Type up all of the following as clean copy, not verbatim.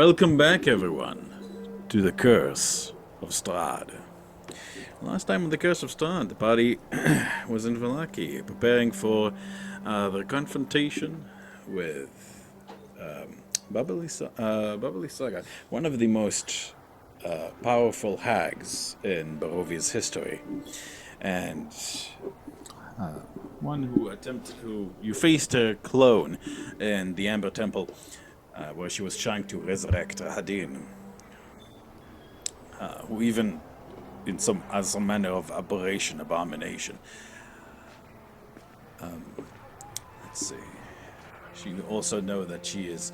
Welcome back, everyone, to the Curse of Strahd. Last time on the Curse of Strahd, the party was in Vallaki, preparing for the confrontation with Bubbly Saga, one of the most powerful hags in Barovia's history, and one who you faced her clone in the Amber Temple, where she was trying to resurrect Hadin, who even as some manner of aberration, abomination. Let's see. You also know that she was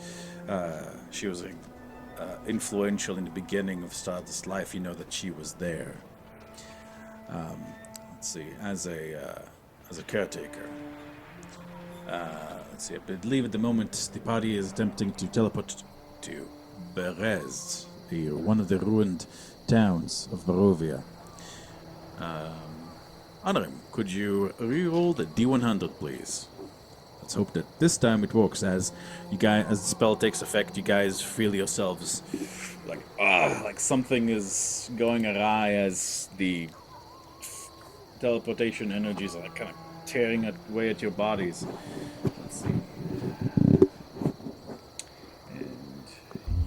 influential in the beginning of Stardust life. You know that she was there. Let's see, as a caretaker. Let's see, I believe at the moment the party is attempting to teleport to Berez, one of the ruined towns of Barovia. Onorim, could you re-roll the D100, please? Let's hope that this time it works. As the spell takes effect, you guys feel yourselves like something is going awry as the teleportation energies are kind of tearing away at your bodies. Let's see. And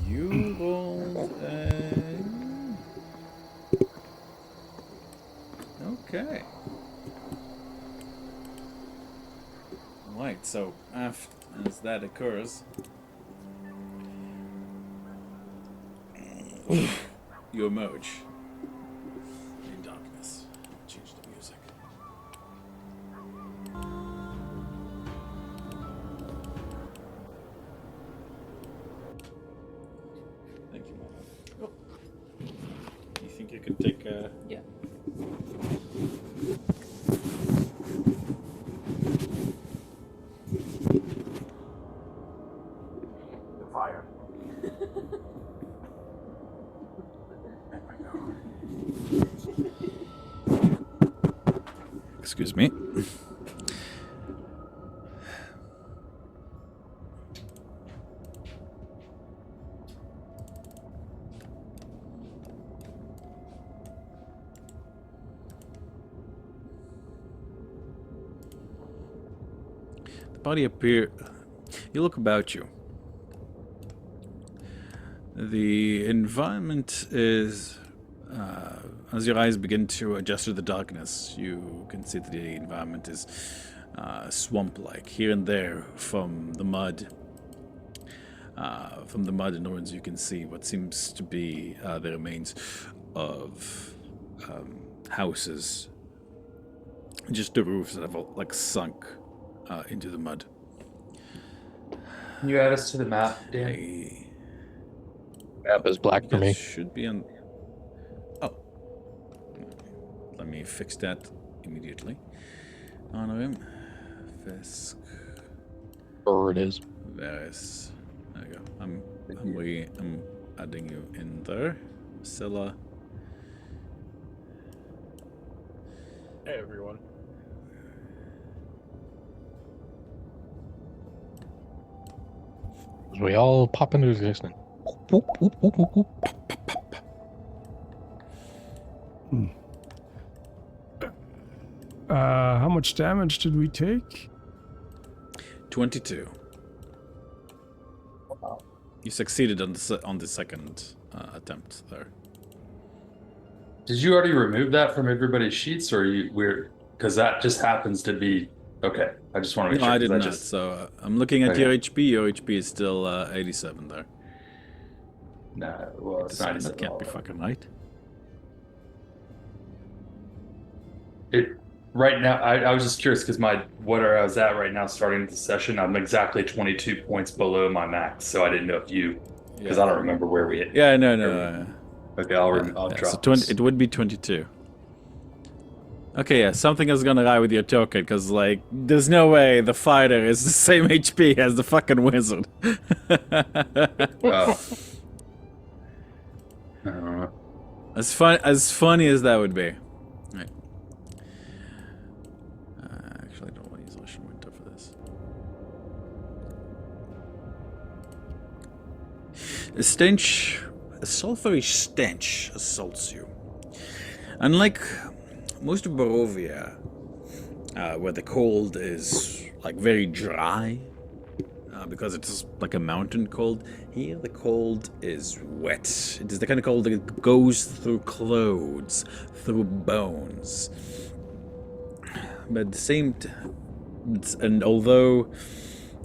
you rolled okay. Right, so as that occurs, you emerge in darkness. Change the music. Thank you, Mama. Oh. You think you could take Yeah. the fire? Excuse me. The body appear. You look about you. The environment is, as your eyes begin to adjust to the darkness, you can see that the environment is swamp-like. Here and there, from the mud and ruins, you can see what seems to be the remains of houses. Just the roofs that have sunk into the mud. Can you add us to the map, Dan? Map is black for me. Should be on. Oh, let me fix that immediately. Onorim, Fisk, Or it is. Varys. There you go. I'm adding you in there. Scylla. Hey everyone. We all pop into existence. Whoop, whoop, whoop, whoop, whoop. How much damage did we take? 22. Wow. You succeeded on the second attempt there. Did you already remove that from everybody's sheets, or we're because that just happens to be okay? I just want to make No, sure. I did not. Just, So I'm looking at Okay. your HP. Your HP is still 87 there. nah, well, it's not. That can't be fucking right. Right now, I was just curious because where I was at right now, starting the session, I'm exactly 22 points below my max. So I didn't know if you, because I don't remember where we hit. Yeah, no. Okay, I'll Yeah, drop. so 20, it would be 22. Okay, yeah, something is gonna lie with your token, because, there's no way the fighter is the same HP as the fucking wizard. Oh. I don't know. As funny as that would be. Right. Actually, I don't want to use Ocean Winter for this. A stench, a sulphurous stench assaults you. Unlike most of Barovia, where the cold is like very dry, because it's like a mountain cold, here the cold is wet. It is the kind of cold that goes through clothes, through bones. But at the same and although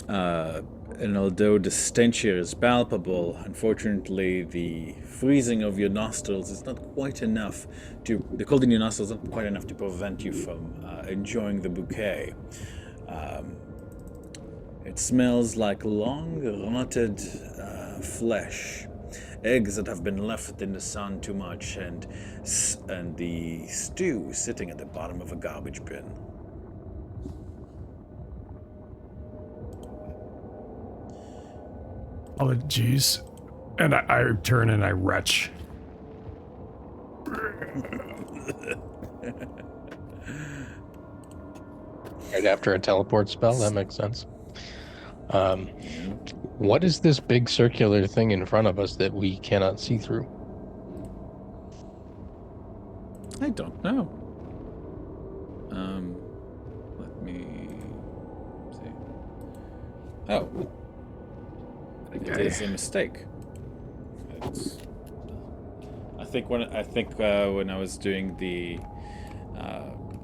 the stench here is palpable, unfortunately the freezing of your nostrils is not quite enough the cold in your nostrils is not quite enough to prevent you from enjoying the bouquet. It smells like long rotted flesh, eggs that have been left in the sun too much, and the stew sitting at the bottom of a garbage bin. Apologies. And I turn and I retch. Right after a teleport spell, that makes sense. What is this big circular thing in front of us that we cannot see through? I don't know. Let me see. Oh. It is a mistake. I think when I was doing the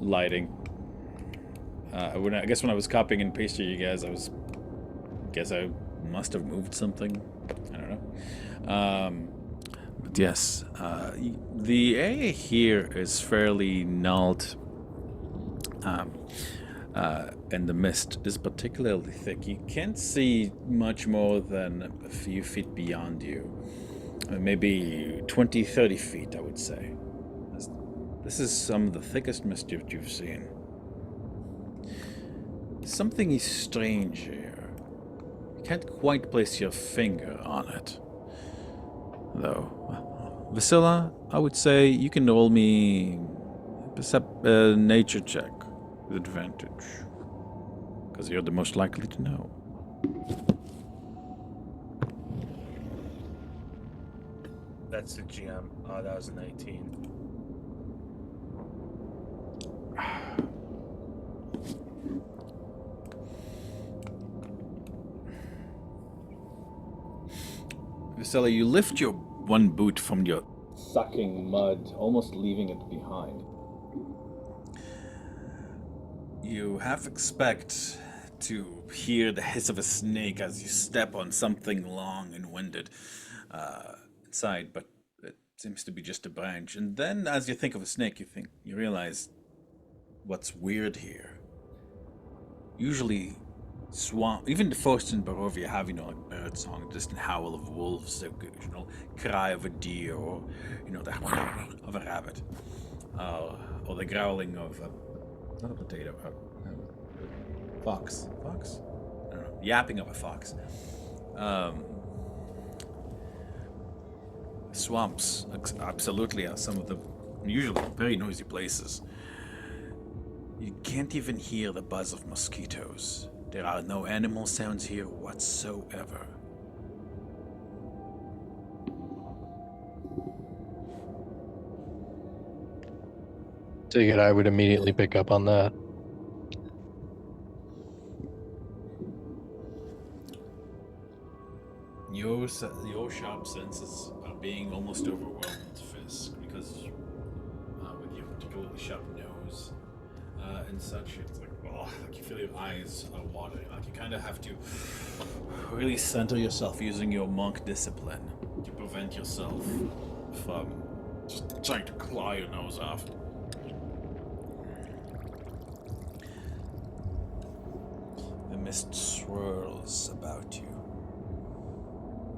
lighting, when I was copying and pasting you guys, I must have moved something. I don't know. But yes, the area here is fairly nulled. And the mist is particularly thick. You can't see much more than a few feet beyond you. Maybe 20, 30 feet, I would say. This is some of the thickest mist you've seen. Something is strange here. You can't quite place your finger on it. Though, Vasilla, I would say you can roll me a nature check with advantage. Because you're the most likely to know. That's the GM. Oh, that was an 18. Vasilla, you lift your one boot from your sucking mud, almost leaving it behind. You half expect to hear the hiss of a snake as you step on something long and winded inside, but it seems to be just a branch. And then, as you think of a snake, you realize what's weird here. Usually, even the forests in Barovia have, like bird song, distant howl of wolves, the cry of a deer, or the of a rabbit, or the growling of not a potato, fox. Fox? I don't know. Yapping of a fox. Swamps absolutely are some of the usually very noisy places. You can't even hear the buzz of mosquitoes. There are no animal sounds here whatsoever. Take it, I would immediately pick up on that. Your sharp senses are being almost overwhelmed, Fisk, because with your particularly sharp nose and such, it's like you feel your eyes are watering. Like you kind of have to really center yourself using your monk discipline to prevent yourself from just trying to claw your nose off. The mist swirls about you,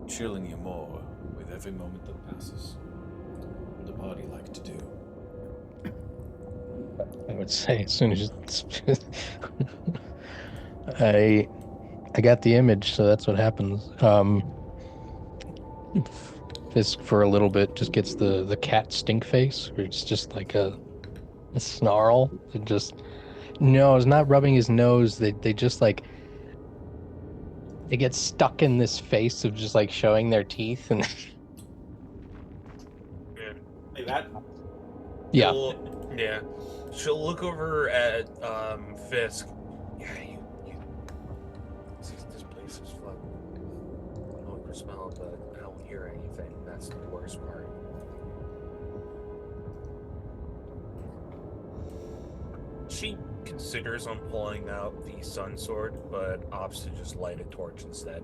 chilling you more with every moment that passes. What would the party like to do? I would say as soon as I got the image, so that's what happens. Fisk for a little bit just gets the cat stink face, where it's just like a snarl. It just it's not rubbing his nose. They just like They get stuck in this face of just like showing their teeth and Yeah. Like that? yeah. Yeah. She'll look over at Fisk. Yeah, you this place is fun. I don't smell, but I don't hear anything. That's the worst part. She considers on pulling out the sun sword, but opts to just light a torch instead.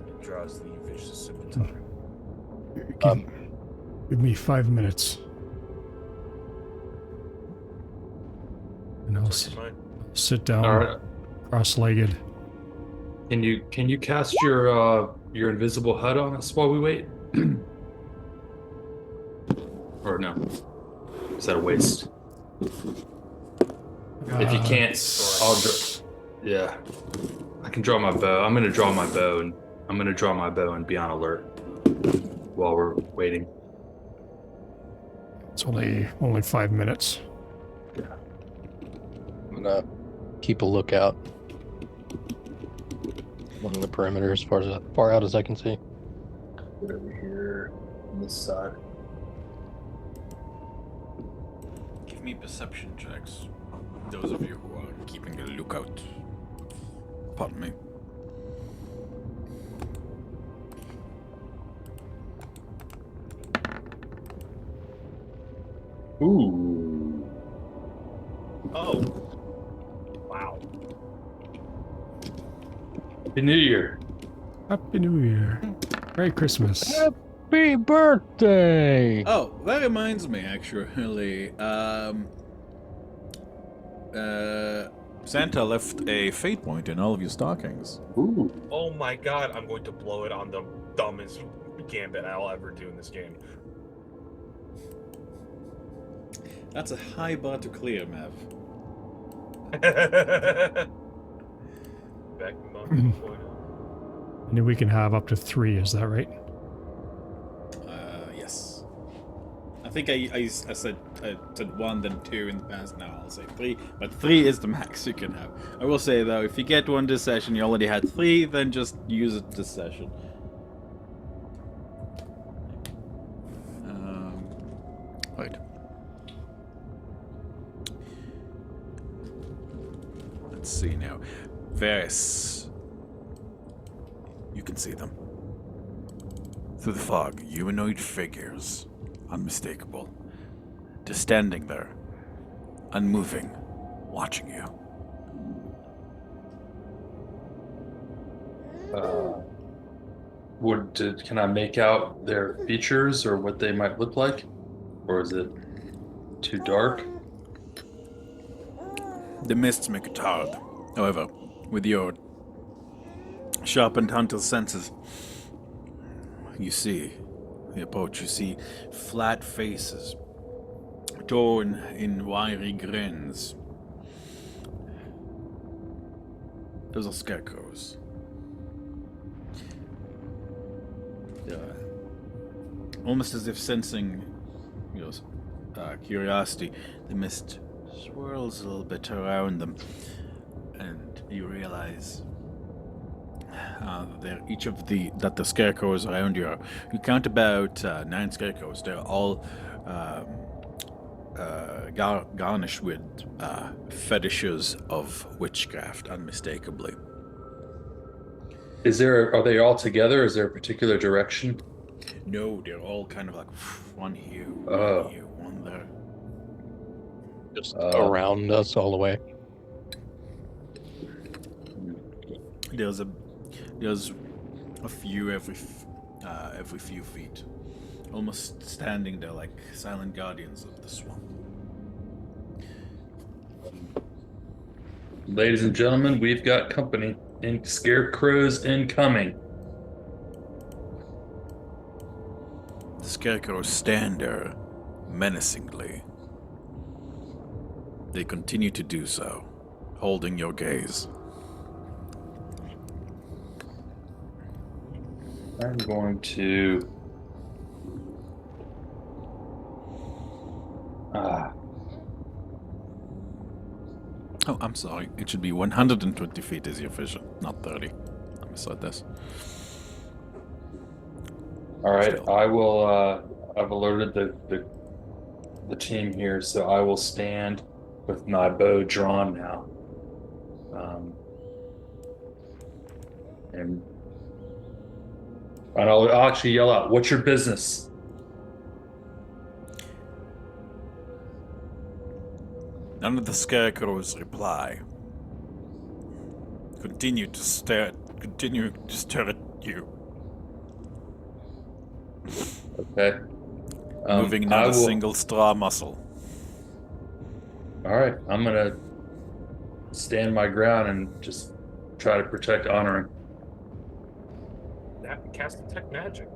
It draws the vicious scimitar. Give me 5 minutes. And I'll sit down, All right. cross-legged. Can you cast your invisible HUD on us while we wait? Or no? Is that a waste? If you can't, yeah. I can draw my bow. I'm gonna draw my bow and be on alert while we're waiting. It's only 5 minutes. Yeah. I'm gonna keep a lookout along the perimeter as far out as I can see. Get over here on this side. Give me perception checks. Those of you who are keeping a lookout. Pardon me. Ooh. Oh. Wow. Happy New Year. Happy New Year. Merry Christmas. Happy birthday! Oh, that reminds me, actually. Santa left a fate point in all of your stockings. Ooh. Oh my god, I'm going to blow it on the dumbest gambit I'll ever do in this game. That's a high bar to clear, Mav. Back in the And then we can have up to 3, is that right? Yes. I think I said 1, then 2 in the past. Now I'll say 3, but 3 is the max you can have. I will say though, if you get one this session, you already had 3, then just use it this session. Right. Let's see now. Varys. You can see them. Through the fog, humanoid figures. Unmistakable. Just standing there. Unmoving. Watching you. Can I make out their features or what they might look like? Or is it too dark? The mists make it hard. However, with your sharpened hunter's senses, you see the approach. You see flat faces, torn in wiry grins. Those are scarecrows. Almost as if sensing, curiosity, the mist swirls a little bit around them, and you realize that the scarecrows around you are. You count about 9 scarecrows. They're all garnished with fetishes of witchcraft, unmistakably. Are they all together? Is there a particular direction? No, they're all kind of like one here, Oh. one here, one there. Just around us all the way. There's a few every few feet, almost standing there like silent guardians of the swamp. Ladies and gentlemen, we've got company. And scarecrows incoming. The scarecrows stand there menacingly. They continue to do so, holding your gaze. I'm going to... Oh, I'm sorry. It should be 120 feet is your vision, not 30. I misread this. All right, Still. I will. I've alerted the team here, so I will stand with my bow drawn now, and I'll actually yell out, "What's your business?" None of the scarecrows reply. Continue to stare at you. Okay. Moving I not a will. single straw muscle. All right, I'm gonna stand my ground and just try to protect Onorim. That cast detect magic.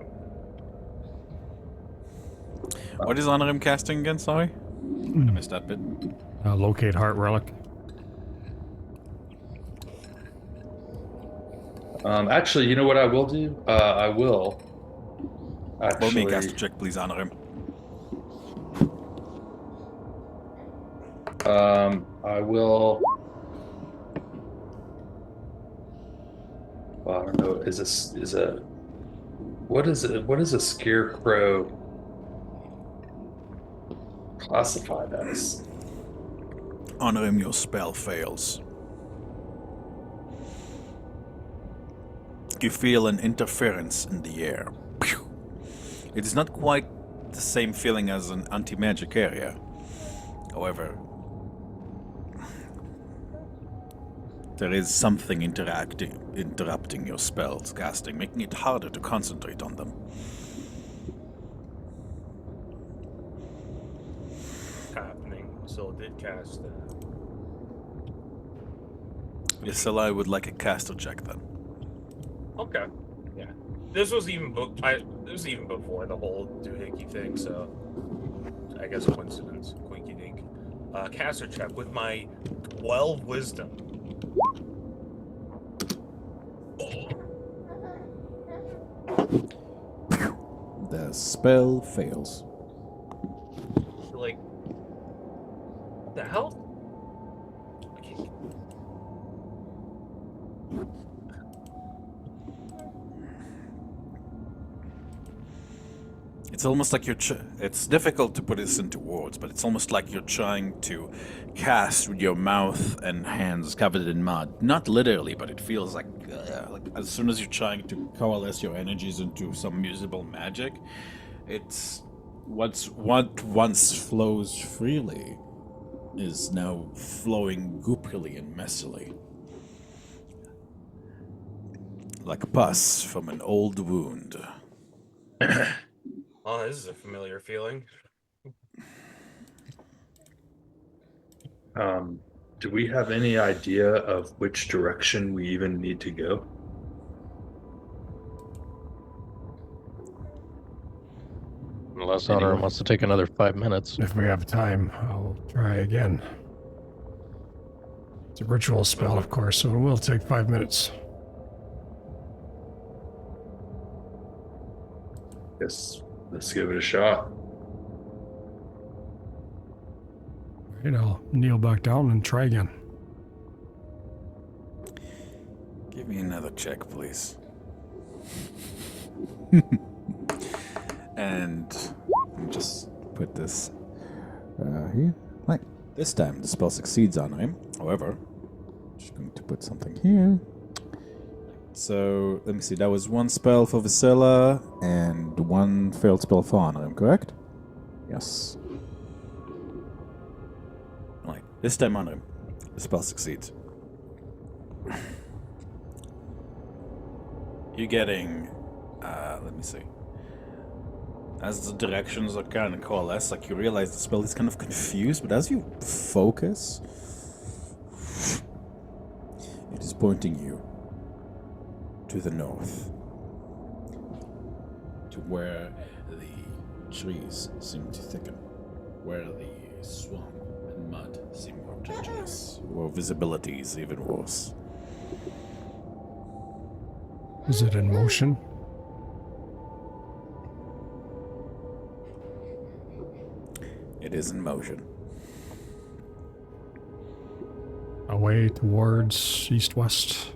What is Onorim casting again, sorry? I missed that bit. Locate heart relic. Actually, you know what I will do? I will Roll me a actually. caster check, please, Onorim. I will. Well, I don't know. What is a scarecrow classified as? Onorim, your spell fails. You feel an interference in the air. It is not quite the same feeling as an anti-magic area. However, there is something interrupting your spells casting, making it harder to concentrate on them. Happening. So it did cast. Yesela, I would like a caster check then. Okay. Yeah. This was even before the whole doohickey thing, so I guess coincidence. Quinky dink. Caster check with my 12 wisdom. The spell fails. Like, what the hell? Okay. It's almost like it's difficult to put this into words, but it's almost like you're trying to cast with your mouth and hands covered in mud. Not literally, but it feels like as soon as you're trying to coalesce your energies into some usable magic, it's what once flows freely is now flowing goopily and messily. Like pus from an old wound. Oh, this is a familiar feeling. Do we have any idea of which direction we even need to go? Unless Honor wants to take another 5 minutes. If we have time, I'll try again. It's a ritual spell, of course, so it will take 5 minutes. Guess let's give it a shot. Alright, I'll kneel back down and try again. Give me another check, please. And just put this here. Right. This time the spell succeeds on him. However, I'm just going to put something here. So let me see. That was one spell for Vasilla and one failed spell for Onorim, correct? Yes. Right. This time Onorim, the spell succeeds. You're getting. Let me see. As the directions are kind of coalesce, like you realize the spell is kind of confused, but as you focus, it is pointing you to the north, to where the trees seem to thicken, where the swamp and mud seem more treacherous, where visibility is even worse. Is it in motion? It is in motion. away towards east-west.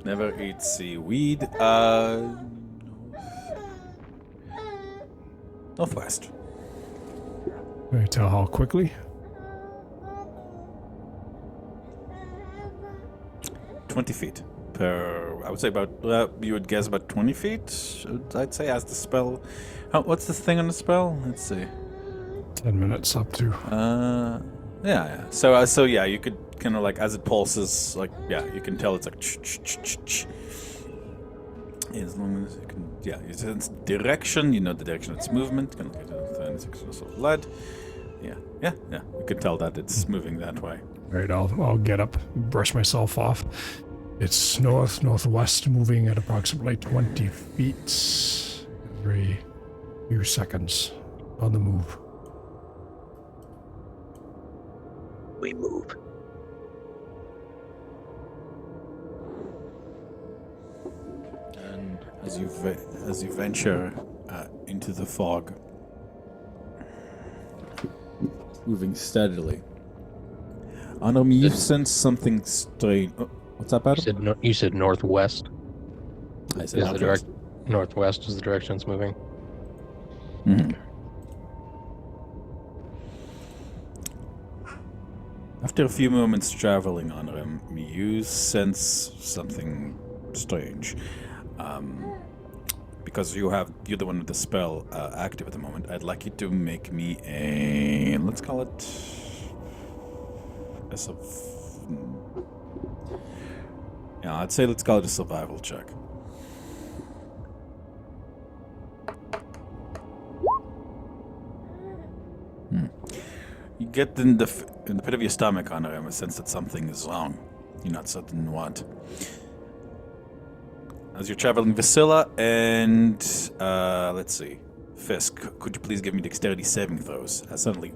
Never eat seaweed. Northwest. Can you tell how quickly? 20 feet per. I would say about. You would guess about 20 feet. I'd say as the spell. What's the thing on the spell? Let's see. 10 minutes up to. Yeah. So yeah, you could kind of like as it pulses, like you can tell it's like. As long as you can, you sense direction. You know the direction of its movement. Kind of like 36 of blood. Yeah. You can tell that it's moving that way. Right, I'll get up, brush myself off. It's northwest, moving at approximately 20 feet every few seconds on the move. We move. And as you venture into the fog, moving steadily. Onorim, you sense something strange. Oh, what's up, Adam? You said northwest. I said Northwest is the direction it's moving. Mm-hmm. After a few moments traveling, Onorim, you sense something strange. Because you're the one with the spell active at the moment. I'd like you to make me a, let's call it I'd say let's call it a survival check. You get in the pit of your stomach, Onorim, a sense that something is wrong. You're not certain what. As you're traveling Vasilla and, let's see, Fisk, could you please give me dexterity saving throws? As suddenly,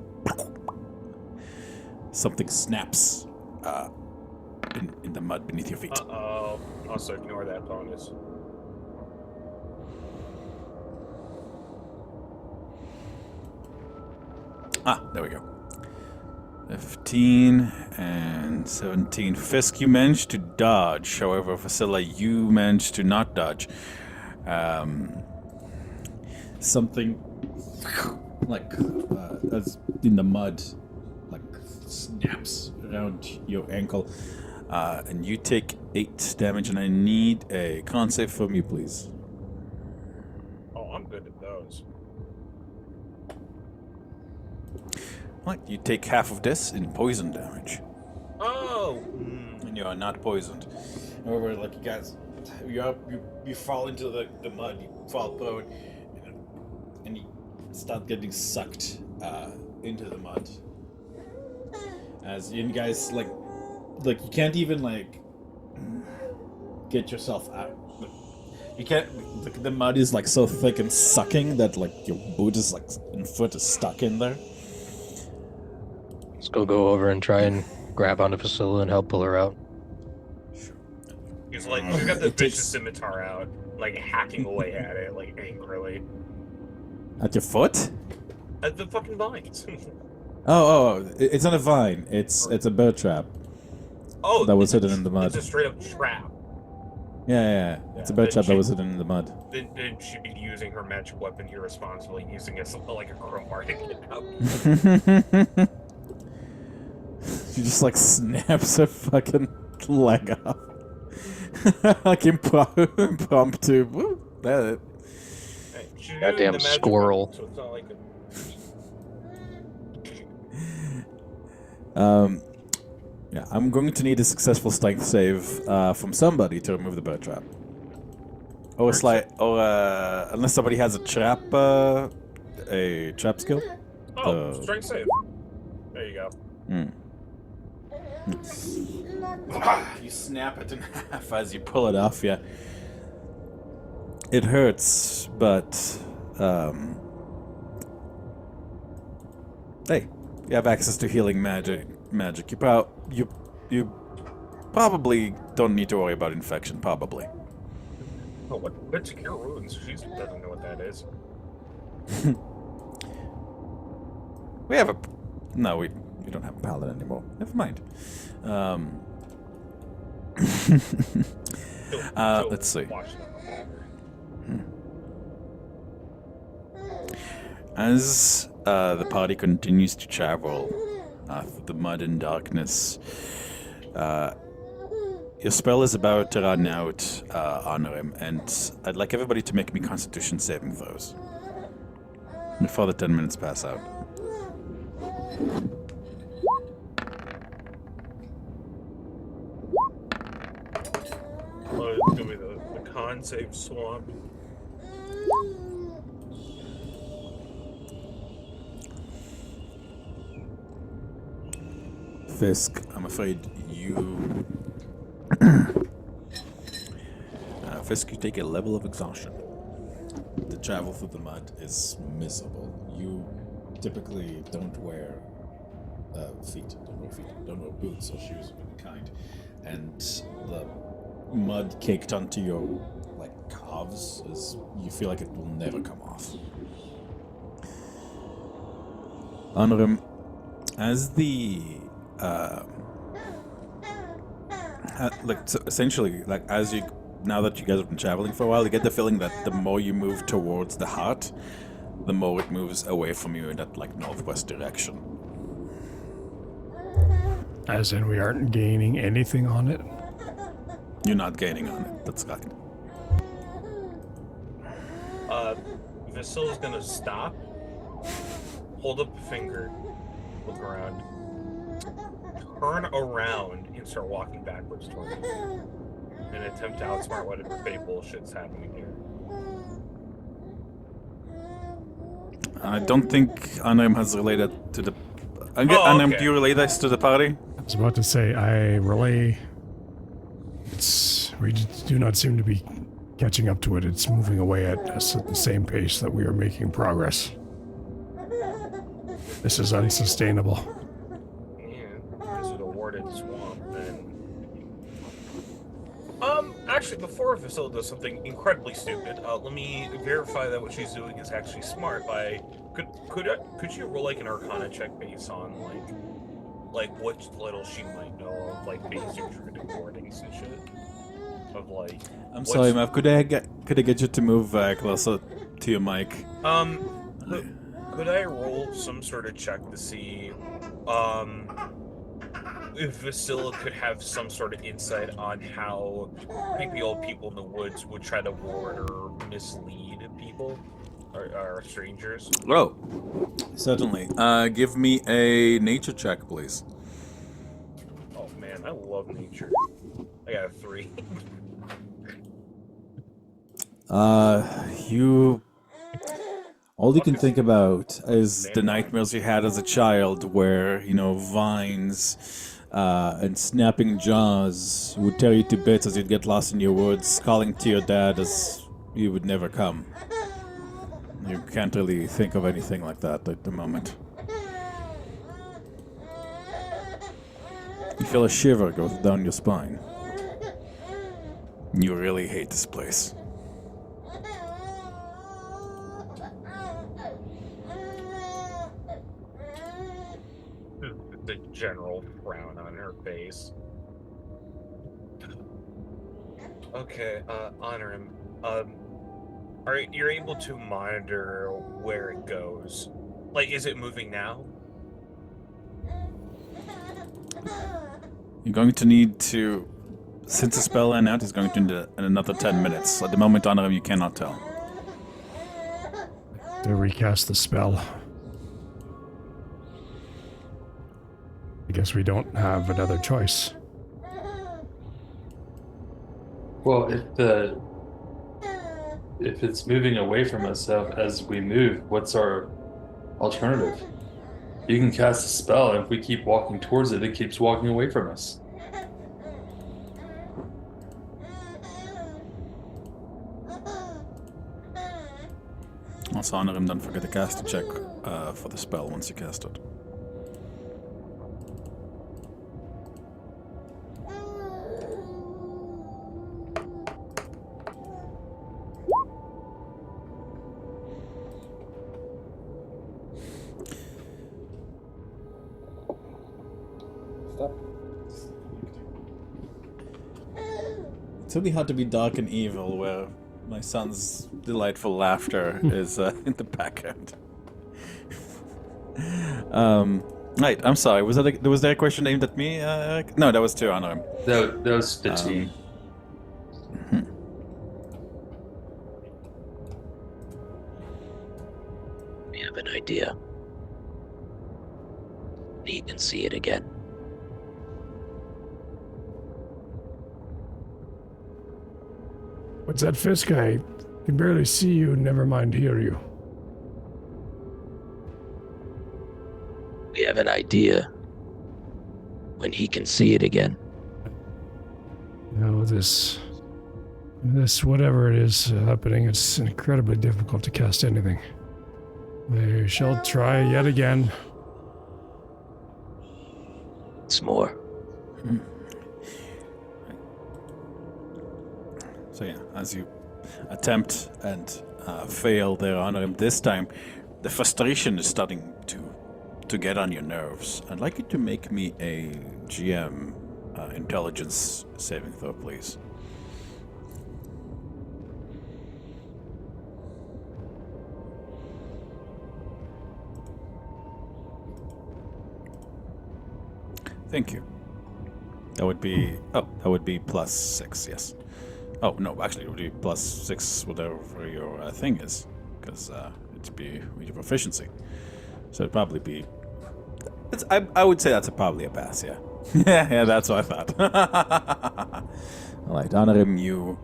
something snaps in the mud beneath your feet. Uh-oh. Also ignore that bonus. There we go. 15 and 17. Fisk, you managed to dodge. However, Vasilla, you managed to not dodge. Something like as in the mud, like snaps around your ankle, and you take 8 damage. And I need a con save from you, please. Oh, I'm good at those. Right, you take half of this in poison damage. Oh! And you are not poisoned. However, like you guys, you fall into the mud, you fall prone, and you start getting sucked into the mud. As you guys like you can't even like get yourself out. You can't. The mud is like so thick and sucking that like your boot is like and foot is stuck in there. Let's go over and try and grab onto Priscilla and help pull her out. He's like, he's got the vicious scimitar out, like hacking away at it, like angrily. At your foot? At the fucking vines. It's not a vine. It's a bear trap. Oh, that was hidden in the mud. It's a straight up trap. Yeah. It's a bear trap that was hidden in the mud. Then she'd be using her magic weapon irresponsibly, using it like a crowbar to get out. She just like snaps her fucking leg off. Like impromptu. Woo, that. Hey, goddamn squirrel. Weapon, so it's not like Yeah, I'm going to need a successful strength save from somebody to remove the bear trap. Or unless somebody has a trap skill. Strength save. There you go. You snap it in half as you pull it off, yeah. It hurts, but hey, you have access to healing magic. You probably don't need to worry about infection, probably. Oh, what's cure wounds? She doesn't know what that is. you don't have a paladin anymore. Never mind. Let's see. As the party continues to travel through the mud and darkness, your spell is about to run out, Onorim, and I'd like everybody to make me Constitution saving throws before the 10 minutes pass out. Oh, it's gonna be the con save swamp. Fisk, I'm afraid you... Fisk, you take a level of exhaustion. The travel through the mud is miserable. You typically don't wear don't wear boots or shoes of any kind. And the mud caked onto your, calves is... You feel like it will never come off. Onorim, as the... so essentially, as you... Now that you guys have been traveling for a while, you get the feeling that the more you move towards the heart, the more it moves away from you in that, northwest direction. As in, we aren't gaining anything on it? You're not gaining on it, that's right. Vassil's gonna stop, hold up a finger, look around, turn around, and start walking backwards towards you. And attempt to outsmart whatever fake bullshit's happening here. I don't think Onorim has relayed to the... Onorim, okay. do you relay this to the party? I was about to say, I relay... We do not seem to be catching up to it. It's moving away at us at the same pace that we are making progress. This is unsustainable. And is it a warded swamp, then... Actually, before Vassil does something incredibly stupid, let me verify that what she's doing is actually smart by... Could you roll, an Arcana check based on, what little she might know of, basic druidic wardings and shit? Of, I'm sorry, Mav, could I get you to move closer to your mic? Could I roll some sort of check to see, if Vasilla could have some sort of insight on how creepy old people in the woods would try to ward or mislead people or strangers? Oh, certainly. Give me a nature check, please. Oh man, I love nature. I got a 3. All you can think about is the nightmares you had as a child where, vines and snapping jaws would tear you to bits as you'd get lost in your woods, calling to your dad as you would never come. You can't really think of anything like that at the moment. You feel a shiver go down your spine. You really hate this place. The general frown on her face. Okay, Onorim, you're able to monitor where it goes. Is it moving now? You're going to need to... Since the spell ran out, it's going to need another 10 minutes. At the moment, Onorim, you cannot tell. To recast the spell. I guess we don't have another choice. Well, if it's moving away from us as we move, what's our alternative? You can cast a spell, and if we keep walking towards it, it keeps walking away from us. Also, Onorim, don't forget to cast a check for the spell once you cast it. It's really hard to be dark and evil where my son's delightful laughter is in the background. Right, I'm sorry. Was there a question aimed at me, Eric? No, that was to Onorim. That was the team. We have an idea. He can see it again. What's that, Fisk? I can barely see you, never mind hear you. We have an idea. When he can see it again. No, this whatever it is happening, it's incredibly difficult to cast anything. I shall try yet again. It's more. So yeah, as you attempt and fail there, Onorim, this time the frustration is starting to get on your nerves. I'd like you to make me a GM intelligence saving throw, please. Thank you. That would be +6, yes. Oh no, actually it would be +6 whatever your thing is, because it'd be with your proficiency. So it'd probably be. I would say that's probably a pass, yeah. Yeah, that's what I thought. All right, Onorim, you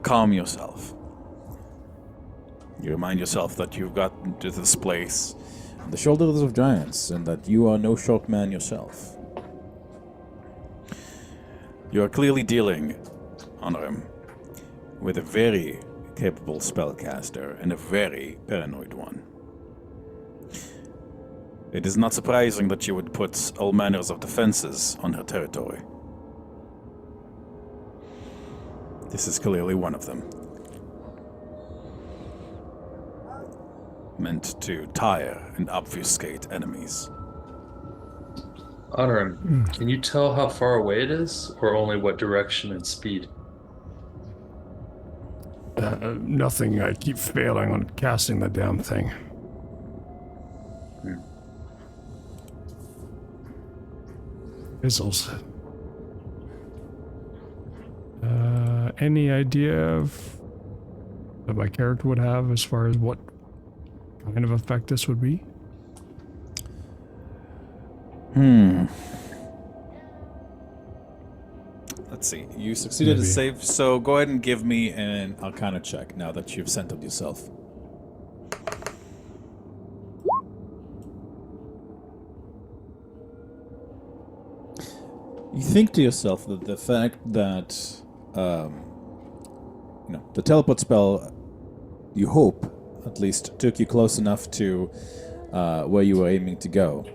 calm yourself. You remind yourself that you've gotten to this place, the shoulders of giants, and that you are no short man yourself. You are clearly dealing, Onorim, with a very capable spellcaster and a very paranoid one. It is not surprising that you would put all manners of defenses on her territory. This is clearly one of them. Meant to tire and obfuscate enemies. Onorim, can you tell how far away it is, or only what direction and speed? Nothing. I keep failing on casting the damn thing. Fizzles. Any idea of that my character would have as far as what kind of effect this would be? Let's see. You succeeded to Maybe. save, so go ahead and give me an Arcana check now that you've centered yourself. You think to yourself that the fact that the teleport spell, you hope, at least, took you close enough to where you were aiming to go.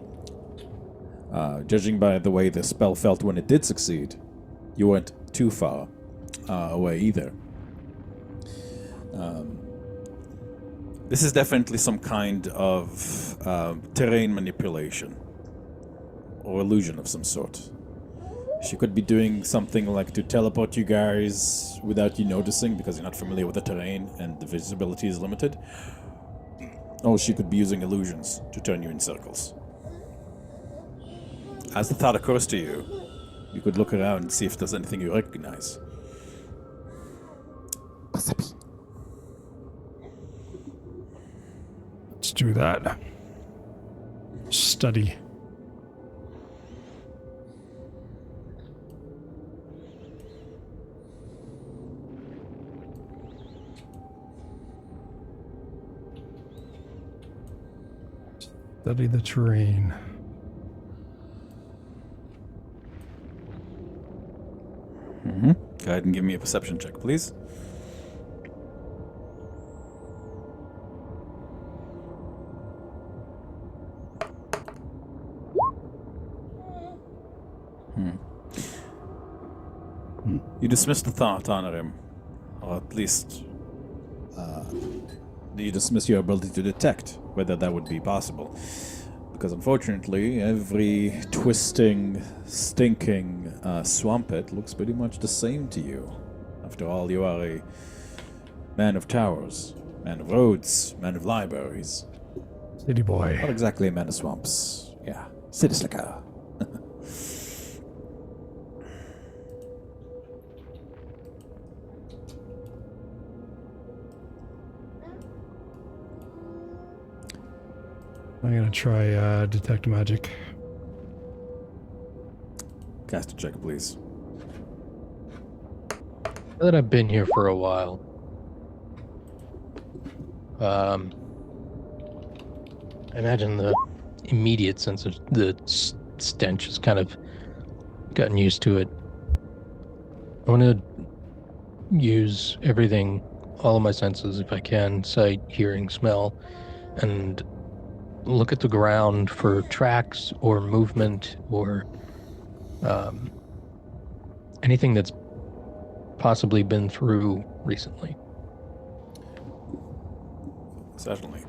Judging by the way the spell felt when it did succeed, you weren't too far away either. This is definitely some kind of terrain manipulation or illusion of some sort. She could be doing something like to teleport you guys without you noticing because you're not familiar with the terrain and the visibility is limited. Or she could be using illusions to turn you in circles. As the thought occurs to you, you could look around and see if there's anything you recognize. Let's do that. Study. Study the terrain. Go ahead and give me a perception check, please. You dismiss the thought, Onorim, or at least you dismiss your ability to detect whether that would be possible, because unfortunately, every twisting, stinking swampet looks pretty much the same to you. After all, you are a man of towers, man of roads, man of libraries. City boy. Not exactly a man of swamps. Yeah, city slicker. I'm gonna try detect magic. Cast a check, please. Now that I've been here for a while, I imagine the immediate sense of the stench has kind of gotten used to it. I want to use everything, all of my senses if I can, sight, hearing, smell, and look at the ground for tracks or movement or anything that's possibly been through recently. Certainly.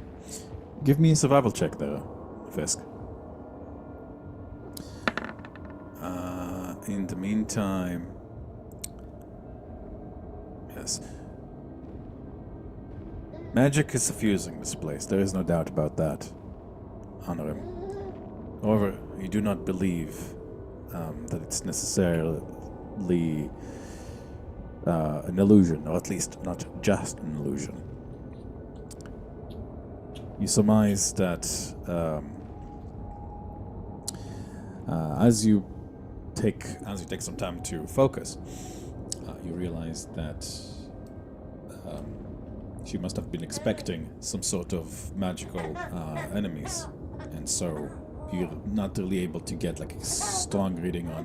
Give me a survival check there, Fisk. In the meantime... Yes. Magic is suffusing this place. There is no doubt about that, Onorim. However, you do not believe that it's necessarily an illusion, or at least not just an illusion. You surmise that as you take some time to focus, you realize that she must have been expecting some sort of magical enemies, and so you're not really able to get like a strong reading on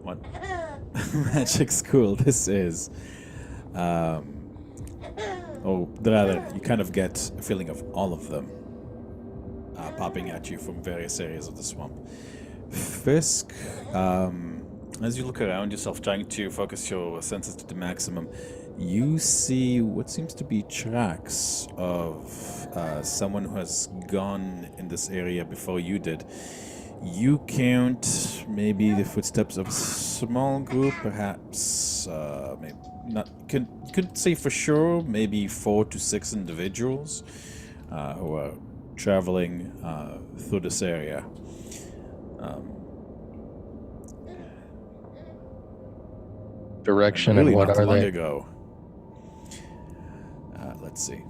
what magic school this is. Or rather, you kind of get a feeling of all of them popping at you from various areas of the swamp. Fisk, as you look around yourself, trying to focus your senses to the maximum, you see what seems to be tracks of someone who has gone in this area before you did. You count maybe the footsteps of a small group, perhaps, maybe not, could say for sure, maybe 4 to 6 individuals who are traveling through this area. Direction really and what not are long they? ago. Let's see.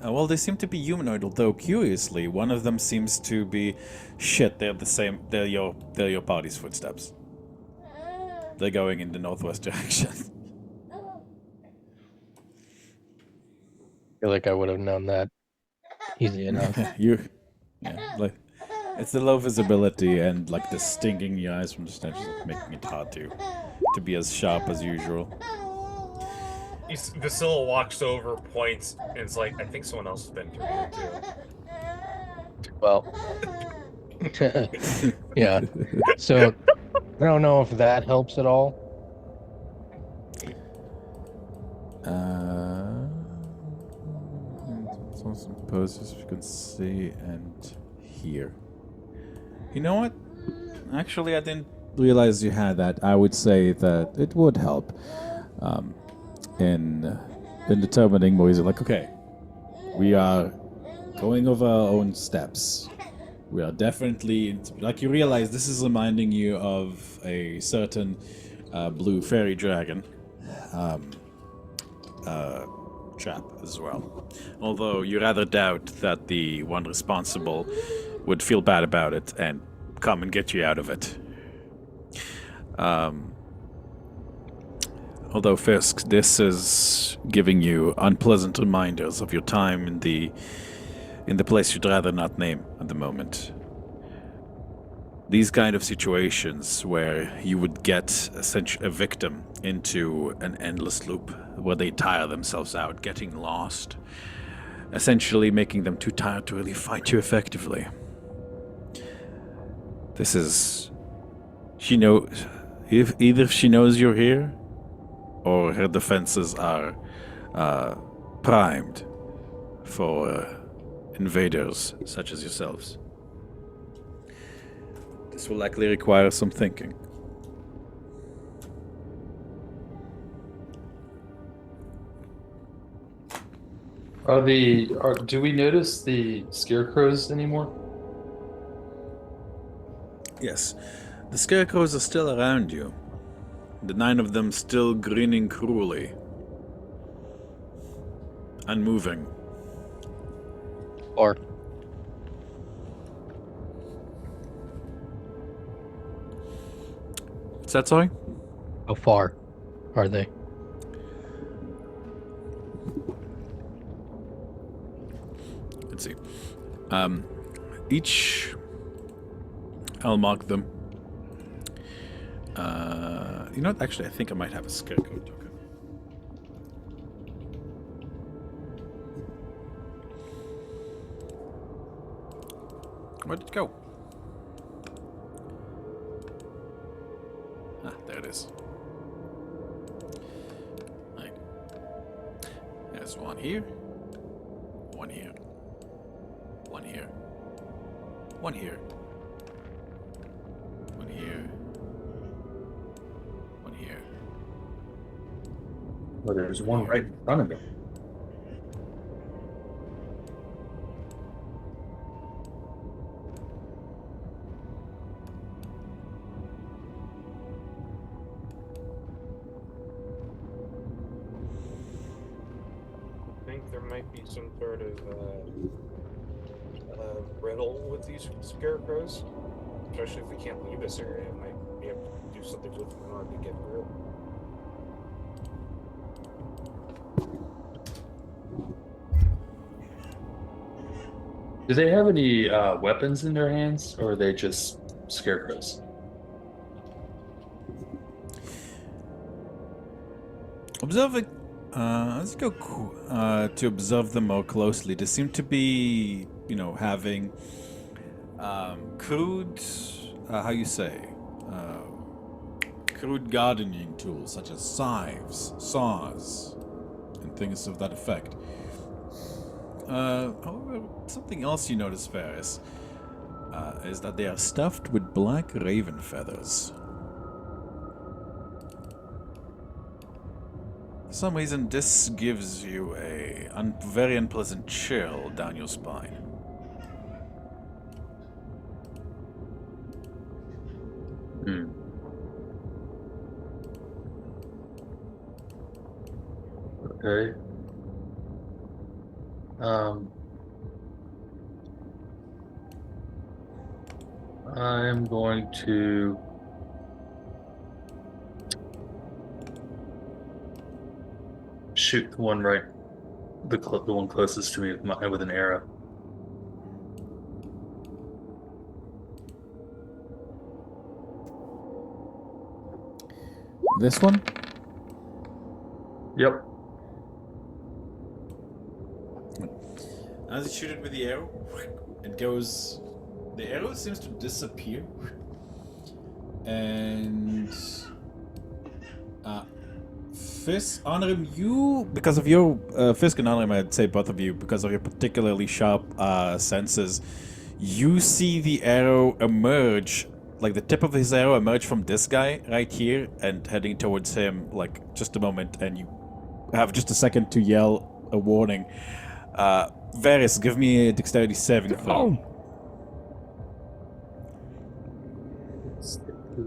Well, they seem to be humanoid, although curiously, one of them seems to be shit. They're the same. They're your party's footsteps. They're going in the northwest direction. I feel like I would have known that easy enough. Like, it's the low visibility and like the stinging in your eyes from the stench is making it hard to be as sharp as usual. Vasila walks over, points, and is like, I think someone else has been through here too. Well, yeah. So I don't know if that helps at all. Suppose you can see and hear. You know what? Actually, I didn't realize you had that. I would say that it would help in determining ways. Like, okay, we are going over our own steps. We are definitely, like, you realize this is reminding you of a certain blue fairy dragon trap as well. Although you rather doubt that the one responsible would feel bad about it and come and get you out of it. Although Fisk, this is giving you unpleasant reminders of your time in the place you'd rather not name at the moment. These kind of situations where you would get a victim into an endless loop where they tire themselves out, getting lost, essentially making them too tired to really fight you effectively. This is... either she knows you're here, or her defenses are primed for invaders such as yourselves. This will likely require some thinking. Do we notice the scarecrows anymore? Yes, the scarecrows are still around you. The 9 of them still grinning cruelly. Unmoving. Or What's that, sorry? how far are they? Let's see. Each... I'll mark them. You know what? Actually, I think I might have a scarecrow token. Where'd it go? Ah, there it is. Right. There's one here. One here. One here. One here. One here. One here. Well, there's one right in front of me. I think there might be some sort of riddle with these scarecrows. Especially if we can't leave this area, I might be able to do something with them in order to get through. Do they have any weapons in their hands, or are they just scarecrows? Observing. Let's go to observe them more closely. They seem to be, having crude, how you say, crude gardening tools such as scythes, saws, and things of that effect. However, something else you notice, Ferris, is that they are stuffed with black raven feathers. For some reason, this gives you a very unpleasant chill down your spine. Hmm. Okay. I'm going to shoot the one the one closest to me with an arrow. This one? Yep. As you shoot it with the arrow, it goes... The arrow seems to disappear. And... Fisk, Onorim, you... Because of your... Fisk and Onorim, I'd say both of you, because of your particularly sharp senses, you see the arrow emerge, like the tip of his arrow emerge from this guy right here and heading towards him, like, just a moment, and you have just a second to yell a warning. Varys, give me a dexterity saving throw.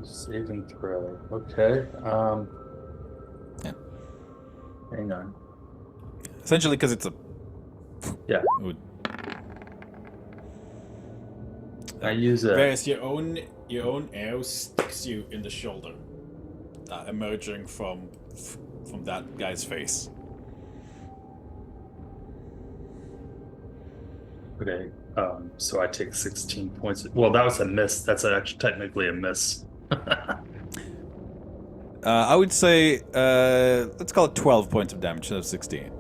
Saving throw. Okay. Yeah. Hang on. Essentially, because it's a... Yeah. I use a... Varys, your own arrow sticks you in the shoulder, emerging from that guy's face. Okay, so I take 16 points. Well, that was a miss. That's actually technically a miss. I would say, let's call it 12 points of damage instead of 16.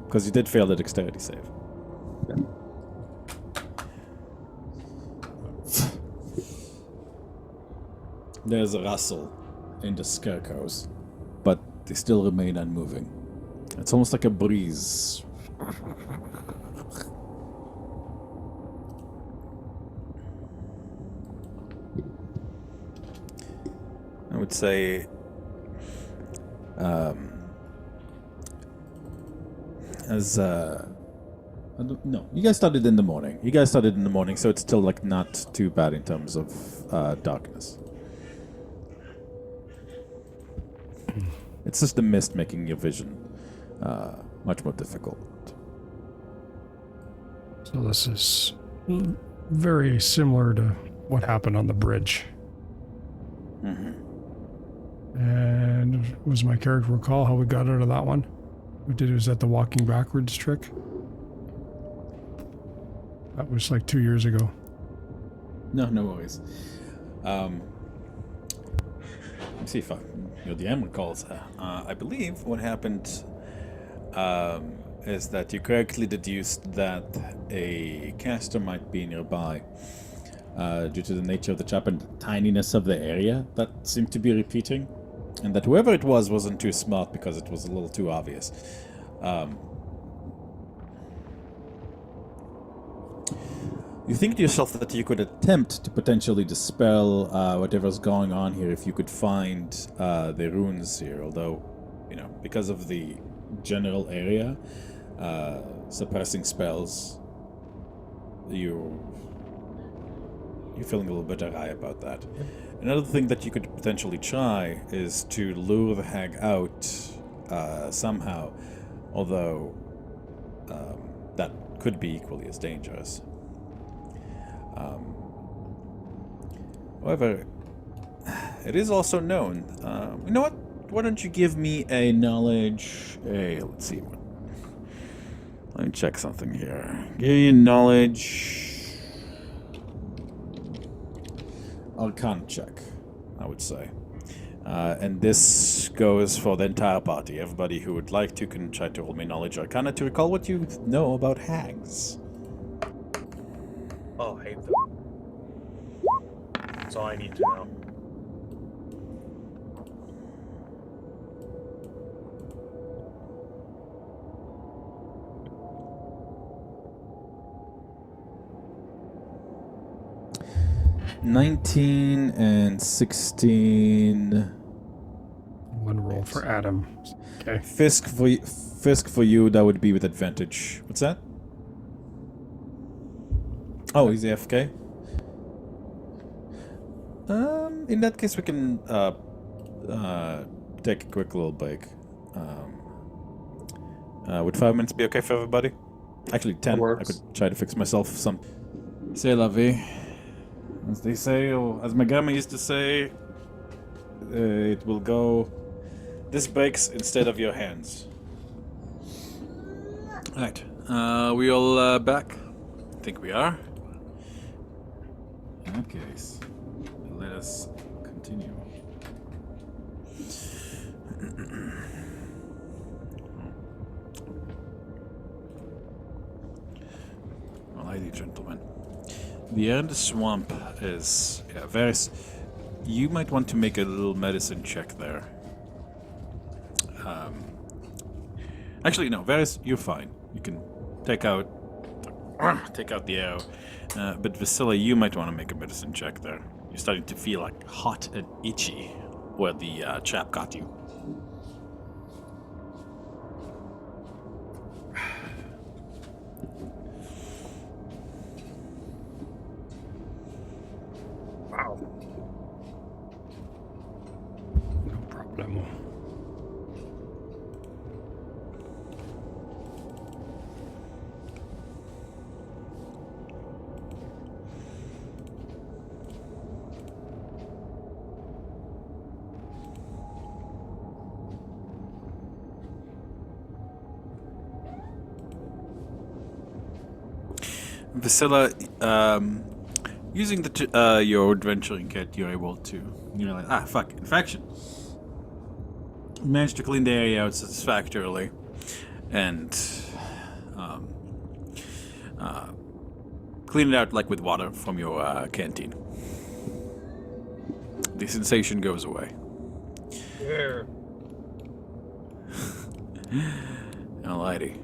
Because you did fail the dexterity save. Okay. There's a rustle in the scarecrows, but they still remain unmoving. It's almost like a breeze. I would say, no, you guys started in the morning. So it's still like not too bad in terms of darkness. It's just the mist making your vision much more difficult. So this is very similar to what happened on the bridge. And was my character recall how we got out of that one? We did was that the walking backwards trick? That was like 2 years ago. No worries. Let me see if your DM recalls. I believe what happened is that you correctly deduced that a caster might be nearby due to the nature of the trap and the tininess of the area that seemed to be repeating, and that whoever it was wasn't too smart because it was a little too obvious. You think to yourself that you could attempt to potentially dispel whatever's going on here if you could find the runes here, although, because of the general area suppressing spells, you're feeling a little bit awry about that. Another thing that you could potentially try is to lure the hag out somehow, although that could be equally as dangerous. However, it is also known. You know what? Why don't you give me a knowledge? Let's see. Let me check something here. Give you knowledge. Arcana check, I would say. And this goes for the entire party. Everybody who would like to can try to roll me knowledge Arcana to recall what you know about hags. Oh, hate them. That's all I need to know. $19 and $16. One roll for Adam. Okay. Fisk for you, that would be with advantage. What's that? Oh, he's AFK? In that case, we can take a quick little break. Would 5 minutes be okay for everybody? Actually, 10. I could try to fix myself some. C'est la vie. As they say, or as my grandma used to say, it will go. This breaks instead of your hands. Alright. We all back? I think we are. In that case, let us continue. Ladies and gentlemen, the air in the swamp is very. You might want to make a little medicine check there. Actually, no, Varys, you're fine. You can take out the arrow. But Vasily, you might want to make a medicine check there. You're starting to feel like hot and itchy where the trap got you. Wow. No problem. Vasila, using your adventuring kit, you're able to, infection. Managed to clean the area out satisfactorily, and clean it out like with water from your canteen. The sensation goes away. Yeah. Alrighty.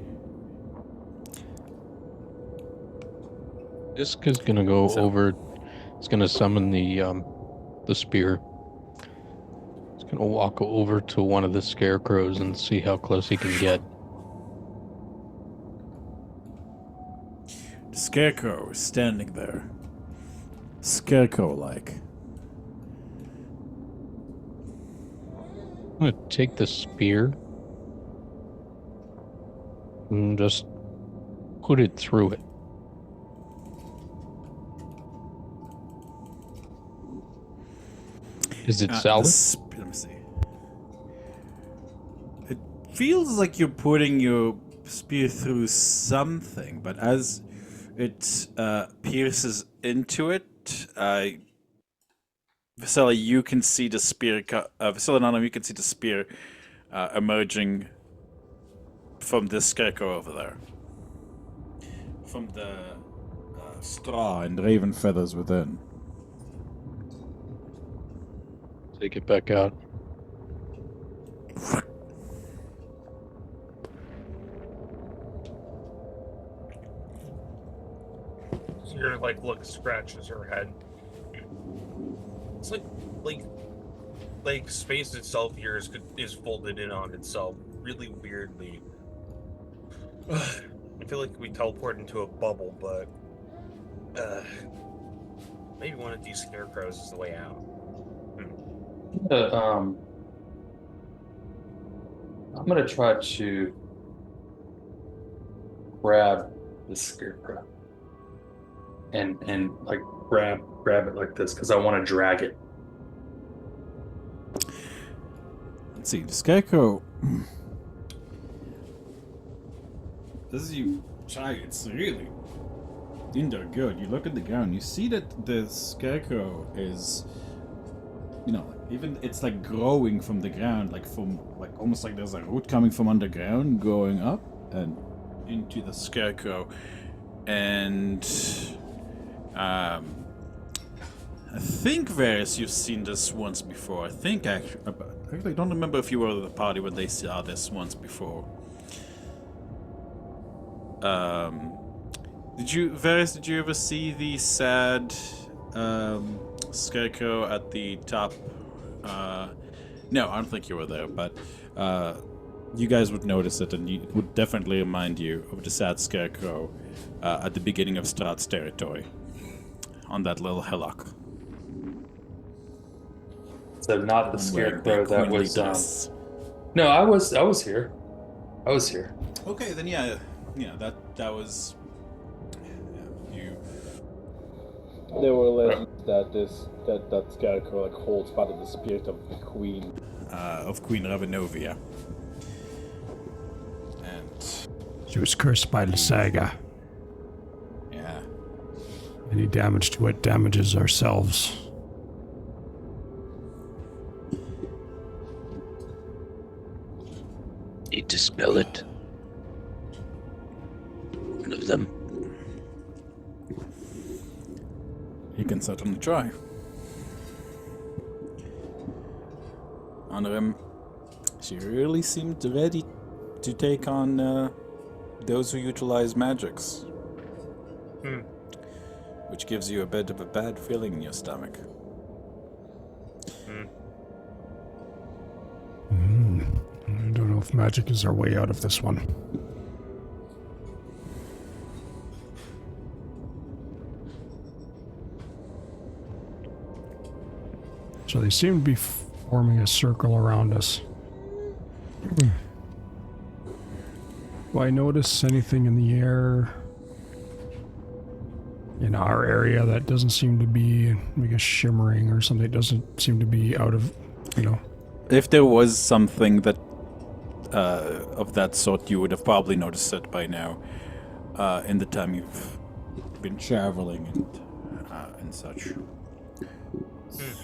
Fisk is gonna go over. It's gonna summon the spear Gonna walk over to one of the scarecrows and see how close he can get. The scarecrow is standing there. Scarecrow-like. I'm gonna take the spear and just put it through it. Is it solid? Let me see. It feels like you're putting your spear through something, but as it pierces into it, Vasily, you can see the spear. Vasily and Onorim, you can see the spear emerging from this scarecrow over there, from the straw and raven feathers within. Take it back out. So you're like scratches her head. It's like space itself here is folded in on itself really weirdly. I feel like we teleport into a bubble, but maybe one of these scarecrows is the way out. I'm gonna try to grab the scarecrow and like grab it like this because I want to drag it. Let's see, the scarecrow. As you try, it's really in there good. You look at the ground, you see that the scarecrow is, even it's like growing from the ground, like almost like there's a root coming from underground, growing up and into the scarecrow, and I think Varys, you've seen this once before. I think actually don't remember if you were at the party when they saw this once before. Varys, did you ever see the sad scarecrow at the top? No, I don't think you were there, but you guys would notice it, and it would definitely remind you of the sad scarecrow at the beginning of Strahd's territory, on that little hillock. So not the scarecrow that was. No, I was here. I was here. Okay, then yeah, that was. You. There were legends that that scarecrow holds part of the spirit of the queen. Of Queen Ravenovia. And She was cursed by the saga. yeah. Any damage to it damages ourselves. Need to spell it. One of them. You can certainly try. Onorim, she really seemed ready to take on those who utilize magics. Which gives you a bit of a bad feeling in your stomach. I don't know if magic is our way out of this one. So they seem to be forming a circle around us. Do I notice anything in the air in our area that doesn't seem to be, I guess, shimmering or something? It doesn't seem to be out of, If there was something that of that sort, you would have probably noticed it by now. In the time you've been traveling and such.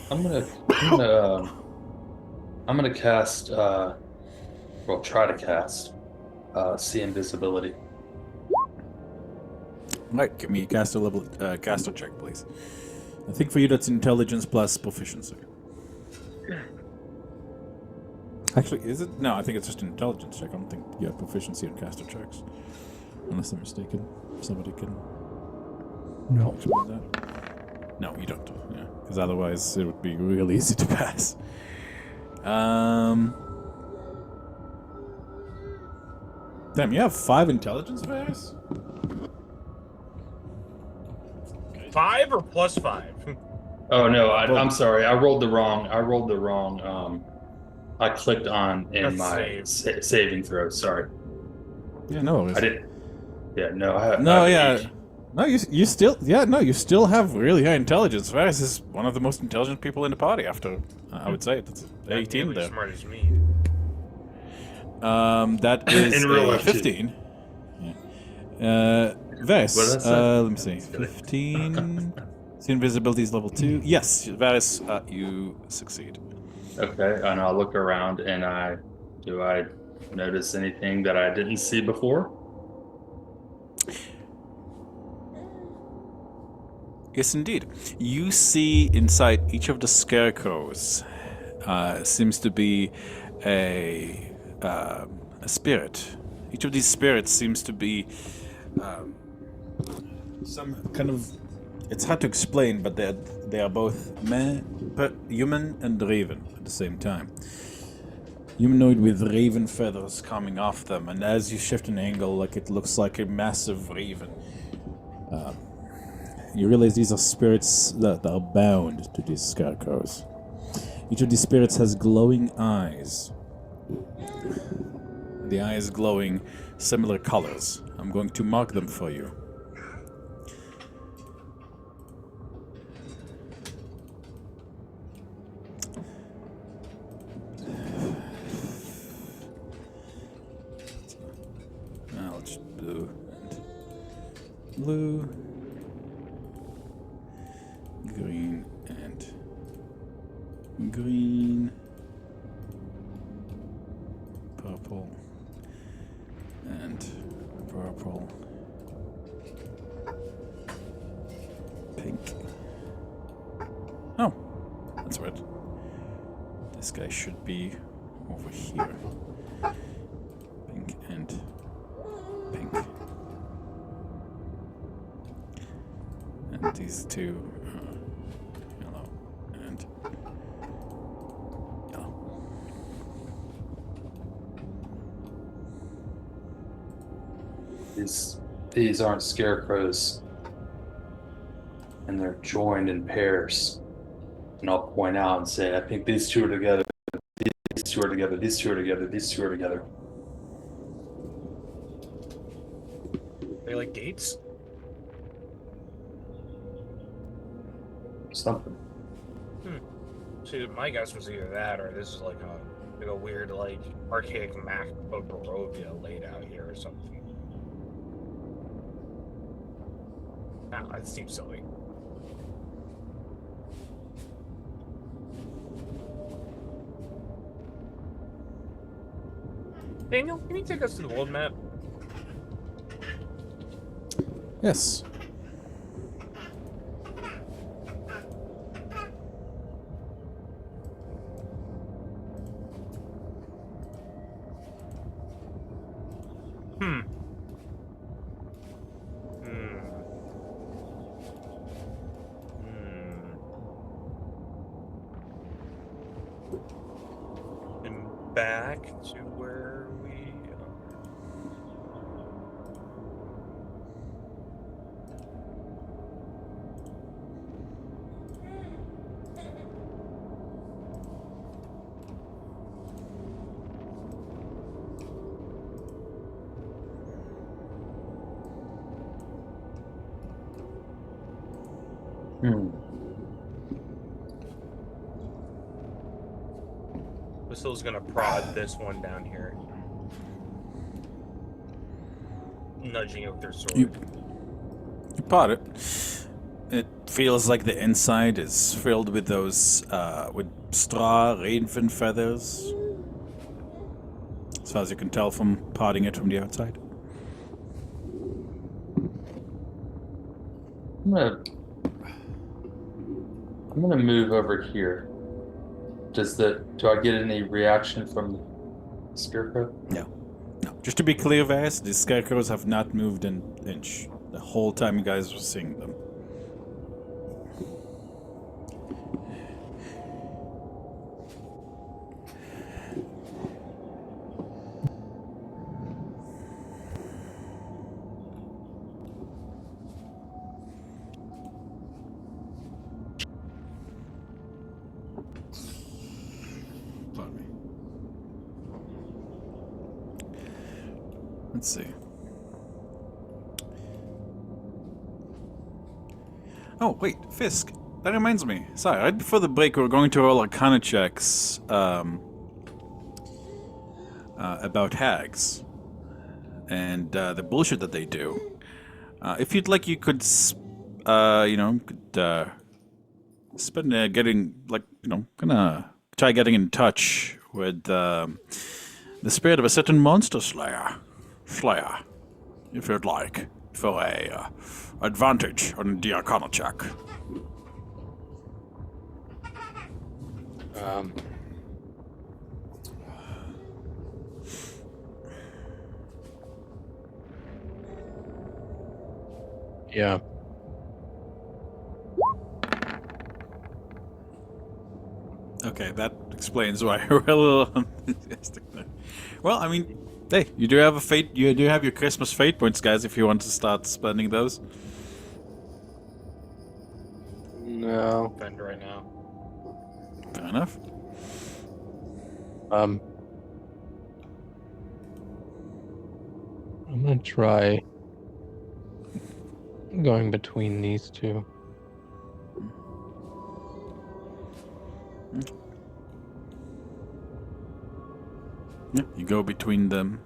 I'm gonna cast. Try to cast. See invisibility. Right, give me a caster check, please. I think for you that's intelligence plus proficiency. Actually, is it? No, I think it's just an intelligence check. I don't think you have proficiency in caster checks. Unless I'm mistaken. Somebody can no. explain that. No, you don't. Yeah, because otherwise it would be real easy to pass. Damn, you have 5 intelligence Varys? 5 or plus 5? Oh no, I'm sorry. I rolled the wrong. I clicked on in That's my saved. saving throw. Sorry, Yeah, no worries. I didn't. Yeah, no, I have. No, I have yeah. 8. No, you still, yeah, no, you still have really high intelligence. Varys is one of the most intelligent people in the party after, I would say. That's Not 18 nearly there. as smart as me. That is In real a life, too. 15. Yeah. Varys, What did I say? let me see. 15. See, invisibility is level 2. Yes, Varys, you succeed. Okay, and I'll look around and do I notice anything that I didn't see before? Yes, indeed. You see inside each of the scarecrows seems to be a spirit. Each of these spirits seems to be some kind of. It's hard to explain, but they are both human and raven at the same time. Humanoid with raven feathers coming off them, and as you shift an angle, like it looks like a massive raven. You realize these are spirits that are bound to these scarecrows. Each of these spirits has glowing eyes. The eyes glowing similar colors. I'm going to mark them for you. I'll just blue and blue. Green and green, purple and purple, pink. Oh, that's weird. This guy should be over here. Pink and pink. And these two. Yellow and yellow. These aren't scarecrows, and they're joined in pairs. And I'll point out and say, I think these two are together. These two are together. These two are together. These two are together. They like gates? Something. See, my guess was either that or this is like a weird, like, archaic map of Barovia laid out here or something. Nah, that seems silly. Daniel, can you take us to the world map? Yes. And back to where we are. Whistle's gonna prod this one down here. Nudging it with their sword. You pot it. It feels like the inside is filled with those, with straw, raven feathers. As far as you can tell from potting it from the outside. I'm gonna move over here. Do I get any reaction from the scarecrow? No. No. Just to be clear, Vas, the scarecrows have not moved an inch the whole time you guys were seeing them. Let's see. Oh, wait, Fisk. That reminds me. Sorry, right before the break, we were going to roll Arcana checks about hags and the bullshit that they do. If you'd like, you could, could spend getting, gonna try getting in touch with the spirit of a certain monster slayer, if you'd like, for a advantage on the Arcana check. Yeah. Okay, that explains why we're a little enthusiastic there. Well, I mean, hey, you do have a fate. You do have your Christmas fate points, guys. If you want to start spending those. No. Spend right now. Fair enough. I'm gonna try going between these two. Yeah, you go between them.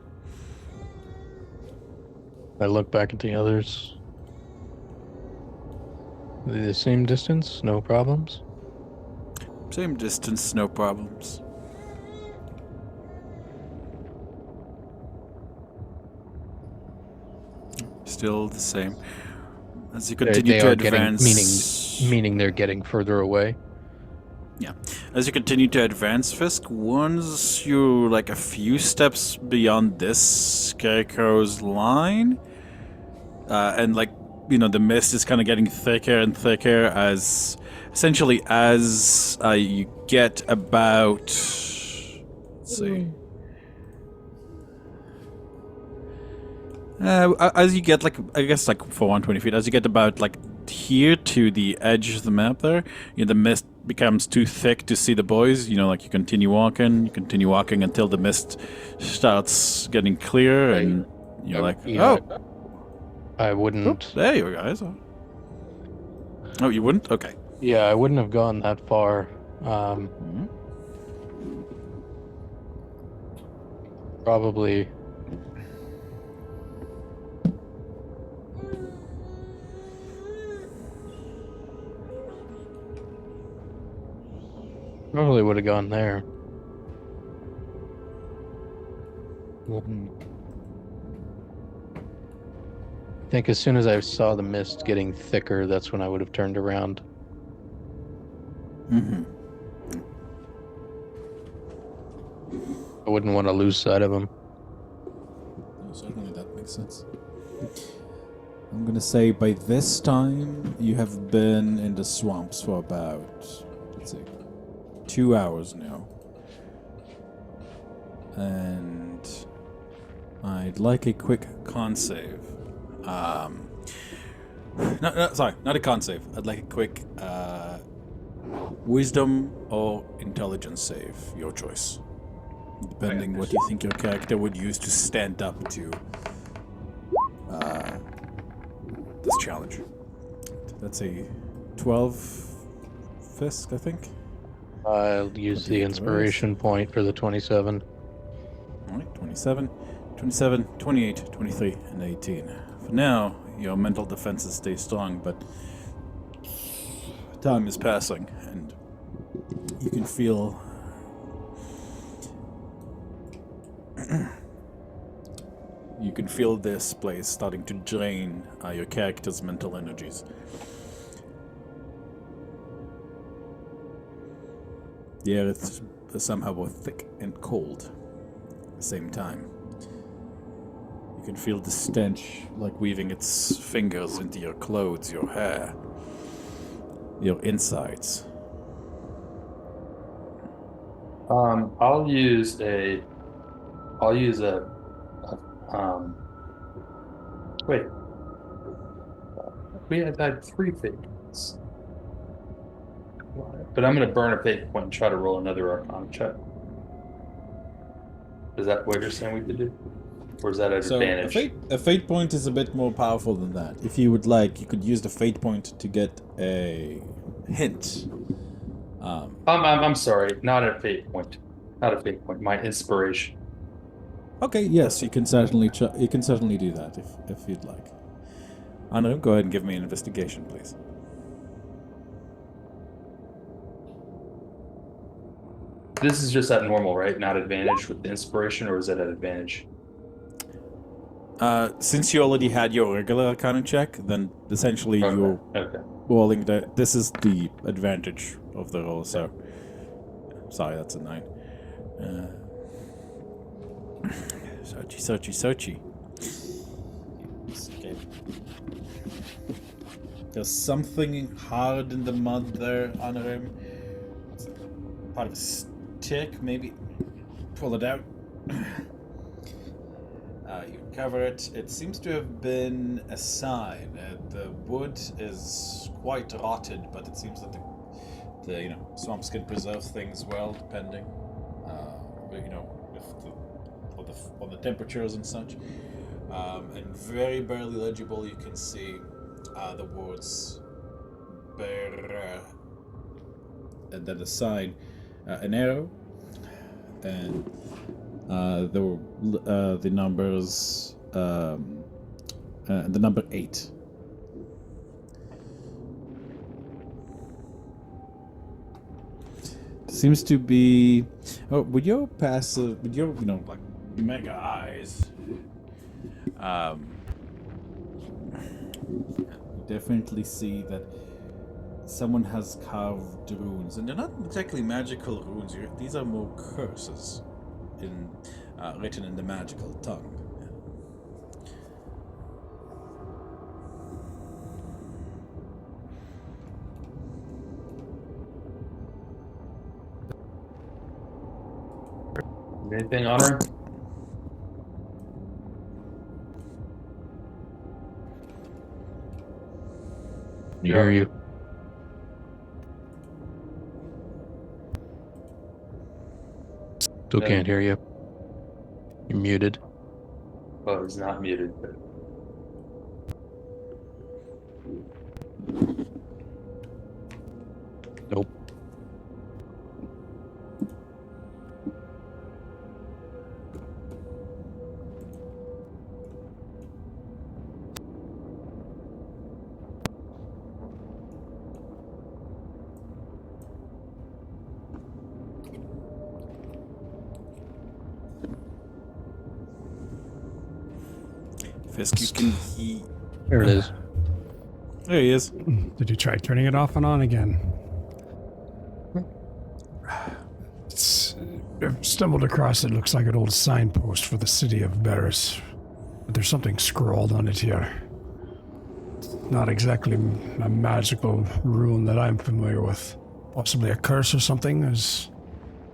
I look back at the others. Are they the same distance? No problems? Same distance, no problems. Still the same. As you continue to advance, meaning they're getting further away. Yeah, as you continue to advance, Fisk, once you're like a few steps beyond this scarecrow's line, and the mist is kind of getting thicker and thicker as you get about, let's see. As you get, for 120 feet, as you get about, here to the edge of the map there, the mist becomes too thick to see the boys. You continue walking until the mist starts getting clear, and you're I wouldn't... Oops, there you go, guys. Oh, you wouldn't? Okay. Yeah, I wouldn't have gone that far. Probably... Probably would have gone there. I think as soon as I saw the mist getting thicker, that's when I would have turned around. Mm-hmm. I wouldn't want to lose sight of him. No, certainly that makes sense. I'm gonna say by this time you have been in the swamps for about, let's see, 2 hours now. And I'd like a quick con save. Sorry, not a con save. I'd like a quick wisdom or intelligence save, your choice. Depending what you think your character would use to stand up to this challenge. That's a 12 Fisk, I think. I'll use the inspiration point for the 27. Alright, 27, 28, 23, and 18. For now, your mental defenses stay strong, but time is passing, and you can feel this place starting to drain your character's mental energies. The air is somehow both thick and cold at the same time. You can feel the stench weaving its fingers into your clothes, your hair, your insides. I'll use a wait. We had 3 fate points. But I'm going to burn a fate point and try to roll another Arcana check. Is that what you're saying we could do? Or is that an So advantage? a fate point is a bit more powerful than that. If you would like, you could use the fate point to get a hint. I'm sorry, not a fate point. Not a fate point. My inspiration. Okay, yes, you can certainly do that if you'd like. Onorim, go ahead and give me an investigation, please. This is just at normal, right? Not advantage with the inspiration, or is that at advantage? Since you already had your regular Arcana check, then essentially you're Okay. rolling this is the advantage of the roll, so... Sorry, that's a 9. Searchy. Okay. There's something hard in the mud there, Onorim. It's part of a stick, maybe. Pull it out. You cover it. It seems to have been a sign. The wood is quite rotted, but it seems that the swamps can preserve things well, depending, on the temperatures and such. And very barely legible, you can see the words "bear," and then a sign, an arrow, and the numbers, the number 8. Seems to be. Oh, with your passive, with your like mega eyes, definitely see that someone has carved runes, and they're not exactly magical runes. These are more curses, written in the magical tongue. Anything, Honor? Hear you. Still can't hear you. You're muted. Well, he's not muted, but Nope. Fisk, you can hear. There it is. There he is. Did you try turning it off and on again? I've stumbled across it. Looks like an old signpost for the city of Barris. But there's something scrawled on it here. It's not exactly a magical rune that I'm familiar with. Possibly a curse or something. Does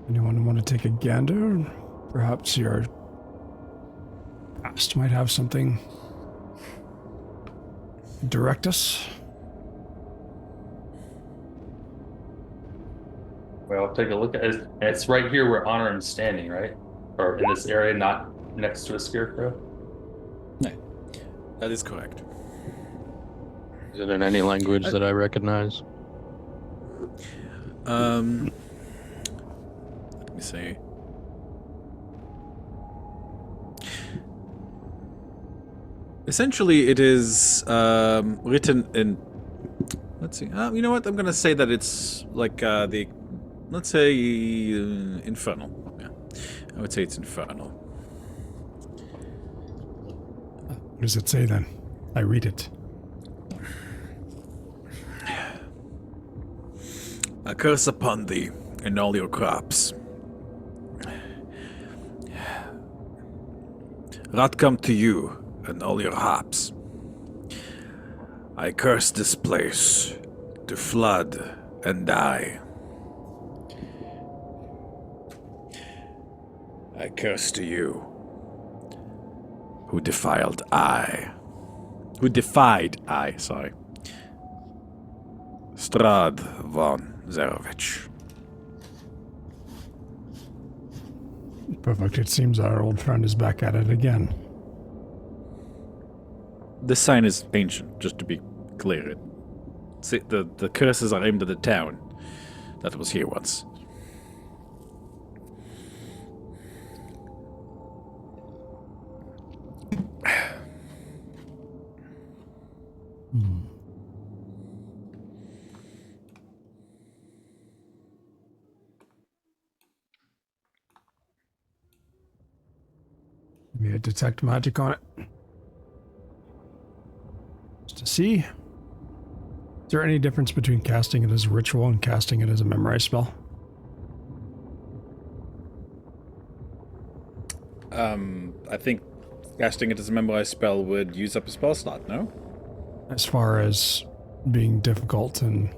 anyone want to take a gander? Perhaps your past might have something. Direct us? well, I'll take a look at it. It's right here where Onorim's standing, right? Or in this area, not next to a scarecrow. No, that is correct. Is it in any language that I recognize? Let me see. Essentially, it is written in. Let's see. You know what? I'm gonna say that it's like let's say infernal. Yeah, I would say it's infernal. What does it say then? I read it. A curse upon thee and all your crops. Rot come to you and all your hops. I curse this place to flood and die. I curse to you who defied I, sorry. Strad von Zerovich. Perfect. It seems our old friend is back at it again. This sign is ancient, just to be clear. The curses are aimed at the town that was here once. Maybe detect magic on it. Just to see. Is there any difference between casting it as a ritual and casting it as a memorize spell? I think casting it as a memorized spell would use up a spell slot, no? As far as being difficult and...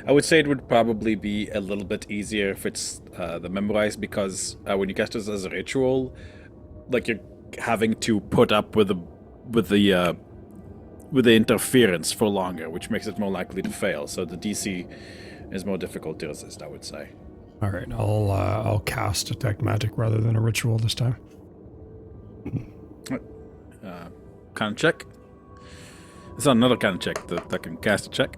I would say it would probably be a little bit easier if it's the memorize, because when you cast this as a ritual, like you're having to put up with the interference for longer, which makes it more likely to fail. So the DC is more difficult to resist, I would say. All right, I'll cast detect magic rather than a ritual this time. Kind of check. It's another kind of check that can cast a check.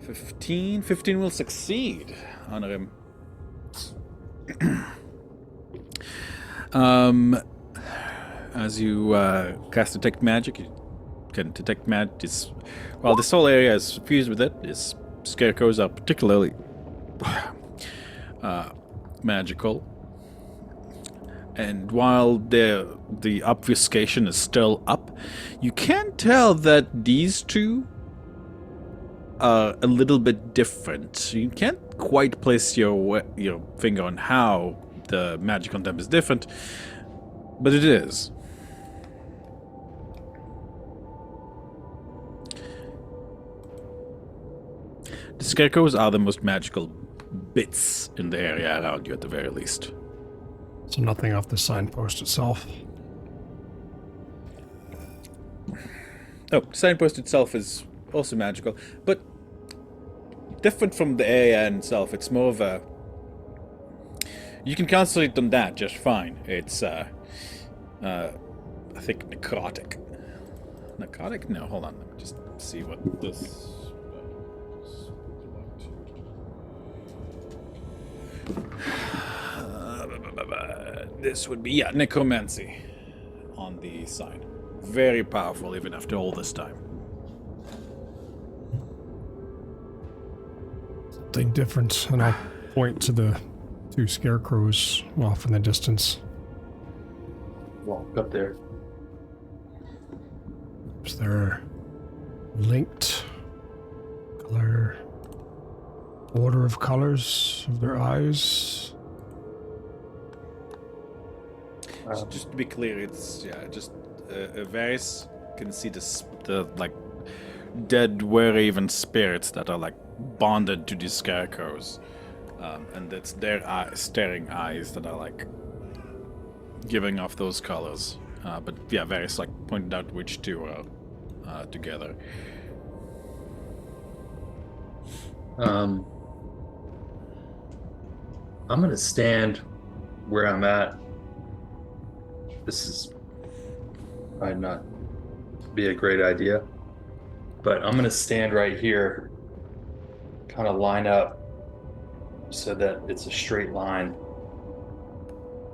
15 will succeed. Onorim. As you cast detect magic, you can detect magic. While this whole area is fused with it, these scarecrows are particularly magical. And while the obfuscation is still up, you can tell that these two are a little bit different. You can't quite place your finger on how the magic on them is different, but it is. The scarecrows are the most magical bits in the area around you, at the very least. So nothing off the signpost itself. Oh, the signpost itself is also magical, but different from the area itself. It's more of a... You can concentrate on that just fine. It's, I think necrotic. Necrotic? No, hold on. Let me just see what this... This would be, yeah, necromancy on the sign. Very powerful even after all this time. Something different, and I'll point to the two scarecrows off in the distance. Walk up there. Is there linked color, order of colors of their eyes? Just to be clear, it's just Varys can see the like dead were-raven spirits that are like bonded to these scarecrows, and it's their staring eyes that are like giving off those colors. But yeah, Varys like pointed out which two are together. I'm gonna stand where I'm at. This is might not be a great idea, but I'm gonna stand right here, kind of line up so that it's a straight line,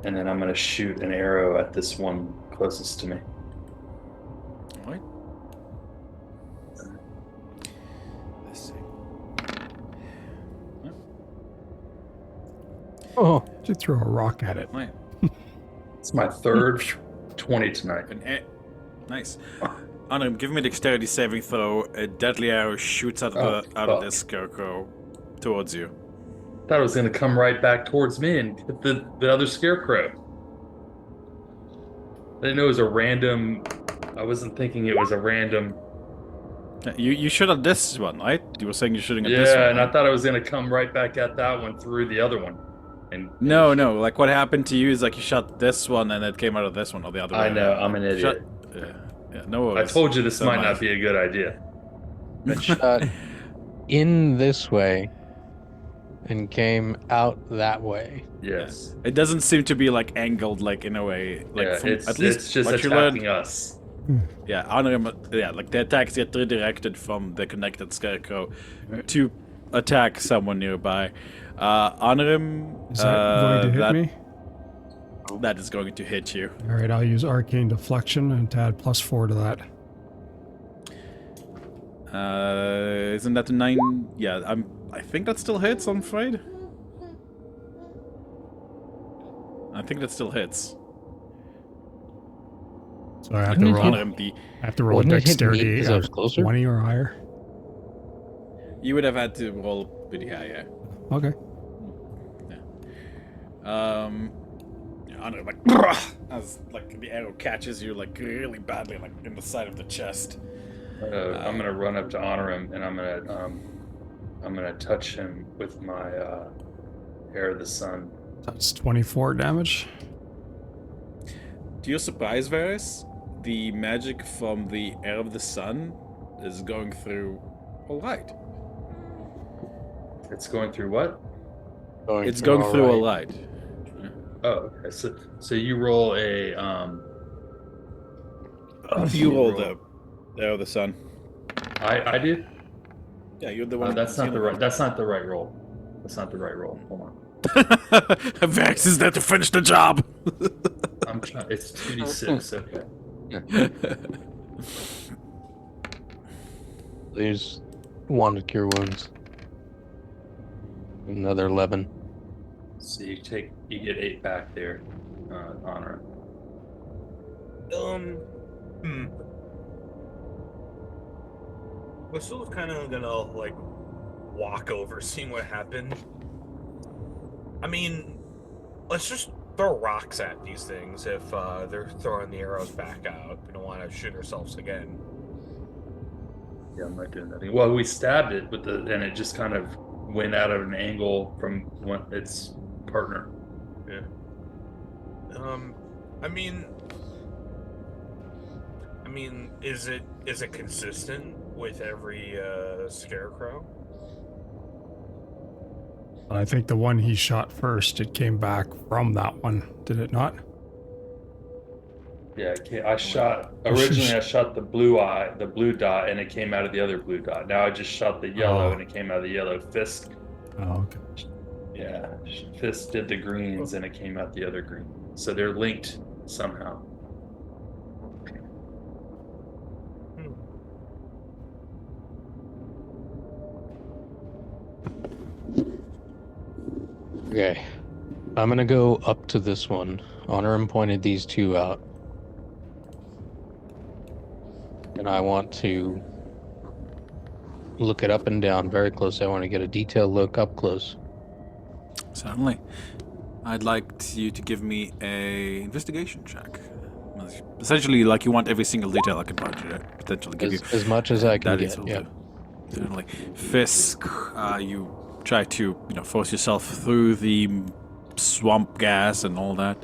and then I'm gonna shoot an arrow at this one closest to me. All right. Let's see. Oh, just throw a rock at it. Right. It's my third 20 tonight. Nice. Onorim, give me a dexterity saving throw. A deadly arrow shoots out of this scarecrow towards you. Thought it was gonna come right back towards me and hit the other scarecrow. I didn't know it was a random. I wasn't thinking it was a random. You shot at this one, right? You were saying you're shooting at this one. Yeah, and I thought I was gonna come right back at that one through the other one. No. Like what happened to you is like you shot this one and it came out of this one or the other way. I know. I'm an idiot. Yeah. No worries. I told you this might not be a good idea. Shot in this way, and came out that way. Yes. It doesn't seem to be like angled like in a way like Yeah, from, it's at least it's just what you learned. attacking us. Yeah, Onorim, yeah, like the attacks get redirected from the connected scarecrow to attack someone nearby. Onorim, Is that going to hit me? That is going to hit you. All right, I'll use arcane deflection and to add +4 to that. Isn't that a 9? Yeah, I think that still hits, I'm afraid. I think that still hits. So I have to roll. Onorim, I have to roll Wouldn't it hit me dexterity 'cause I was of closer? 20 or higher. you would have had to roll pretty high, yeah. Okay. Onorim, like, as like the arrow catches you like really badly, like in the side of the chest. I'm gonna run up to Onorim and I'm gonna touch him with my hair of the sun. That's 24 damage. To your surprise, Varys, the magic from the air of the sun is going through all right. It's going through what? It's going through all right. Oh, okay. So you roll a You roll the air of the sun. I did. Yeah, you're the one. That's not the right. That's not the right roll. That's not the right roll. Hold on. Varys is there to finish the job. I'm trying. It's 2d6. Okay. There's 1 to cure wounds. Another 11. So you get 8 back there, Honor. We're sort of kind of gonna like walk over, seeing what happened. I mean, let's just throw rocks at these things if they're throwing the arrows back out. We don't want to shoot ourselves again. Yeah, I'm not doing that. Well, we stabbed it with and it just kind of went out at an angle from its partner. Yeah. I mean, is it consistent with every scarecrow? I think the one he shot first, it came back from that one, did it not? Yeah, I shot originally. I shot the blue dot, and it came out of the other blue dot. Now I just shot the yellow, and it came out of the yellow. Fisk. Oh, okay. Yeah, Fisk did the greens, and it came out the other green. So they're linked somehow. Okay. I'm gonna go up to this one. Onorim pointed these two out. And I want to look it up and down very close. I want to get a detailed look up close. Certainly. I'd like you to give me a investigation check. Essentially, like you want every single detail I can potentially give you. As much as I can get, yeah. Certainly. Fisk, you try to, force yourself through the swamp gas and all that.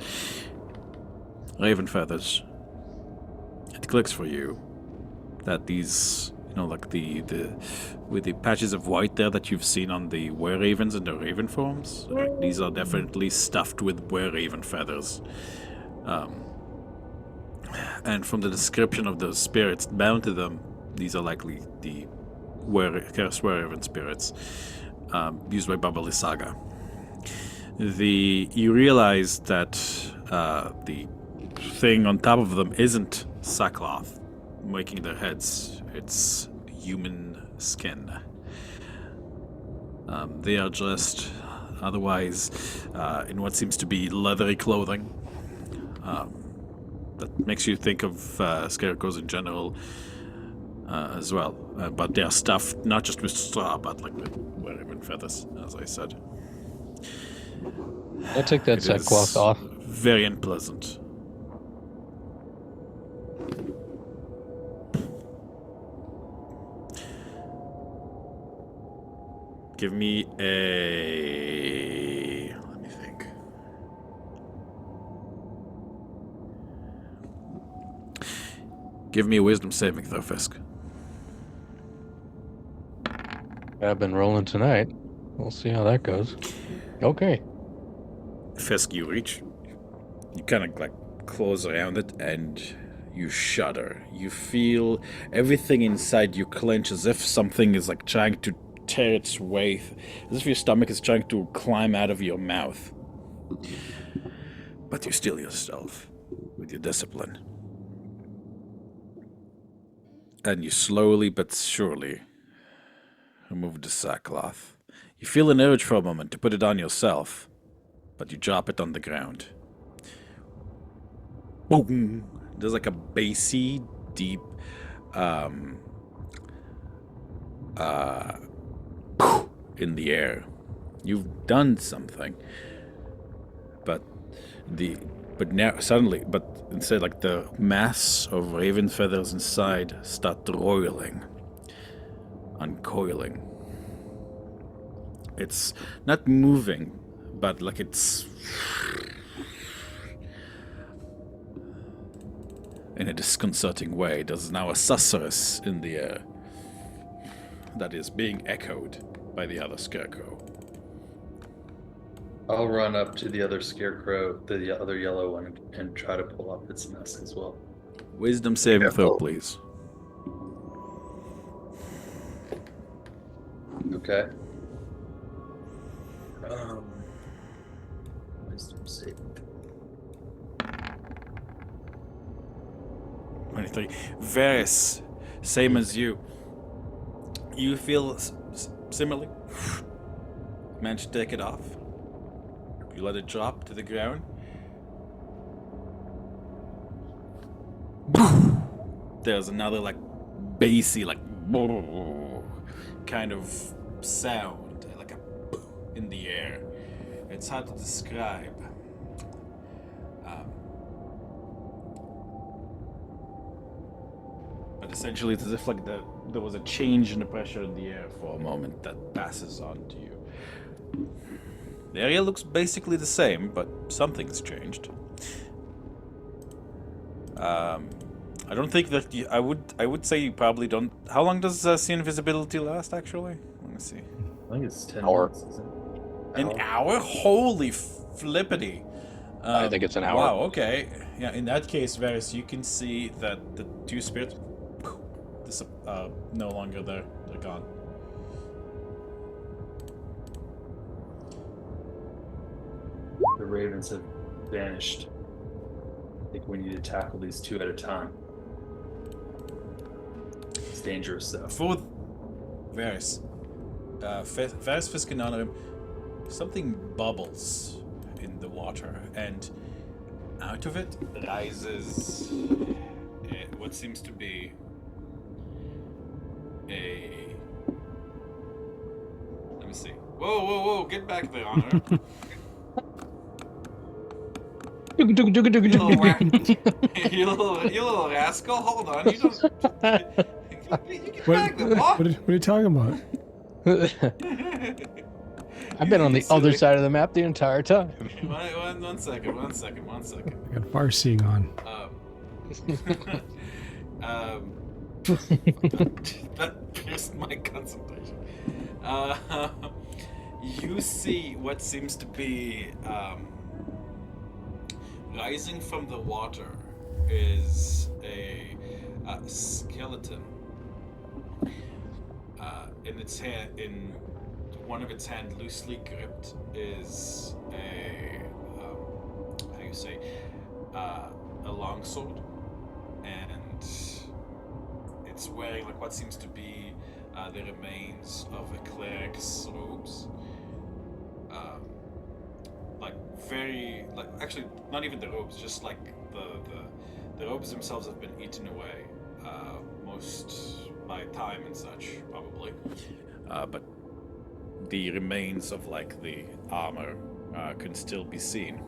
Raven feathers. It clicks for you that these, like with the patches of white there that you've seen on the were-ravens and the raven forms, like, these are definitely stuffed with were-raven feathers. And from the description of the spirits bound to them, these are likely the cursed were-raven spirits used by Baba Lysaga. You realize that the thing on top of them isn't sackcloth making their heads, it's human skin. They are dressed otherwise in what seems to be leathery clothing. That makes you think of scarecrows in general as well. But they are stuffed not just with straw, but like with were-raven feathers, as I said. I'll take that sackcloth off. Very unpleasant. Give me a... Let me think. Give me a wisdom saving throw, Fisk. I've been rolling tonight. we'll see how that goes. Okay. Fisk, you reach. You kind of like close around it and you shudder. You feel everything inside you clench as if something is like trying to tear its way, as if your stomach is trying to climb out of your mouth. But you steel yourself with your discipline. And you slowly but surely remove the sackcloth. You feel an urge for a moment to put it on yourself, but you drop it on the ground. Boom! There's like a bassy, deep, in the air. You've done something, but instead, like the mass of raven feathers inside start roiling, uncoiling. It's not moving, but like it's in a disconcerting way. There's now a susurrus in the air that is being echoed by the other scarecrow. I'll run up to the other scarecrow, the other yellow one, and try to pull up its nest as well. Wisdom saving throw, please. Okay. Wisdom saving. 23. Varys, same as you. You feel similarly. Manage to take it off. You let it drop to the ground. There's another like bassy like kind of sound, like a in the air. It's hard to describe. But essentially, it's as if like there was a change in the pressure in the air for a moment that passes on to you. The area looks basically the same, but something's changed. I don't think that I would say you probably don't. How long does see invisibility last? Actually, let me see. I think it's 10 Hour. minutes, isn't it? An hour? Holy flippity! I think it's an hour. Wow. Okay. Yeah. In that case, Varys, you can see that the two spirits, no longer there. They're gone. The ravens have vanished. I think we need to tackle these two at a time. It's dangerous, though. For Varys, Varys, Fisk, and Onorim, something bubbles in the water, and out of it rises what seems to be a... Let me see. Whoa! Get back there, Onorim. You little rascal! Hold on, you don't. You get back there, What are you talking about? I've been on the other side of the map the entire time. One second. I got far seeing on. That pierced my concentration. You see what seems to be rising from the water is a skeleton. In its hand, in one of its hand, loosely gripped, is a a longsword, and it's wearing like what seems to be the remains of a cleric's robes. Actually, not even the robes, just like the robes themselves have been eaten away, most by time and such, probably. But the remains of like the armor can still be seen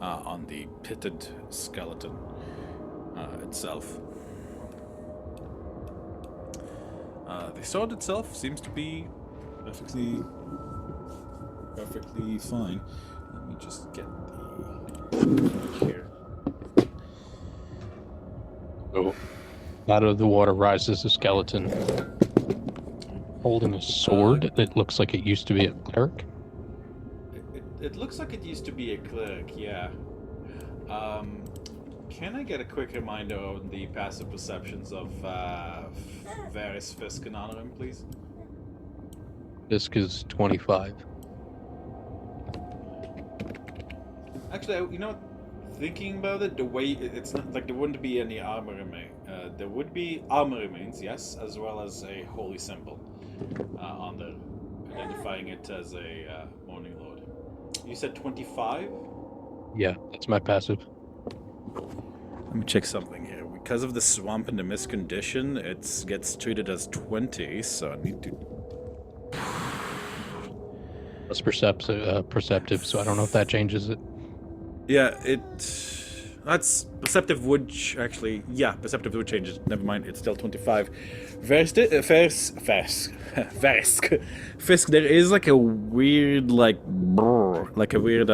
on the pitted skeleton itself. The sword itself seems to be perfectly fine. Let me just get the here. Oh, out of the water rises a skeleton, holding a sword that looks like it used to be a cleric? It looks like it used to be a cleric, yeah. Can I get a quick reminder on the passive perceptions of Varys, Fisk, and Onorim, please? Fisk is 25. Actually, you know what? Thinking about it, the way it's not like there wouldn't be any armor remain. There would be armor remains, yes, as well as a holy symbol on there, identifying it as a Morning Lord. You said 25? Yeah, that's my passive. Let me check something here. Because of the swamp and the mist condition, it gets treated as 20, so I need to... That's perceptive, so I don't know if that changes it. Yeah, that's... Perceptive would... Actually, yeah, perceptive would change it. Never mind, it's still 25. Fisk, there is like a weird, like a weird,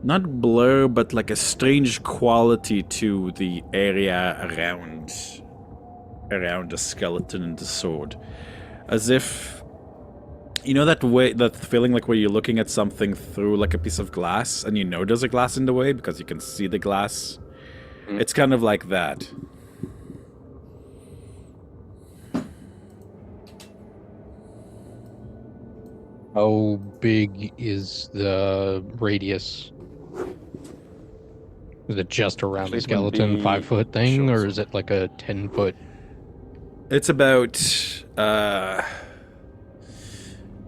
not blur, but like a strange quality to the area around the skeleton and the sword. As if... You know that feeling like where you're looking at something through like a piece of glass and you know there's a glass in the way because you can see the glass? Mm. It's kind of like that. How big is the radius? Is it just around the skeleton 5-foot thing, or is it like a 10-foot? It's about, let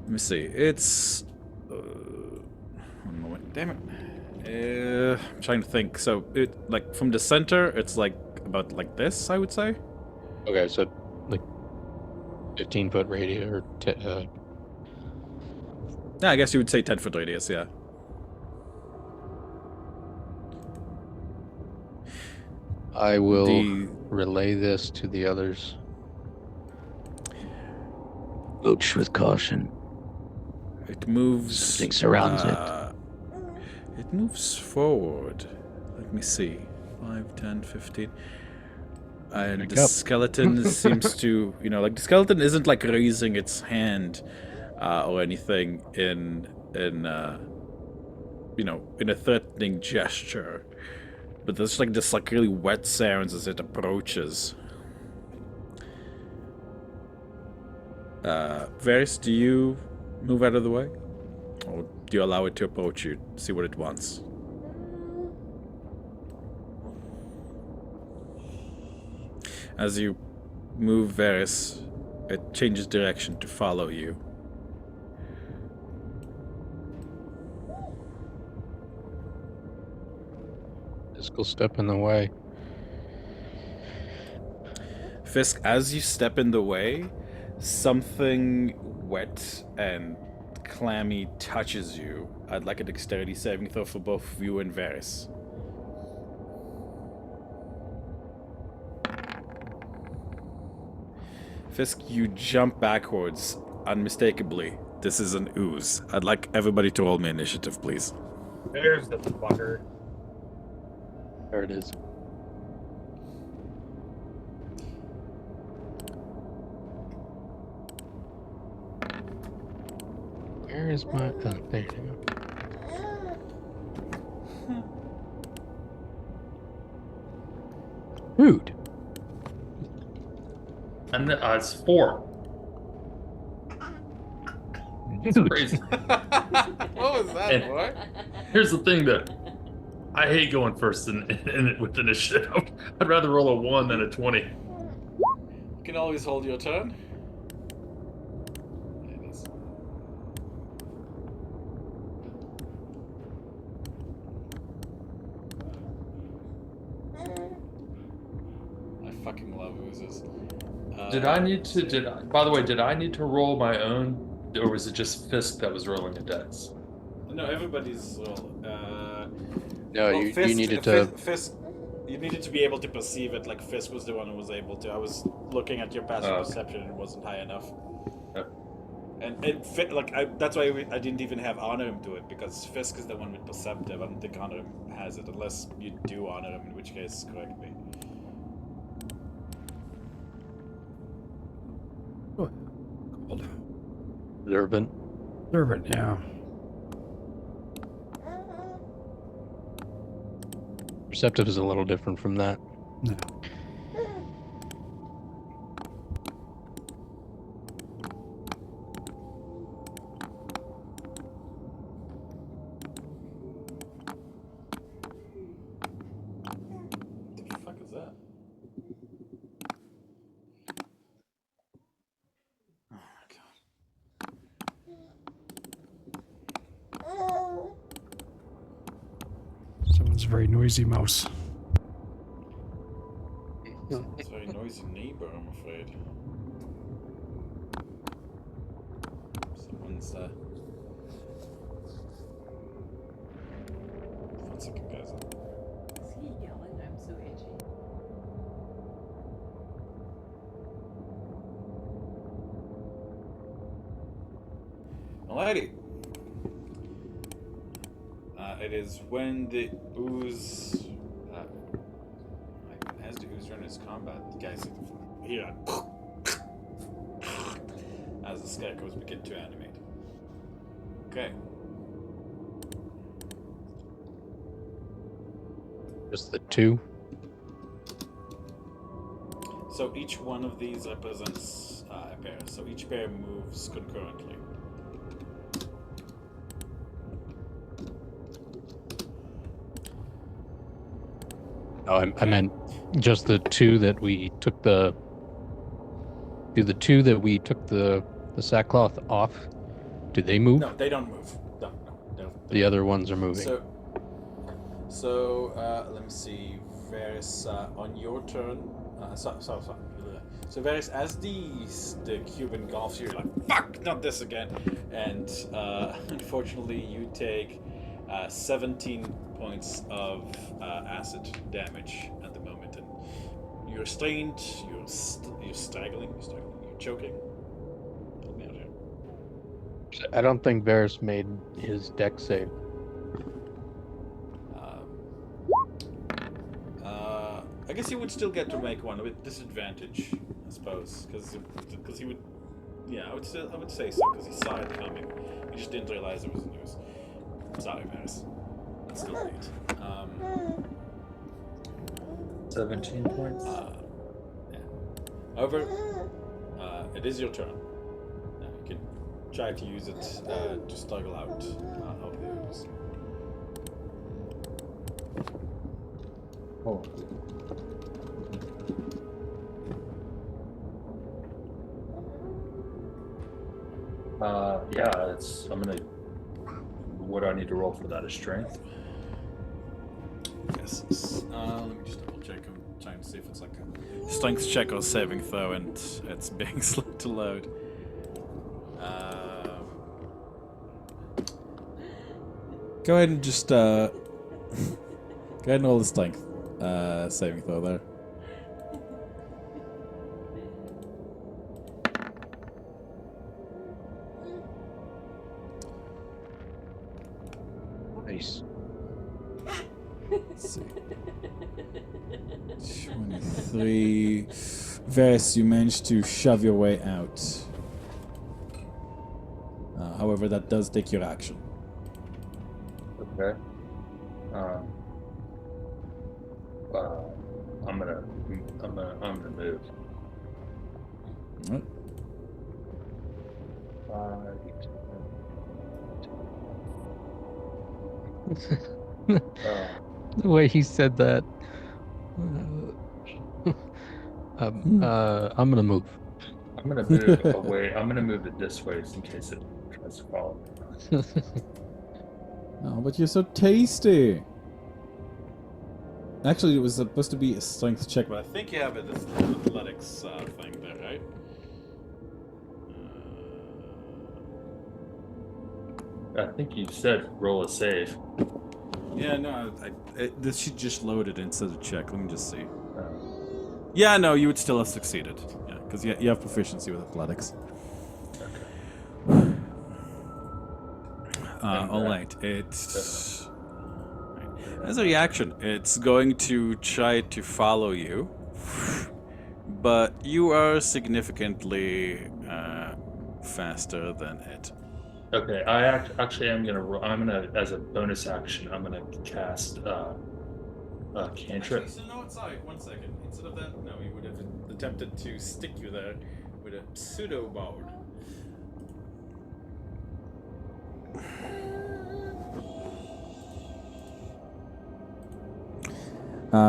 me see. It's, one moment, damn it. I'm trying to think. So it, like, from the center, it's like about like this, I would say. Okay, so like 15-foot radius, or yeah, I guess you would say 10-foot radius, yeah. I will relay this to the others. Approach with caution. It moves... Something surrounds it. It moves forward. Let me see. 5, 10, 15... And the skeleton seems to, you know, like the skeleton isn't like raising its hand or anything in you know, in a threatening gesture, but there's like this like really wet sounds as it approaches. Varys, do you move out of the way, or do you allow it to approach you, see what it wants? As you move Varys, it changes direction to follow you. Fisk will step in the way. Fisk, as you step in the way, something wet and clammy touches you. I'd like a dexterity saving throw for both you and Varys. Fisk, you jump backwards, unmistakably. This is an ooze. I'd like everybody to roll me initiative, please. There's the fucker. There it is. Where is my... Oh, there you go. Rude. And it's 4. It's crazy. What was that, boy? Here's the thing, though. I hate going first with initiative. I'd rather roll a 1 than a 20. You can always hold your turn. It is. I fucking love oozes. By the way, did I need to roll my own, or was it just Fisk that was rolling a dex? No, everybody's roll. No, well, you needed to... Fisk, you needed to be able to perceive it, like Fisk was the one who was able to. I was looking at your passive perception and it wasn't high enough. And it fit, like, that's why I didn't even have Onorim do it, because Fisk is the one with perceptive. I don't think Onorim has it, unless you do Onorim, in which case, correct me. Observant. Servant, yeah. Perceptive is a little different from that. No. What the fuck is that? Oh my god. Someone's a very noisy mouse. It's a very noisy neighbor, I'm afraid. Someone's one second, guys. Is he yelling? I'm so itchy. Alrighty. It is when the ooze as the ooze run its combat, the guys here as the scarecrows begin to animate. Okay. Just the two. So each one of these represents a pair. So each pair moves concurrently. Oh, I meant just the two that we took the. Do the two that we took the sackcloth off? Do they move? No, they don't move. No. The other ones are moving. So let me see. Varys, on your turn. So Varys, as the cube engulfs you, you're like, fuck, not this again. And unfortunately, you take 17 points of acid damage at the moment, and you're strained. You're struggling. You're choking. Help me out here. I don't think Varys made his deck save. I guess he would still get to make one with disadvantage, I suppose, because he would. Yeah, I would say so because he saw it coming. He just didn't realize it was news. Sorry, Varys. It's still late. 17 points. Yeah. However, it is your turn. Now you can try to use it to struggle out of the ooze. Oh. Yeah, I'm gonna. What do I need to roll for that? A strength? Yes. Let me just double check. I'm trying to see if it's like a strength check or saving throw, and it's being slow to load. Go ahead and just go ahead and roll the strength saving throw there. Nice. Let's see. 23. Varys, you managed to shove your way out. However, that does take your action. Okay. I'm gonna move. Alright. The way he said that. I'm gonna move. I'm gonna move away. I'm gonna move it this way in case it tries to follow me. Oh, but you're so tasty. Actually, it was supposed to be a strength check, but I think you have it as an athletics thing there, right? I think you said roll a save. Yeah, no, this should just loaded instead of check. Let me just see. Yeah, no, you would still have succeeded. Yeah, because you have proficiency with athletics. All right, it's as a reaction, it's going to try to follow you, but you are significantly faster than it. Okay, actually I'm gonna as a bonus action I'm gonna cast cantrip. Actually, so no, sorry, 1 second. Instead of that, no, he would have attempted to stick you there with a pseudo board.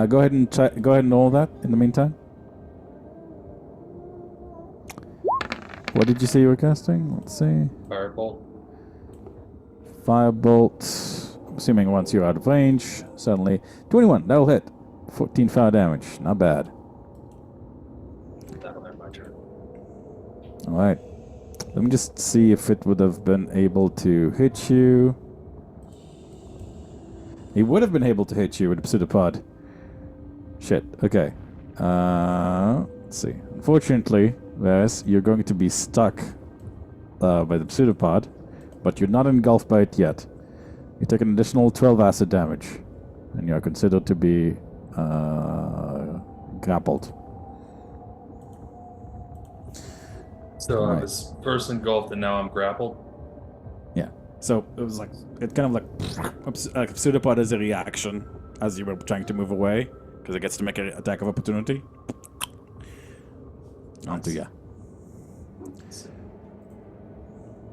Go ahead and roll that in the meantime. What did you say you were casting? Let's see. Firebolt. Firebolt. I'm assuming once you're out of range, suddenly 21. That'll hit. 14 fire damage. Not bad. That'll end my turn. All right. Let me just see if it would have been able to hit you. He would have been able to hit you with a pseudopod. Shit. Okay. Let's see. Unfortunately, Varys, you're going to be stuck by the pseudopod, but you're not engulfed by it yet. You take an additional 12 acid damage, and you are considered to be grappled. So I Right. was first engulfed and now I'm grappled. Yeah. So it was like it kind of like a pseudopod as a reaction as you were trying to move away because it gets to make an attack of opportunity. Onto ya.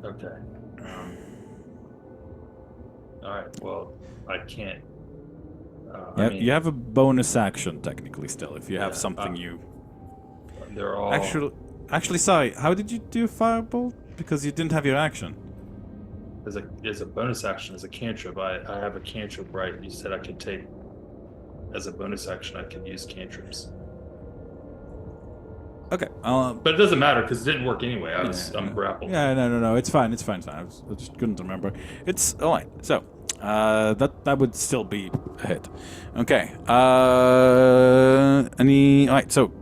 Okay. All right. Well, I can't. Yeah, you have a bonus action technically still if you have Yeah, something you. They're all Actually, sorry. How did you do firebolt? Because you didn't have your action. as a bonus action, as a cantrip. I have a cantrip, right? You said I could take as a bonus action. I could use cantrips, Okay. but it doesn't matter because it didn't work anyway. I'm grappled. Yeah, no. It's fine. I just couldn't remember. It's all right. So, that would still be a hit. Okay. All right. So,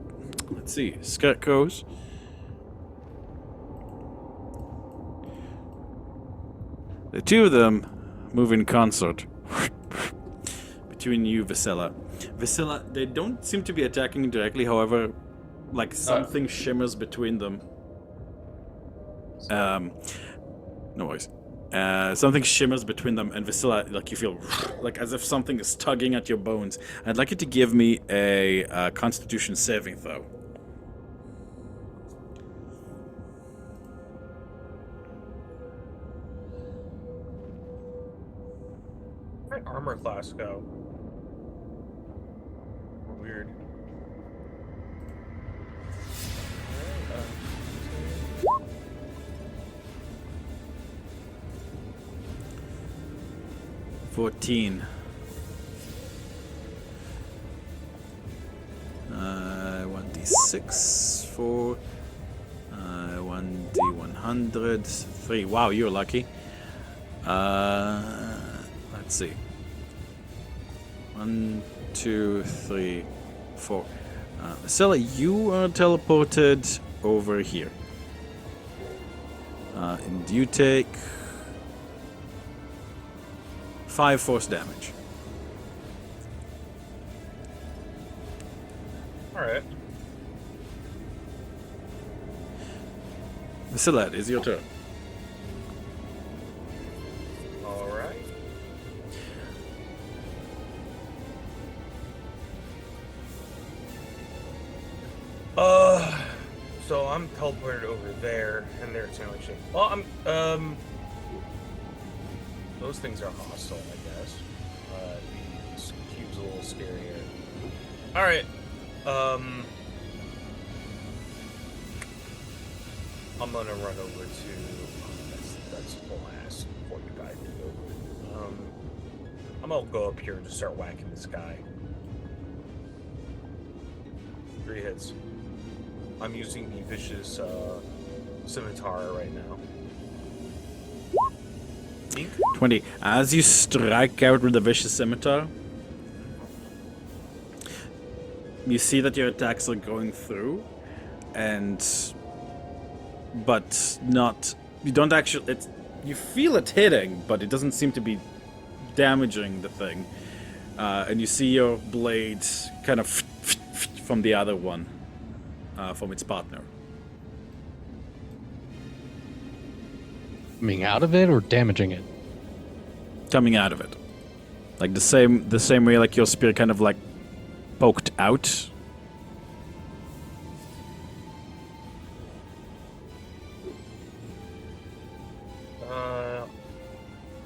let's see. Scarecrows. The two of them move in concert. Between you, Vasilla. Vasilla, they don't seem to be attacking directly, however, like something shimmers between them. No worries. Something shimmers between them, and Vasilla, like you feel like as if something is tugging at your bones. I'd like you to give me a Constitution saving throw. My armor class go? Weird. Uh, 14. 1d6 for 1d100 3. Wow, you're lucky. Let's see. 1, 2, 3, 4. Stella, you are teleported over here. And you take 5 force damage. Alright. Vasilla, it is your turn. Alright. So I'm teleported over there, and they're sandwich shape. Well, those things are hostile, I guess. These cube's a little scarier. Alright. I'm gonna run over to. That's full ass 45 to go. I'm gonna go up here and just start whacking this guy. 3 hits. I'm using the vicious scimitar right now. 20. As you strike out with the vicious scimitar, you see that your attacks are going through, but not. You don't actually. You feel it hitting, but it doesn't seem to be damaging the thing. And you see your blade kind of from the other one, from its partner. Coming out of it or damaging it? Coming out of it. Like the same way like your spear kind of like poked out.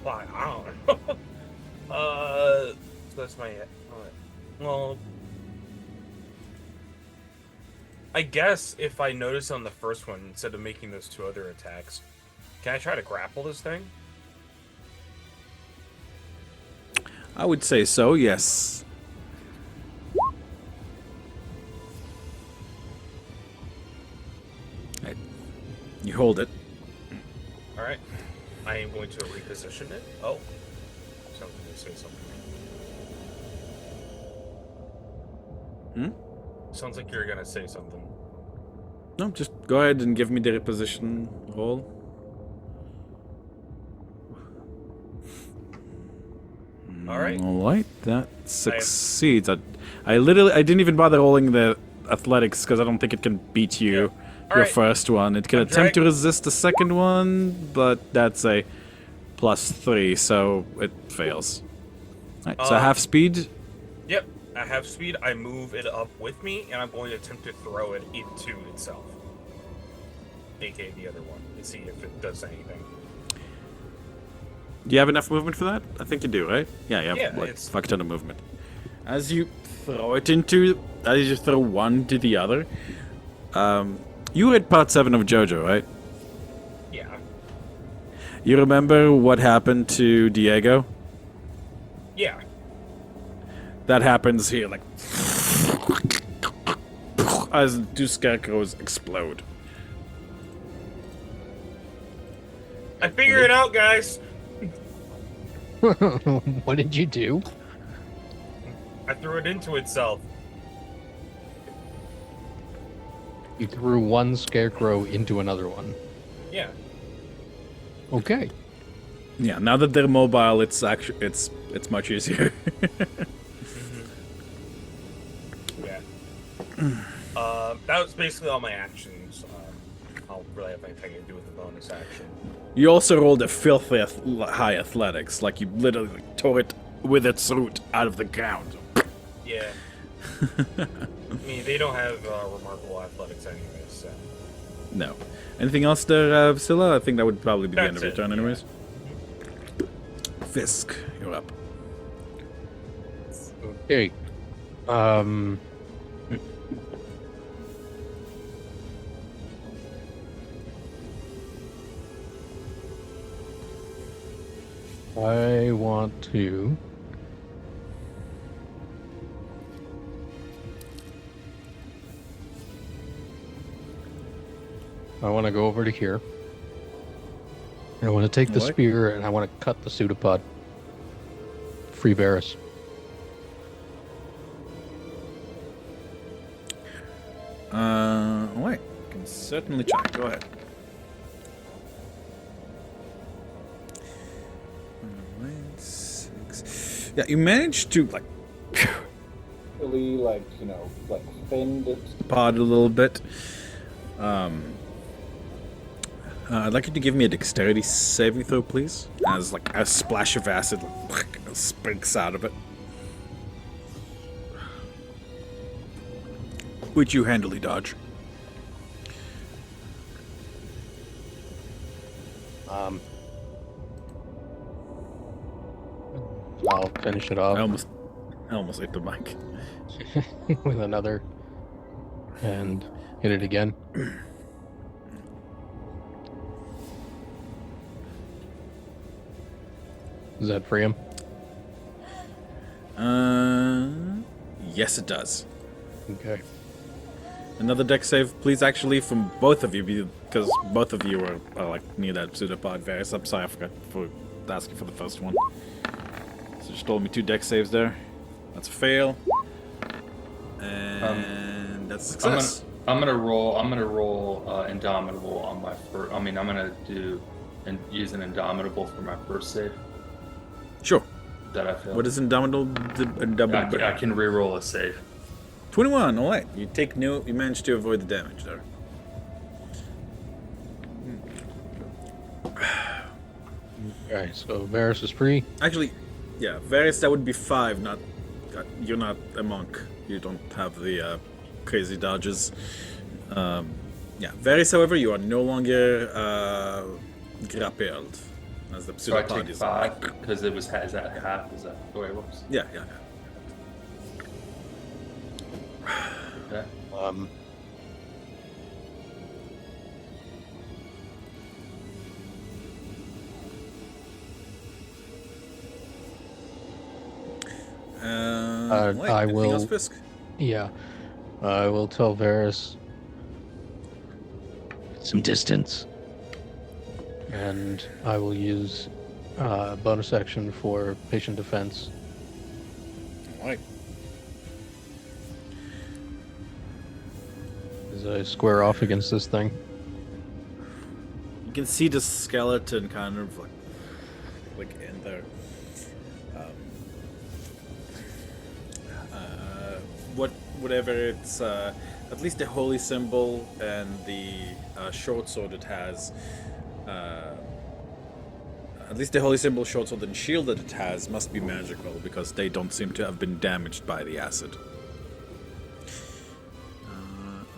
Why? I don't know. So that's my. Well, I guess if I notice on the first one, instead of making those 2 other attacks, can I try to grapple this thing? I would say so, yes. Right. You hold it. Alright. I am going to reposition it. Oh. Someone's going to say something. Sounds like you're going to say something. No, just go ahead and give me the reposition roll. Alright. Alright, that succeeds. I didn't even bother rolling the athletics because I don't think it can beat you. Your Alright. first one. It can attempt to resist the second one, but that's a +3, so it fails. Alright, so half speed. Yep. I have speed. I move it up with me, and I'm going to attempt to throw it into itself. AKA the other one. And see if it does anything. Do you have enough movement for that? I think you do, right? Yeah, you have Yeah, like it's- fuck ton of movement. As you throw one to the other, you read part 7 of JoJo, right? Yeah. You remember what happened to Diego? Yeah. That happens here, like as 2 scarecrows explode. I figured it out, guys. What did you do? I threw it into itself. You threw one scarecrow into another one. Yeah. Okay. Yeah, now that they're mobile, it's actually it's much easier. Yeah. That was basically all my actions. I don't really have anything to do with the bonus action. You also rolled a filthy high athletics, like you literally tore it with its root out of the ground. Yeah. I mean, they don't have remarkable athletics anyway, so. No. Anything else there, Scylla? I think that would probably be the end of your That's it, turn, yeah. anyways. Fisk, you're up. Okay. I want to go over to here. I want to take the What? spear and I want to cut the pseudopod. Free Varus. Alright. Can certainly try. Go ahead. Alright, 6. Yeah, you managed to, like, Really, like, you know, like, fend it. pod a little bit. I'd like you to give me a dexterity saving throw, please. As, like, a splash of acid sprinks out of it. Which you handily dodge. I'll finish it off I almost hit the mic. with another and hit it again. Does that free him? Yes, it does. Okay. Another deck save, please, actually, from both of you, because both of you are like near that pseudopod various. I'm sorry, I forgot for asking for the first one. So just told me 2 deck saves there. That's a fail. And that's a success. I'm gonna roll Indomitable on my first. I mean, I'm gonna do and use an Indomitable for my first save Sure. that I failed. What is Indomitable? I can re-roll a save. 21, alright. You managed to avoid the damage there. Alright, so Varus is free. Actually, yeah, Varys, that would be 5, not... you're not a monk. You don't have the crazy dodges. Yeah, Varys, however, you are no longer grappled. As the So I pseudopod take is 5 because it was is that half? Is that the way it works? Yeah, yeah, yeah. Okay. Wait, I anything will- else, Fisk? Yeah. I will tell Varus Some distance. and I will use bonus action for patient defense. Alright. As I square off against this thing. You can see the skeleton kind of like in there. Whatever it's at least the holy symbol and the short sword it has. At least the holy symbol, short sword, and shield that it has must be magical because they don't seem to have been damaged by the acid.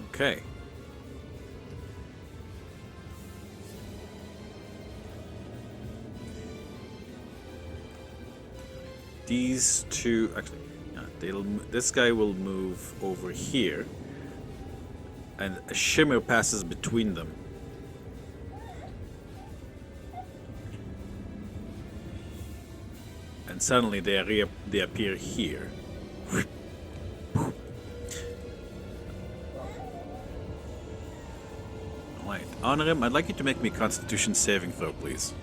Okay. These two, actually, this guy will move over here, and a shimmer passes between them. And suddenly they appear here. Alright, Onorim, I'd like you to make me a Constitution saving throw, please.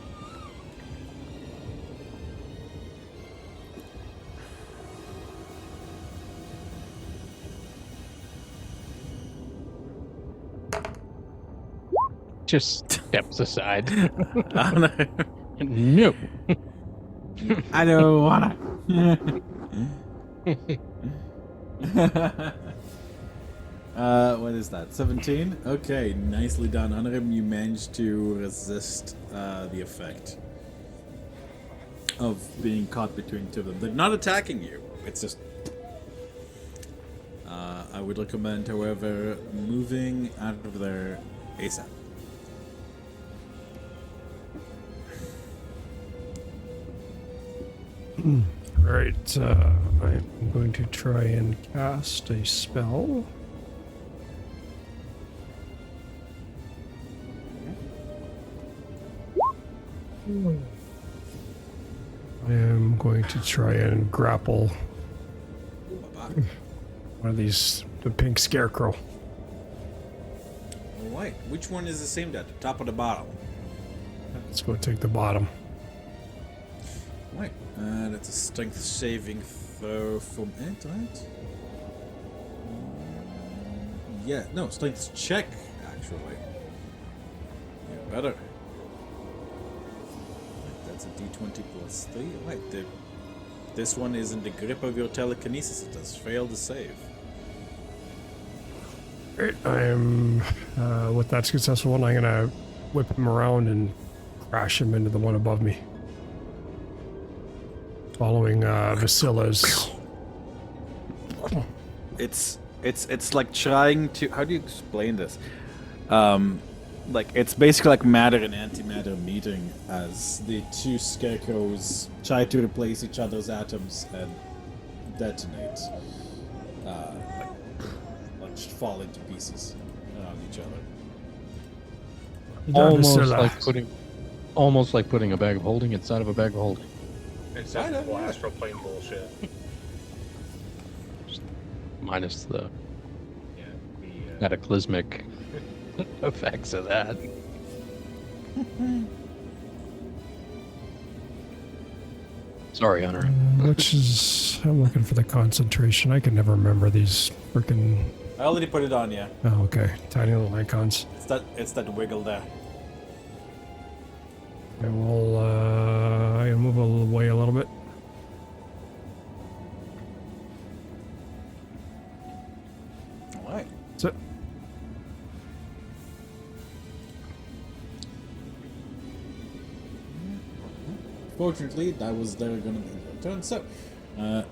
Just steps aside. Onorim. No. I don't wanna. What is that? 17? Okay, nicely done. Onorim, you managed to resist the effect of being caught between two of them. They're not attacking you. It's just... I would recommend, however, moving out of there ASAP. Right, I'm going to try and cast a spell. I am going to try and grapple one of these, the pink scarecrow. Alright, which one is the same at the top or the bottom? Let's go take the bottom. Right, that's a strength saving throw from it, right? Yeah, no, strength check, actually. Yeah, better. Right, that's a d20 plus 3. Right, this one is in the grip of your telekinesis. It has failed to save. Right, I am, with that successful one, I'm gonna whip him around and crash him into the one above me. Following Vasila's. It's like trying to, how do you explain this? Like it's basically like matter and antimatter meeting as the two scarecrows try to replace each other's atoms and detonate, like just fall into pieces around each other. Almost like putting a bag of holding inside of a bag of holding. Except for astral plane bullshit. Minus the Yeah, cataclysmic effects of that. Sorry, Hunter. Which is, I'm looking for the concentration. I can never remember these freaking. I already put it on, yeah. Oh, okay. Tiny little icons. It's that wiggle there. I will, I move away a little bit. Alright. That's it. Unfortunately, that was their gonna be their turn. So,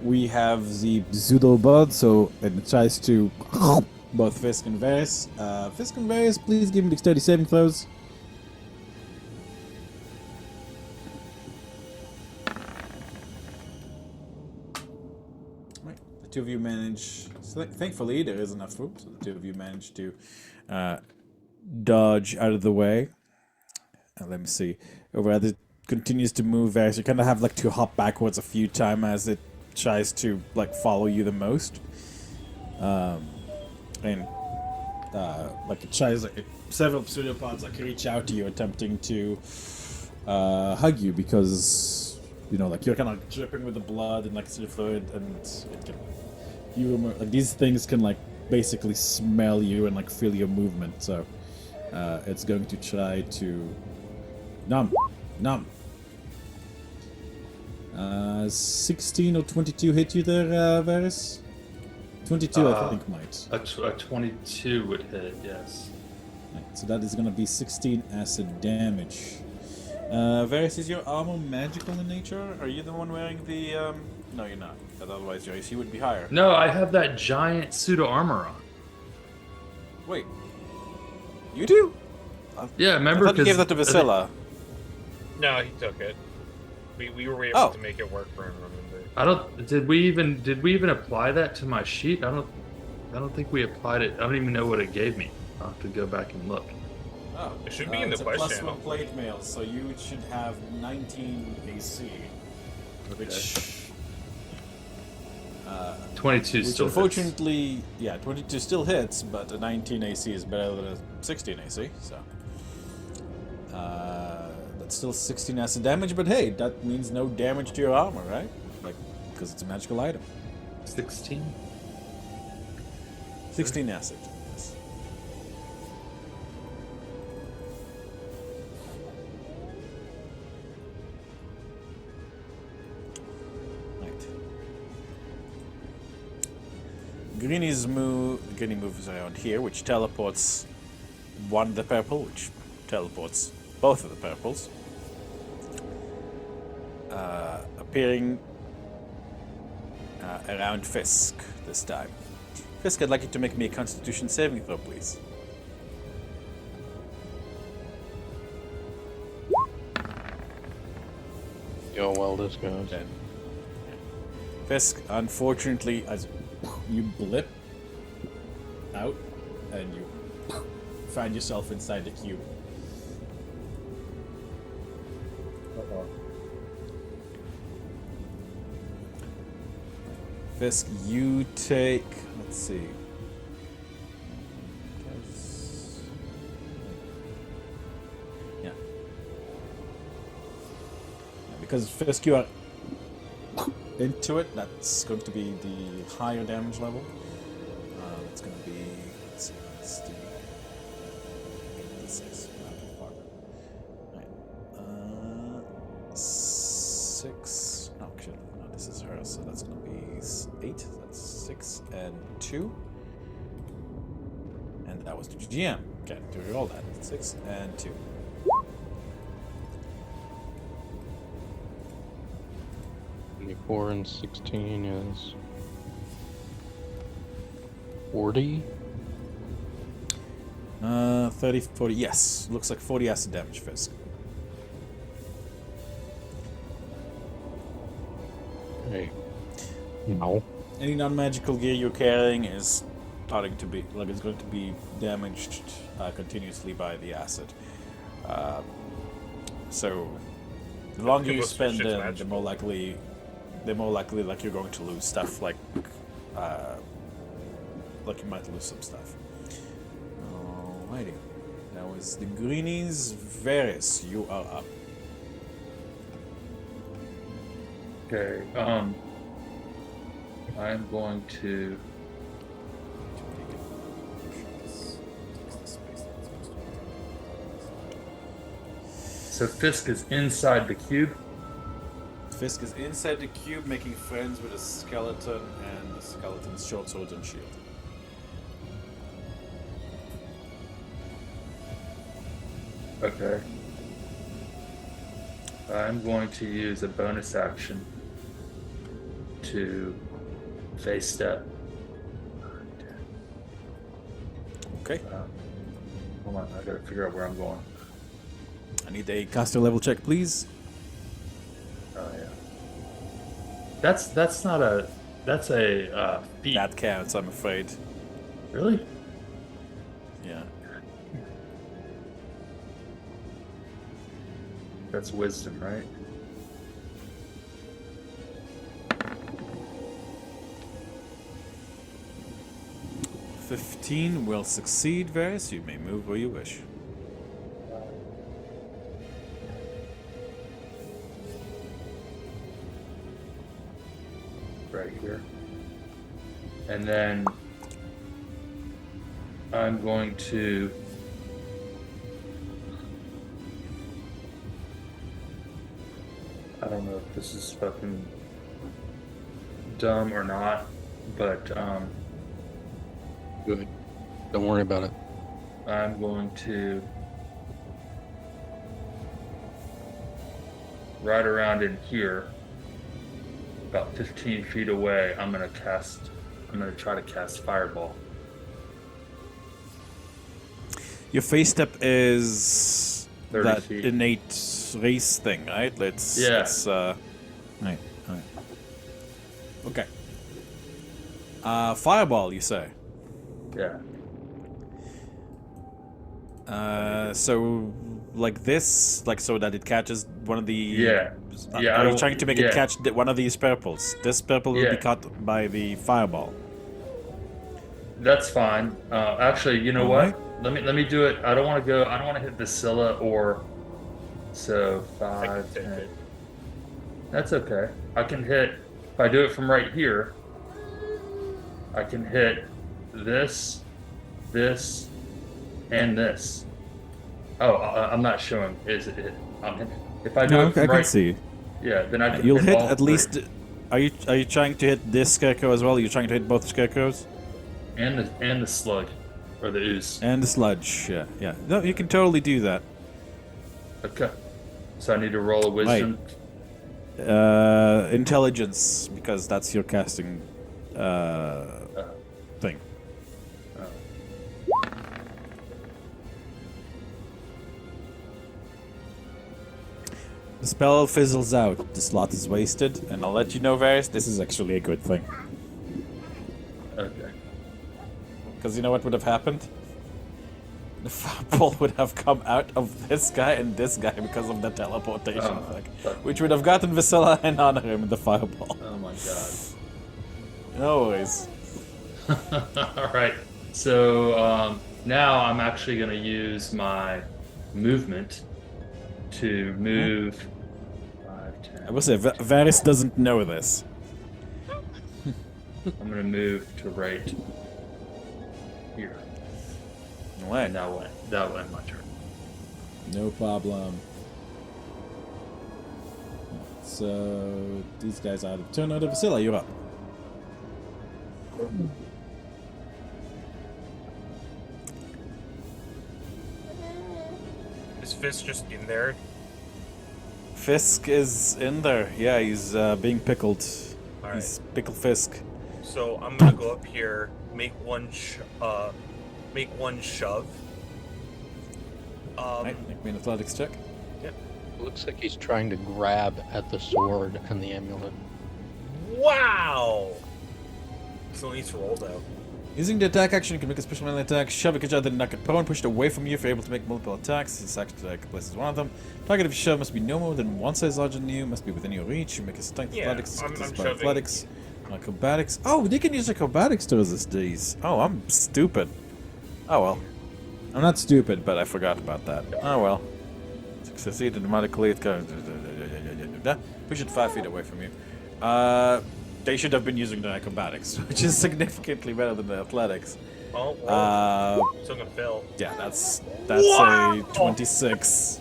we have the pseudo bud, so it tries to both Fisk and Varys. Fisk and Varys, please give me dexterity saving throws. Right, the two of you manage. So thankfully, there is enough room, so the two of you manage to dodge out of the way. Let me see. Over as it continues to move, Varys, you kind of have like to hop backwards a few times as it tries to like follow you the most. And like it tries like several pseudopods like reach out to you, attempting to hug you because you know like you're kind of dripping with the blood and like sort of fluid, and it can like these things can like basically smell you and like feel your movement. So it's going to try to numb. 16 or 22 hit you there, Varys? 22, I think, might. A 22 would hit, yes. Right, so that is going to be 16 acid damage. Varys, is your armor magical in nature? Are you the one wearing the... No, you're not. But otherwise your AC would be higher. No, I have that giant pseudo armor on. Wait. You do? Yeah, remember? I thought you gave that to Vasilla. No, he took it. We were able to make it work for him. Remember? I don't. Did we even apply that to my sheet? I don't think we applied it. I don't even know what it gave me. I'll have to go back and look. Oh, It should be in the it's a question. +1 plate mail, so you should have 19 AC, which 22 which still hits. unfortunately, yeah, 22 still hits, but a 19 AC is better than a 16 AC, so that's still 16 acid damage. But hey, that means no damage to your armor, right? Like, because it's a magical item. 16. 16 acid. Yes. Right. Greenie moves around here, which teleports one of the purple, which teleports both of the purples. Appearing around Fisk this time. Fisk, I'd like you to make me a Constitution saving throw, please. See how well this goes. Okay. Fisk, unfortunately, as you blip out and you find yourself inside the cube. Uh-oh. Fisk, you take. Let's see. Yeah. Because Fisk, you are into it. That's going to be the higher damage level. It's going to be. Let's see. It's the 86. Right. 6. No, actually, no. This is her, so that's going to be 8. That's 6 and 2. And that was the GM. Okay, to reroll that. 6 and 2. 24 and 16 is 40. 30, 40. Yes, looks like 40 acid damage, Fisk. Hey. No. Any non-magical gear you're carrying is starting to be like it's going to be damaged continuously by the acid. So the longer you spend it, the more likely like you're going to lose stuff. Like you might lose some stuff. Alrighty, that was the greenies. Varys, you are up. Okay. I'm going to. So Fisk is inside the cube. Fisk is inside the cube, making friends with a skeleton and the skeleton's short sword and shield. Okay. I'm going to use a bonus action to face step. Okay. Hold on, I gotta figure out where I'm going. I need a caster level check, please. Oh yeah. That's not a that's a feat. That counts, I'm afraid. Really? Yeah. That's wisdom, right? $15 will succeed, Varys. You may move where you wish. Right here. And then I'm going to I don't know if this is fucking dumb or not, but Good. Don't worry about it. I'm going to right around in here, about 15 feet away. I'm gonna try to cast Fireball. Your face step is 30 that feet. innate race thing, right? Yeah. Right. Okay. Fireball, you say? Yeah. So like this, like so that it catches one of the. Yeah. Yeah, I Are you don't- trying to make yeah. it catch one of these purples? This purple will be Yeah. caught by the fireball. That's fine. Actually, you know All what? right. Let me do it. I don't want to hit Vasilla or so I 5, can take 10. it. That's okay. I can hit if I do it from right here. I can hit this, this, and this. Oh, I'm not showing. Is it? If I do No, it from I right, can see. yeah, then I can You'll hit all at three. least. Are you trying to hit this scarecrow as well? You're trying to hit both scarecrows and the slug or the ooze. and the sludge. Yeah. No, you can totally do that. Okay. So I need to roll a wisdom. Intelligence, because that's your casting thing. The spell fizzles out. The slot is wasted, and I'll let you know, Varys, this is actually a good thing. Okay. Because you know what would have happened? The fireball would have come out of this guy and this guy because of the teleportation effect. Fuck. Which would have gotten Vasilla and Onorim in the fireball. Oh my god. No worries. All right. So now I'm actually going to use my movement to move 5, 10. I will say, Varys doesn't know this. I'm going to move to right here. Right. And that'll end my turn. No problem. So these guys are out of turn. Out of Vasilla, you're up. Is Fist just in there? Fisk is in there. Yeah, he's being pickled. Alright. He's Pickle Fisk. So I'm gonna go up here, make one shove. Right, make me an athletics check. Looks like he's trying to grab at the sword and the amulet. Wow! So needs to roll though. Using the attack action, you can make a special melee attack. Shove a creature that knock it prone, push it away from you if you're able to make multiple attacks. This action attack places one of them. Target of your shove must be no more than one size larger than you, must be within your reach. You make a strength Yeah, athletics, I'm by shoving. athletics, acrobatics. Oh, they can use acrobatics to resist these. Oh, I'm stupid. Oh well. I'm not stupid, but I forgot about that. Oh well. Succeed automatically. It goes. Push it 5 feet away from you. They should have been using the acrobatics, which is significantly better than the athletics. Oh, well, still gonna fail. Yeah, that's Wow! a 26.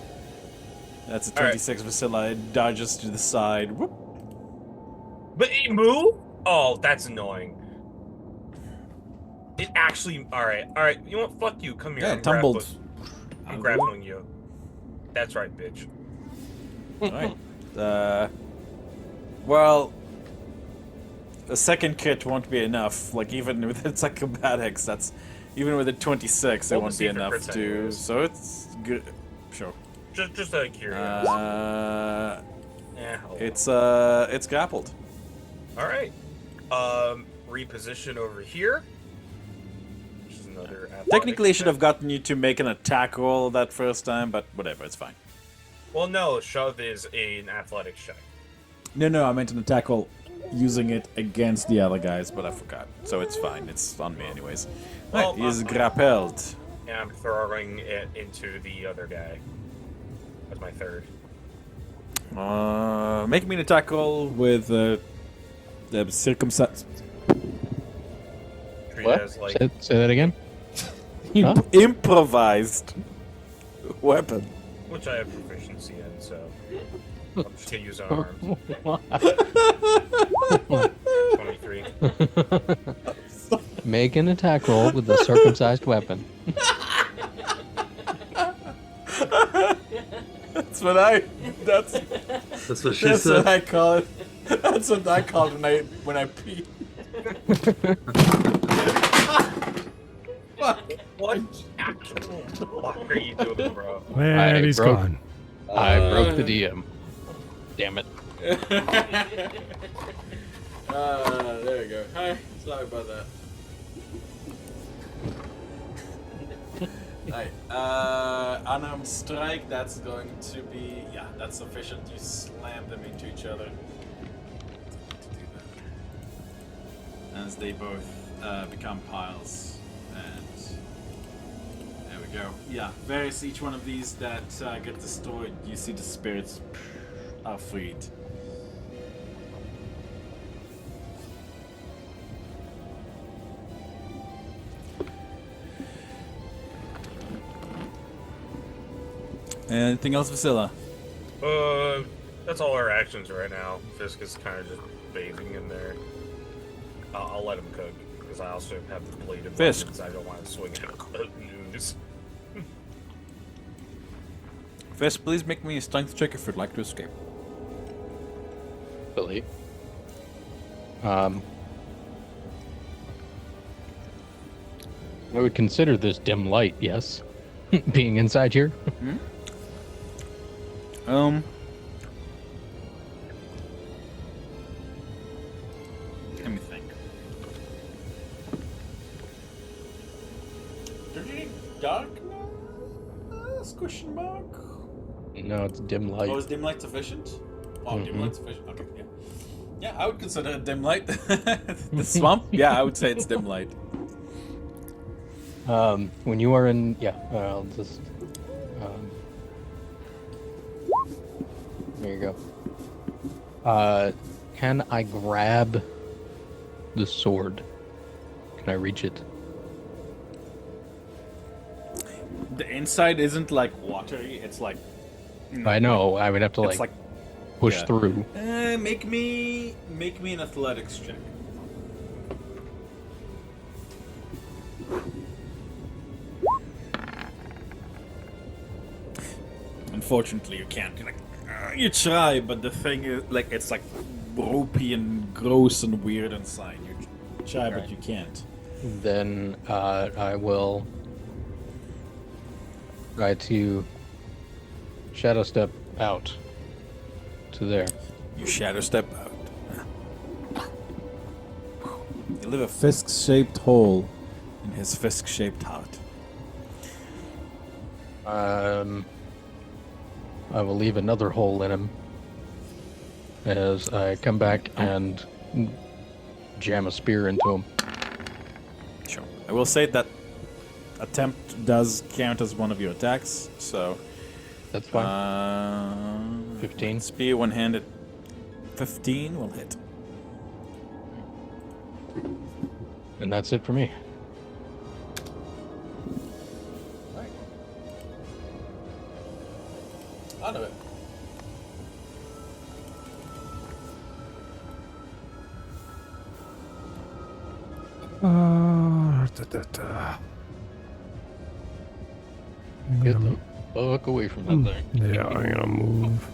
That's a 26. Vasilla it dodges to the side. Whoop. But he moved? Oh, that's annoying. It actually. Alright. You know what? Fuck you. Come here. Yeah, I'm it tumbled. I'm grappling you. That's right, bitch. Alright. Well, a second crit won't be enough. Like, even with its acrobatics, that's... Even with a 26, it Well, won't the be secret enough crit's to... anyways. So it's good. Sure. Just out of curiosity. It's grappled. All right. Reposition over here. Which is another Technically, I athletics should have check. gotten you to make an attack roll that first time, but whatever, it's fine. Well, no, shove is an athletics check. No, I meant an attack roll using it against the other guys, but I forgot. So it's fine. It's on me anyways. Well, Right, he is grappled. And I'm throwing it into the other guy. That's my third. Make me an attack roll with the circumstance. Treat it What? as like Say that again? Huh? Improvised weapon. which I have proficiency in, so I'm just gonna use unarmed. 23. Make an attack roll with a circumcised weapon. That's what I. That's what she that's what I call it. That's what I call it when I pee. Fuck. What actual fuck are you doing, bro? And he's broke- gone. I broke the DM. Damn it. There we go. Hi. Sorry about that. Alright, unarmed strike, that's going to be, yeah, that's sufficient. You slam them into each other. As they both become piles. And there we go. Yeah, various each one of these that get destroyed, you see the spirits are freed. Anything else, Vasilla? That's all our actions right now. Fisk is kind of just bathing in there. I'll let him cook because I also have the blade of Fisk. abundance. I don't want to swing it at news. Fisk, please make me a strength check if you'd like to escape. Billy. I would consider this dim light, yes. Being inside here. Let me think. Do you need darkness? Question mark? No, it's dim light. Oh, is dim light sufficient? Oh, dim Mhm. light sufficient. Okay, yeah. Yeah, I would consider it dim light. The swamp? Yeah, I would say it's dim light. When you are in, I'll just, there you go. Can I grab the sword? Can I reach it? The inside isn't like watery, it's like. I know. I would have to It's like push yeah. through. Make me an athletics check. Unfortunately, you can't. You're like, you try, but the thing is, like, it's like ropey and gross and weird inside. You try, but you can't. Then I will try to shadow step out to there. You shadow step out. You leave a Fisk-shaped hole. in his Fisk-shaped heart. I will leave another hole in him as I come back and jam a spear into him. Sure. I will say that attempt does count as one of your attacks, so. That's fine. 15. Spear one-handed. 15 will hit. And that's it for me. Out of it. Get the fuck away from that thing. Yeah, I'm gonna move.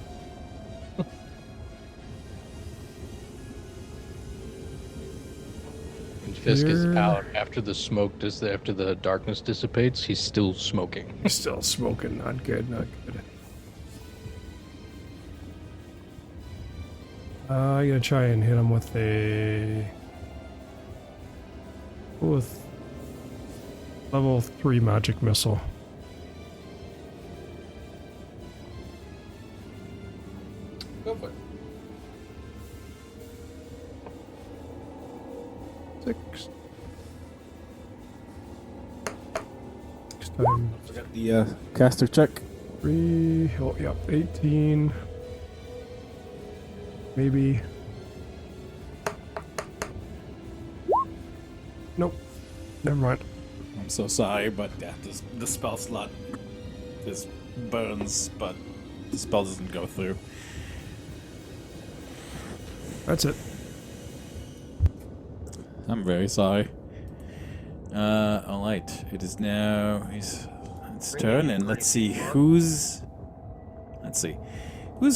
And Fisk is Here. out after the smoke after the darkness dissipates. He's still smoking. He's still smoking. Not good, not good. I'm gonna try and hit him with level 3 magic missile. Go for it. 6. 6 times Forget the caster check. 3. Oh, yep, 18. Maybe. Nope. Never mind. I'm so sorry, but yeah, the spell slot burns, but the spell doesn't go through. That's it. I'm very sorry. Alright. It is now its turn, and let's see who's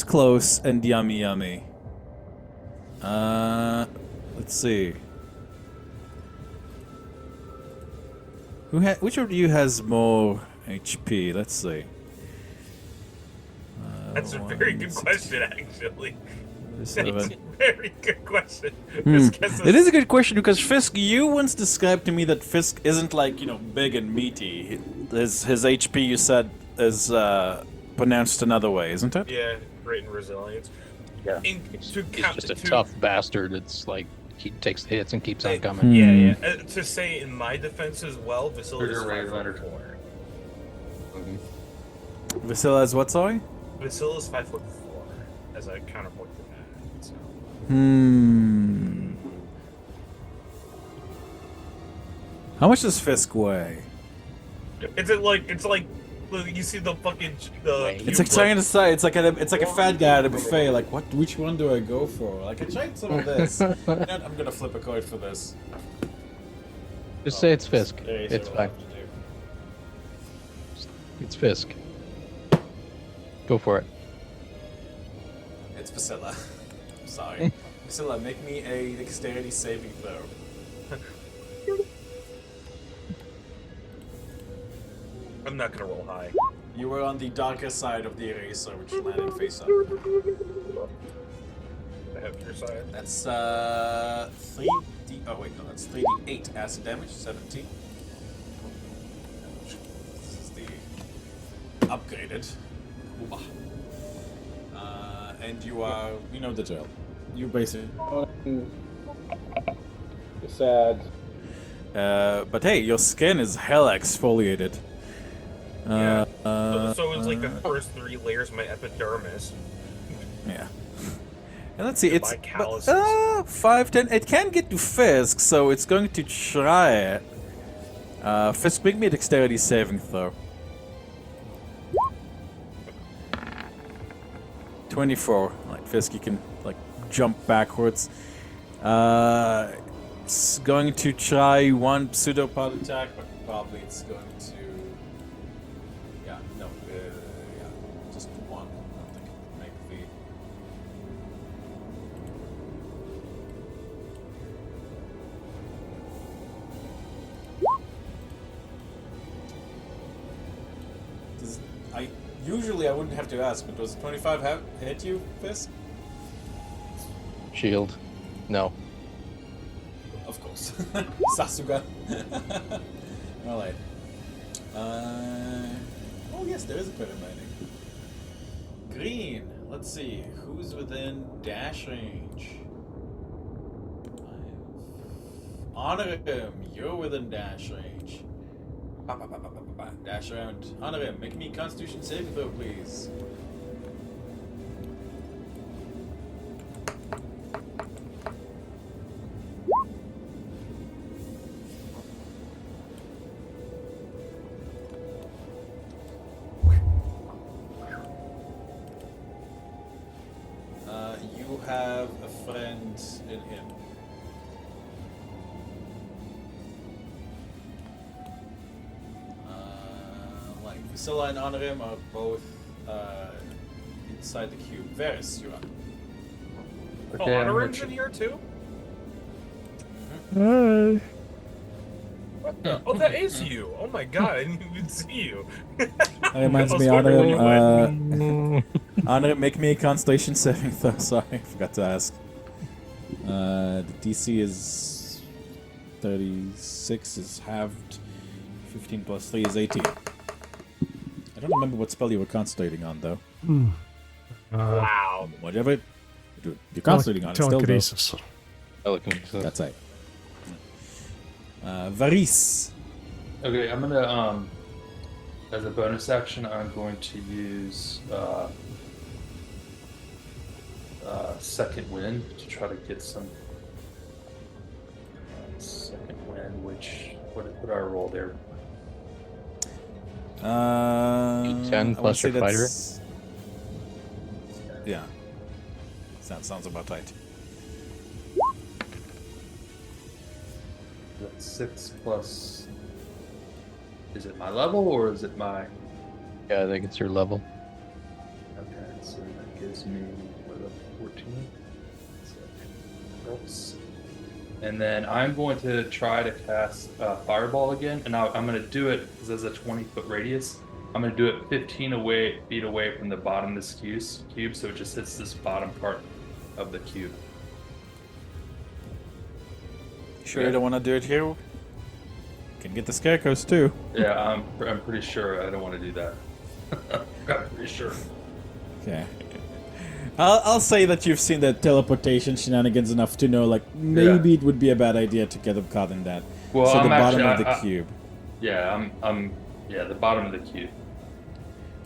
close and yummy. Let's see. Which of you has more HP? Let's see. That's a very good question, actually. 7. That's a very good question. It is a good question because Fisk, you once described to me that Fisk isn't like, big and meaty. His HP, you said, is pronounced another way, isn't it? Yeah, great in resilience. Yeah. He's just a tough bastard. It's like he takes the hits and keeps on coming. Yeah. To say in my defense as well, Vasila is 5'4". Vasila is what, sorry? Vasila is 5'4", as a counterpoint to that. So. How much does Fisk weigh? It's like you see the fucking It's like trying to say it's like a fat guy at a buffet. Like, which one do I go for? Like, I tried some of this. You know what, I'm gonna flip a coin for this. Just say it's Fisk. Yeah, you It's said what I fine. have to do. It's Fisk. Go for it. It's Vasila. I'm sorry. Vasila, make me a dexterity saving throw. I'm not gonna roll high. You were on the darker side of the eraser, which landed face up. I have your side. That's 3d. Oh wait, no, that's 3d8 acid damage. 17. This is the upgraded. Ooh. And you are, the drill. You basically. You're sad. But hey, your skin is hell exfoliated. Yeah. So it's like the first 3 layers of my epidermis. Yeah. And let's see, it's My calluses. 5, 10. It can get to Fisk, so it's going to try it. Fisk, make me a dexterity saving throw. 24. Like Fisk, you can jump backwards. It's going to try one pseudopod attack, but probably it's going to. Just one. I don't think it can make the. Usually I wouldn't have to ask, but does 25 hit you, Fisk? Shield. No. Of course. Sasuga. Alright. Oh yes, there is a crit remaining. Green. Let's see. Who's within dash range? Onorim, you're within dash range. Dash around. Onorim, make me a Constitution saving throw, please. You have a friend in him. Vasila and Onorim are both inside the cube. Varys, you're up. Oh, Onorim's in here too? Hey. What the? Oh, that is you. Oh my god, I didn't even see you. That reminds I was me, wondering where Onorim, you went. Onorim, make me a Constellation saving throw. Sorry, I forgot to ask. The DC is 36, is halved. 15 plus 3 is 18. I don't remember what spell you were concentrating on, though. Wow. Whatever you're concentrating on, it's still though. Telekinesis. Telekinesis. That's right. Varys. Okay, I'm gonna as a bonus action, I'm going to use second wind to try to get some second wind. Which what did I roll there? D10 plus your fighter. Yeah. Sounds about right. That's 6 plus. Is it my level or is it my? Yeah, I think it's your level. Okay, so that gives me what, 14. So, and then I'm going to try to cast Fireball again, and I'm going to do it because there's a 20-foot radius. I'm going to do it 15 feet away from the bottom of this cube, so it just hits this bottom part of the cube. Sure, you don't want to do it here? You can get the scarecrows too. Yeah, I'm pretty sure I don't want to do that. I'm pretty sure. Okay. I'll say that you've seen the teleportation shenanigans enough to know, like, maybe it would be a bad idea to get them caught in that. Well, so I'm the bottom actually, of the cube. Yeah, the bottom of the cube.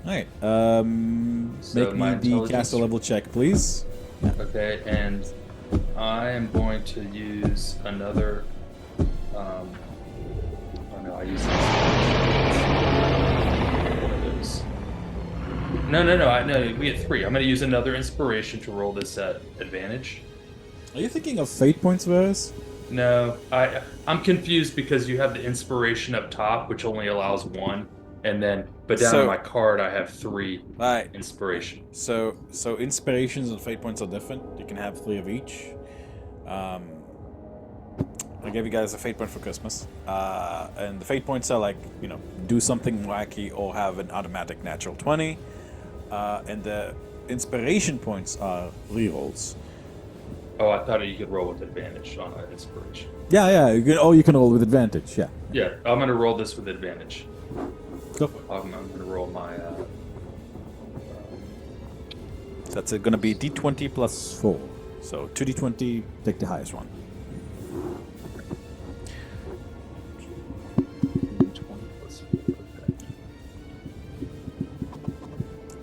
Alright, So make me my the intelligence- caster level check, please. Okay, and I am going to use another. Oh no, I used one of those. No. We get 3. I'm going to use another inspiration to roll this at advantage. Are you thinking of fate points, Varys? No, I'm confused because you have the inspiration up top, which only allows 1, and then but down on my card I have 3 Right. inspiration. So inspirations and fate points are different. You can have 3 of each. I gave you guys a fate point for Christmas. And the fate points are like, do something wacky or have an automatic natural 20. And the inspiration points are rerolls. Oh, I thought you could roll with advantage on an inspiration. Yeah, you can roll with advantage, yeah. Yeah, I'm going to roll this with advantage. Go. I'm going to roll my. That's going to be d20 plus 4. So 2d20, take the highest one. 20 plus 4.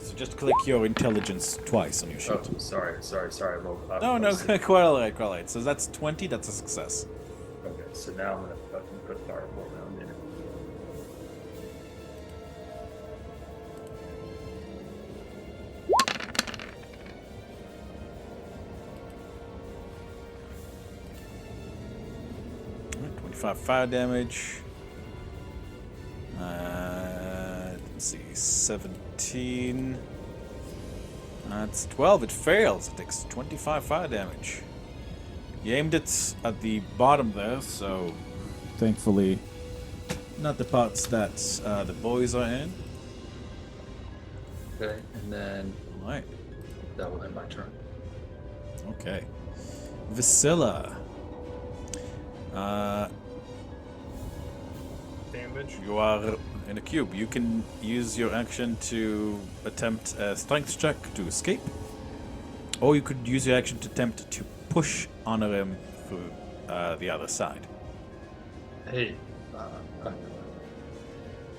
So just click your intelligence twice on your sheet. Oh, sorry. I rolled. No, quite all right. So that's 20, that's a success. Okay, so now I'm going to fucking put fireball down there. Alright, 25 fire damage. Let's see, 17. That's 12. It fails. It takes 25 fire damage. You aimed it at the bottom there, so thankfully not the parts that the boys are in. Okay, and then Alright. that will end my turn. Okay. Vasilla. Damage. You are in a cube. You can use your action to attempt a strength check to escape. Or you could use your action to attempt to push Onorim through the other side. Hey.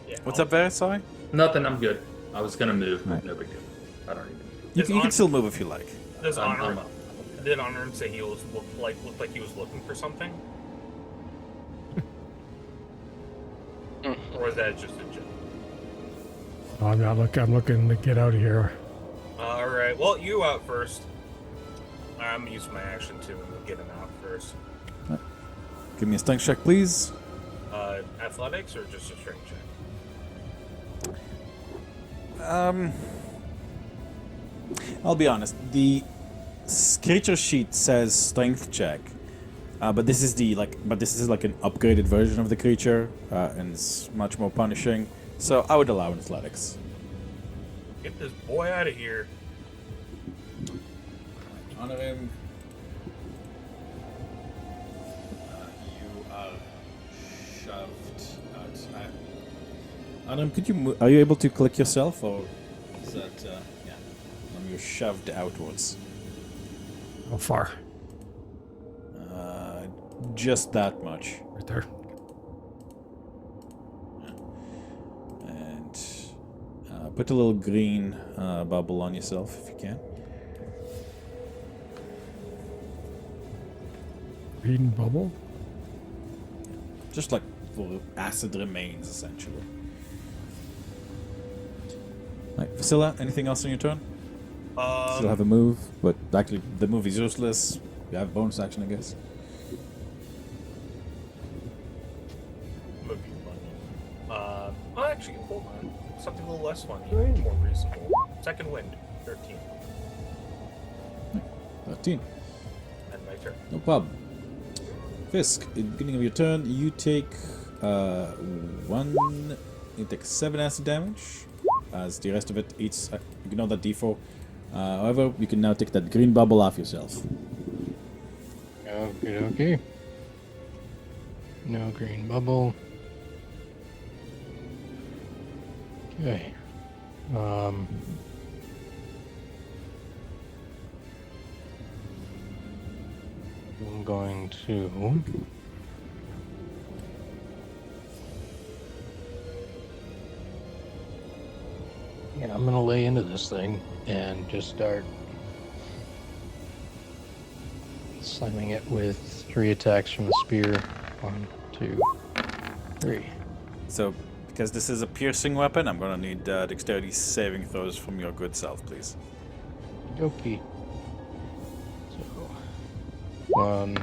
Yeah. What's up there, sorry? Nothing, I'm good. I was going to move, but Right. no big deal. I don't even. You can still move if you like. Does I'm Onorim, up. did Onorim say he looked like he was looking for something? Or was that just a joke? I'm looking to get out of here. Alright, well, you out first. I'm gonna use my action too, and we'll get him out first. Give me a strength check, please. Athletics or just a strength check? I'll be honest. The creature sheet says strength check. But this is like an upgraded version of the creature, and it's much more punishing. So I would allow an athletics. Get this boy out of here. Onorim. You are shoved out. Adam, are you able to click yourself, or is that yeah? You're shoved outwards. How far? Just that much. Right there. And put a little green bubble on yourself if you can. Green bubble? Just like for acid remains, essentially. Right, Vasilla, anything else on your turn? Still have a move, but actually the move is useless. You have bonus action, I guess. Would be funny. Oh, actually, hold on. Something a little less funny, more reasonable. Second wind, 13. 13. And my turn. No problem. Fisk, at the beginning of your turn, you take 7 acid damage, as the rest of it eats. Ignore that d4. However, you can now take that green bubble off yourself. Okay. No green bubble. Okay. I'm going to... Yeah, I'm gonna lay into this thing and just start slamming it with 3 attacks from the spear. 1, 2, 3. So, because this is a piercing weapon, I'm gonna need dexterity saving throws from your good self, please. Okie. So, 1,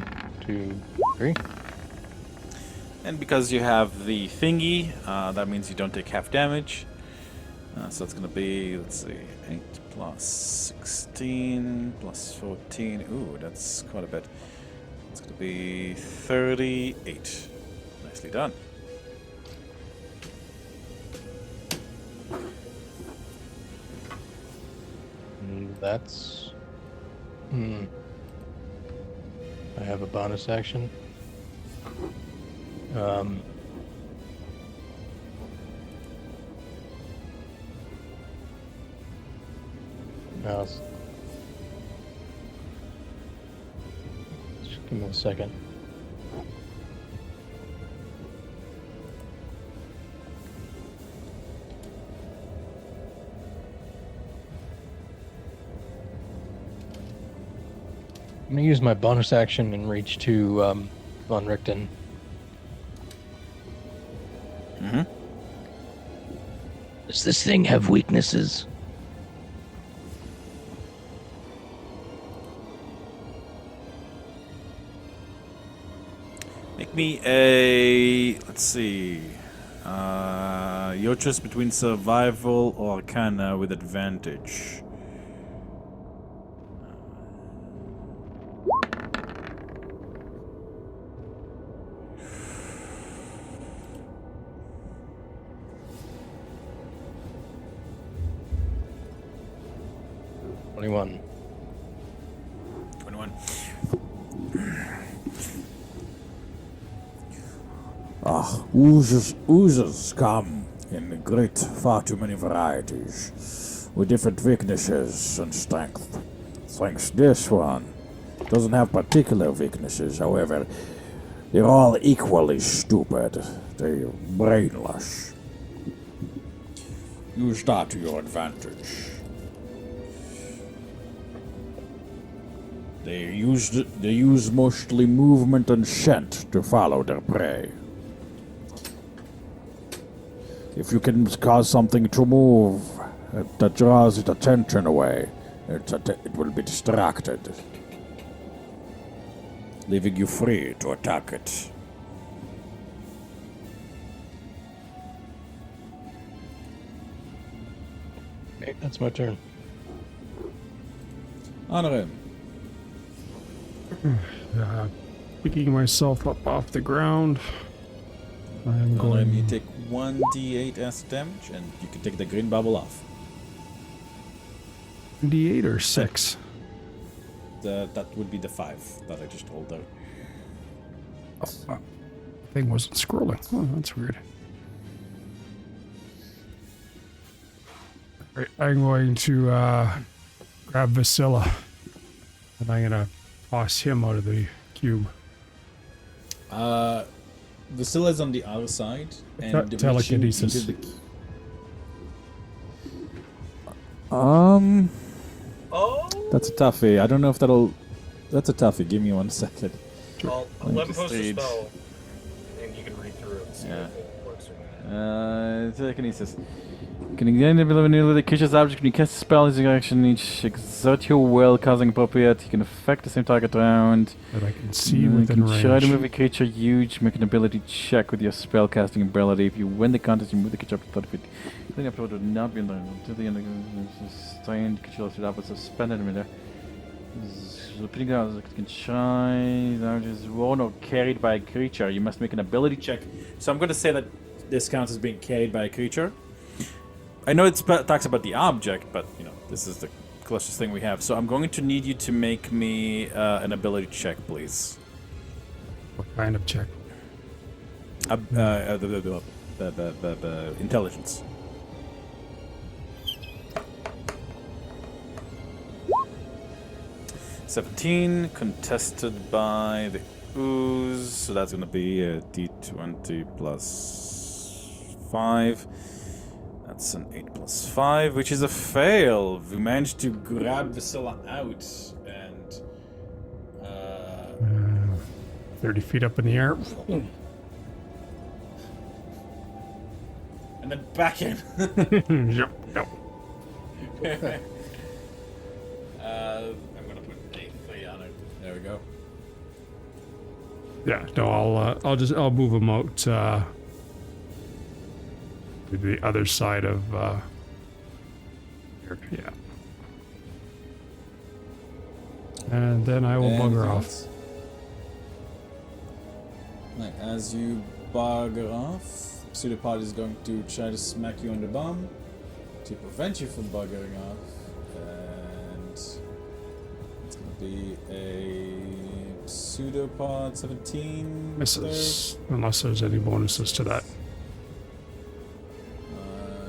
2, 3. And because you have the thingy, that means you don't take half damage. So it's going to be, let's see, 8 plus 16 plus 14. Ooh, that's quite a bit. It's going to be 38. Nicely done. That's... I have a bonus action. No, just give me a second. I'm gonna use my bonus action and reach to Von Richten. Does this thing have weaknesses? Make me a, let's see, your choice between survival or arcana with advantage. One. 21. Oozes come in far too many varieties, with different weaknesses and strength. Thanks this one doesn't have particular weaknesses, however, they're all equally stupid. They're brainless. Use that to your advantage. They use mostly movement and scent to follow their prey. If you can cause something to move that draws its attention away, it will be distracted, leaving you free to attack it. Okay, that's my turn. Onorim. Picking myself up off the ground. I'm Onorim, you going. take 1d8 acid damage, and you can take the green bubble off. D8 or 6? That would be the 5 that I just told out. Oh, thing wasn't scrolling. Oh, that's weird. Right, I'm going to grab Vasilla, and I'm gonna toss him out of the cube. Vasilla's on the other side, and reaching Telekinesis. into the Oh! That's a toughie. I don't know if that'll. That's a toughie. Give me 1 second. Well, Let me let him just post a read. spell, and you can read through it and see Yeah. if it works or not. Telekinesis. Can again develop the creature's object when you cast a spell using action each exert your will, causing appropriate. You can affect the same target round. That I can see You within can try to range. move a creature huge, make an ability check with your spell casting ability. If you win the contest, you move the creature up to 30 feet. The upload would not be until the end of the strained creature should have suspended in there. Repeating ground can shine. Is worn or carried by a creature. You must make an ability check. So I'm going to say that this counts as being carried by a creature. I know it talks about the object, but you know this is the closest thing we have. So I'm going to need you to make me an ability check, please. What kind of check? The intelligence. $17 contested by the ooze, so that's going to be a D20 plus 5. That's an 8 plus 5, which is a fail. We managed to grab Vasilla out and 30 feet up in the air. and then back in. Yep. I'm gonna put a 3 on it. There we go. Yeah, no, I'll move him out to the other side of here. Yeah. And then I will bugger off. else? Right, as you bugger off, Pseudopod is going to try to smack you on the bum to prevent you from buggering off. And it's going to be a Pseudopod 17. Misses, unless there's any bonuses to that.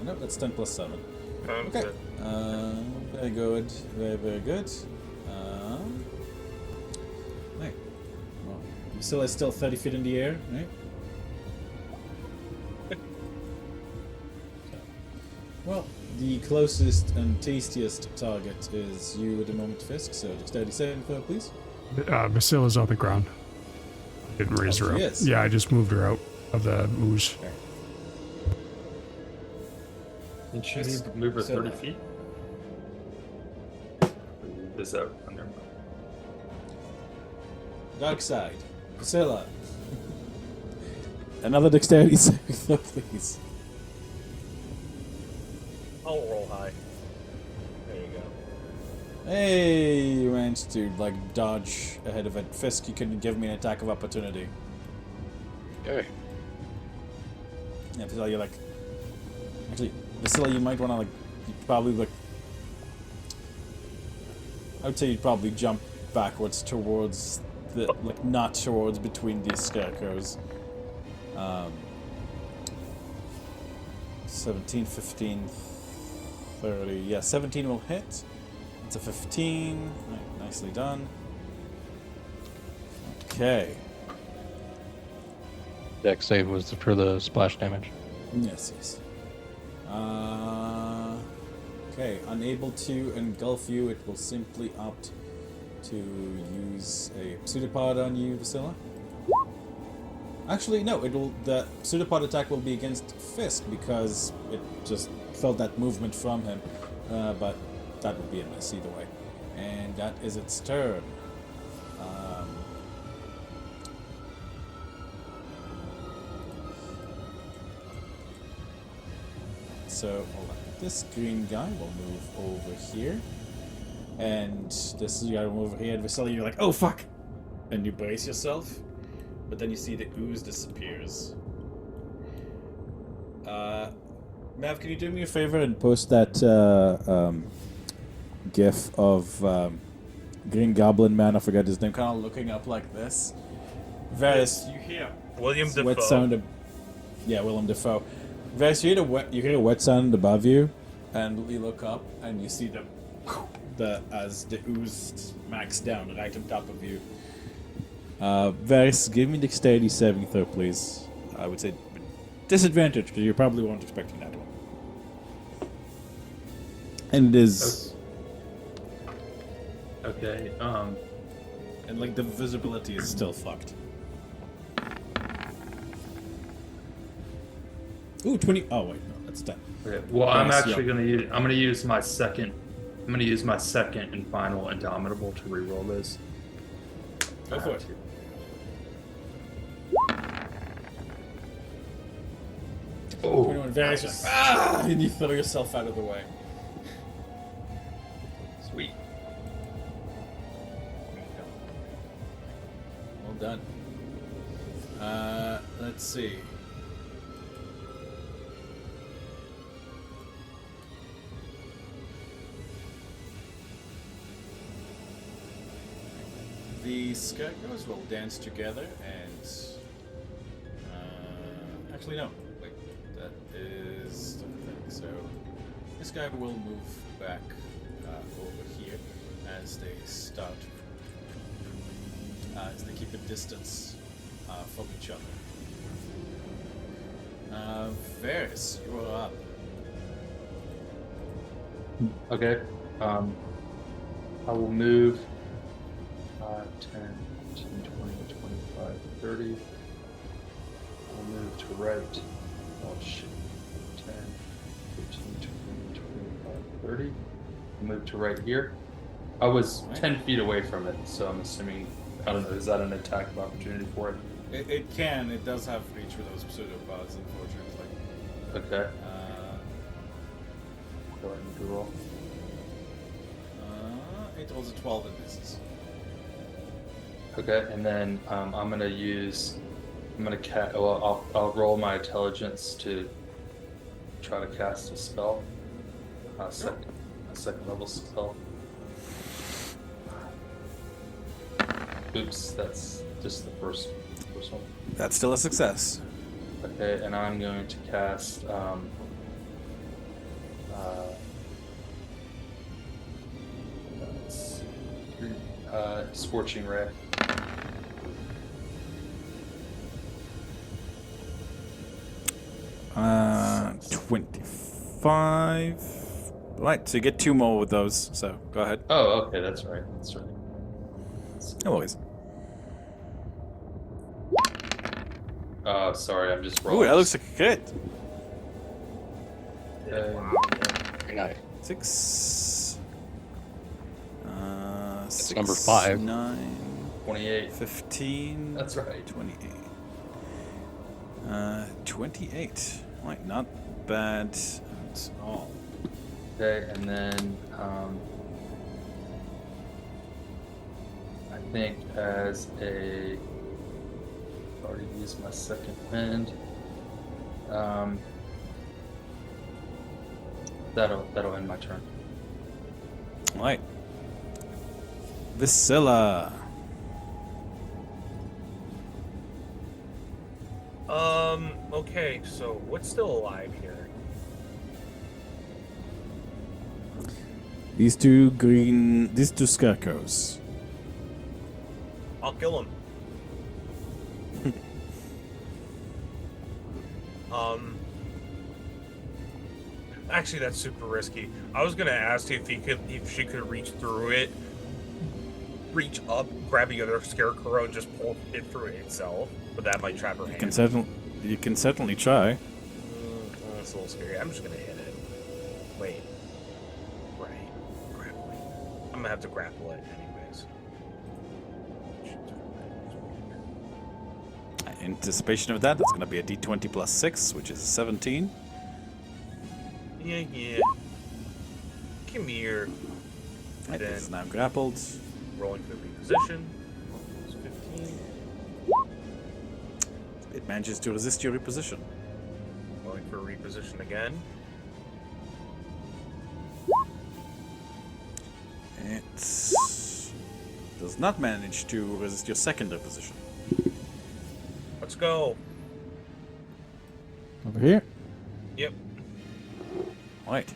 Nope, that's 10 plus 7. Okay. Okay. Very good. Very, very good. Right. Well, Vasilla is still 30 feet in the air, right? Well, the closest and tastiest target is you at the moment, Fisk, so dexterity saving throw, please. Vasilla's on the ground. I didn't raise Oh, her she up. is? Yeah, I just moved her out of the ooze. Did she need to move her 30 feet? Is that on there? Dark side. Vasilla. Another dexterity saving throw, please. I'll roll high. There you go. Hey, you managed to like dodge ahead of it. Fisk, you can give me an attack of opportunity. Okay. Yeah, Vasilla, you're like. Actually, Vasilla, you might want to like. You probably like. I would say you'd probably jump backwards towards the like not towards between these scarecrows. 17, 15, 30. Yeah, 17 will hit. It's a 15. Right, nicely done. Okay. Dex save was for the splash damage. Yes, yes. Okay, unable to engulf you, it will simply opt to use a pseudopod on you, Vasilla. Actually, no, the pseudopod attack will be against Fisk because it just felt that movement from him. But that would be a miss either way. And that is its turn. So, hold on. This green guy will move over here. And this guy will move over here. And Vasily, you're like, oh fuck! And you brace yourself. but then you see the ooze disappears. Mav, can you do me a favor and post that gif of Green Goblin Man? I forget his name. Kind of looking up like this. Varys, you hear William wet Dafoe. sound. Yeah, Willem Dafoe. Varys, you hear a wet sound above you, and you look up and you see as the ooze smacks down right on top of you. Varys, give me dexterity saving throw, please. I would say disadvantage because you probably weren't expecting that one. And it is. Okay. And like the visibility is still fucked. Ooh, 20. Oh wait, no, that's 10. Okay. Well, I'm Yes, actually yeah. gonna use my second. I'm gonna use my second and final Indomitable to reroll this. Go for it. Oh, And you throw yourself out of the way. sweet. Well done. Let's see. The scarecrows will dance together and... actually, no. Wait. That is... the thing. So, this guy will move back over here as they start... as they keep a distance from each other. Varys, you are up. Okay. I will move 5, 10, 15, 20, 25, 30. I'll move to right. Oh shit. 10, 15, 20, 25, 30. I'll move to right here. I was 10 feet away from it, so I'm assuming, I don't know, is that an attack of opportunity for it? It can. It does have reach for those pseudopods, unfortunately. Okay. Go ahead and roll. It rolls a 12 and misses. Okay, and then I'm gonna I'll roll my intelligence to try to cast a spell. A second level spell. Oops, that's just the first one. That's still a success. Okay, and I'm going to cast let's see, Scorching Ray. Uh, 25. Right, so you get 2 more with those, so go ahead. Oh, okay, that's right. No worries. Oh, sorry, I'm just Ooh, rolling. that looks like a crit. Very nice. 6. That's 6, number 5. 9, 28. 15. That's right. 28. 28. Right, not bad at all. Okay, and then I think as a already used my second wind. That'll end my turn. Right. Viscilla. Okay, so what's still alive here? These two scarecrows. I'll kill him. Actually, that's super risky. I was gonna ask if she could reach through it, reach up, grab the other scarecrow, and just pull it through it itself. But that might trap her hand. You can certainly try. That's a little scary. I'm just gonna hit it. Wait. Right. Grappling. I'm gonna have to grapple it anyways. Anticipation of that, that's going to be a d20 plus 6, which is a 17. Yeah. Come here. Right, Then this is now grappled. rolling for reposition. It's 15. it manages to resist your reposition. Going for reposition again. It does not manage to resist your second reposition. Let's go. Over here. Yep. Right.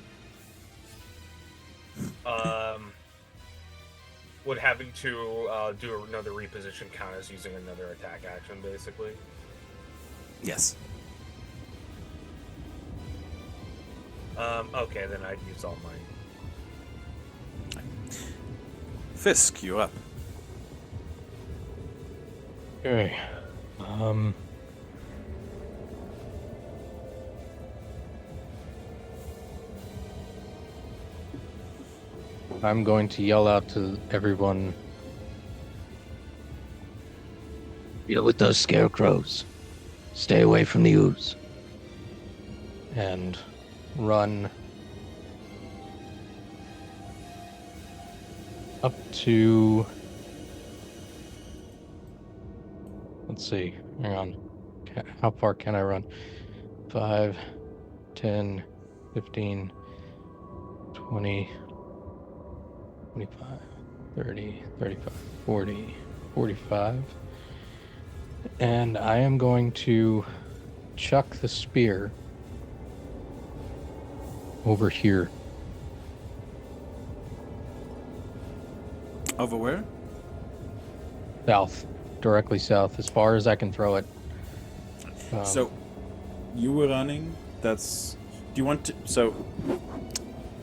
Would having to do another reposition count as using another attack action, basically? Yes. Okay, then I'd use all mine. Fisk, you're up. Okay. I'm going to yell out to everyone. Deal with those scarecrows. Stay away from the ooze. And run up to, let's see, hang on. How far can I run? 5, 10, 15, 20, 25, 30, 35, 40, 45. And I am going to chuck the spear over here. Over where? South. Directly south, as far as I can throw it. So, you were running. That's. Do you want to? So,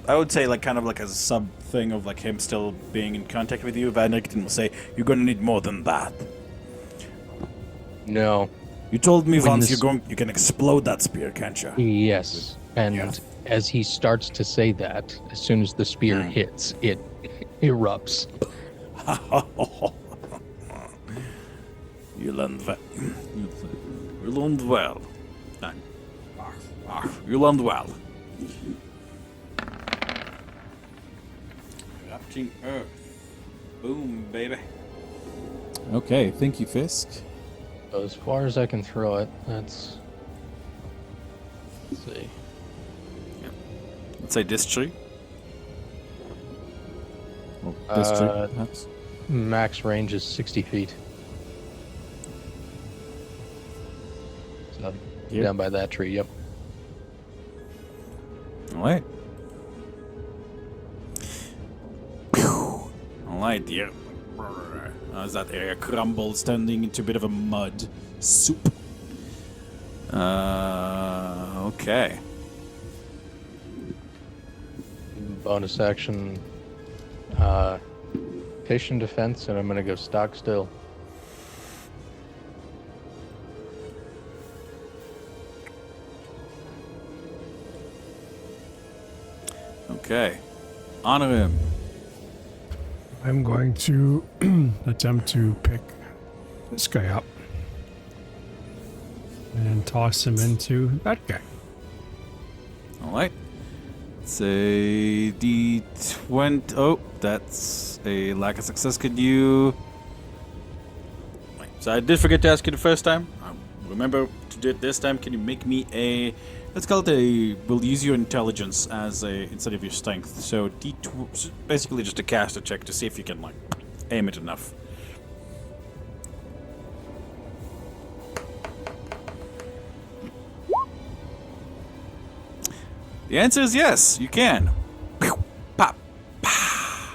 I would say like kind of like a sub thing of like him still being in contact with you. Van Richten will say you're going to need more than that. No. You told me When once this- you can explode that spear, can't you? Yes. And Yes. as he starts to say that, as soon as the spear hits, it erupts. You learned well. You learned well. You learned well. Erupting earth. Boom, baby. Okay, thank you, Fisk. So as far as I can throw it, let's see. Let's say this tree. Well, this tree, Uh, perhaps. Max range is 60 feet. So Here? down by that tree, yep. Alright. Alright, dear. As that area crumbles, turning into a bit of a mud soup. Okay. Bonus action, patient defense, and I'm gonna go stock still. Okay. Onorim. I'm going to attempt to pick this guy up and toss him into that guy. Alright. It's a D20. Oh, that's a lack of success. Could you. Wait, so I did forget to ask you the first time. Remember to do it this time. Can you make me a. Let's call it a. We'll use your intelligence as a. Instead of your strength. So D2. Basically just a caster check to see if you can, like, aim it enough. The answer is yes, you can. Pew, pop, pa.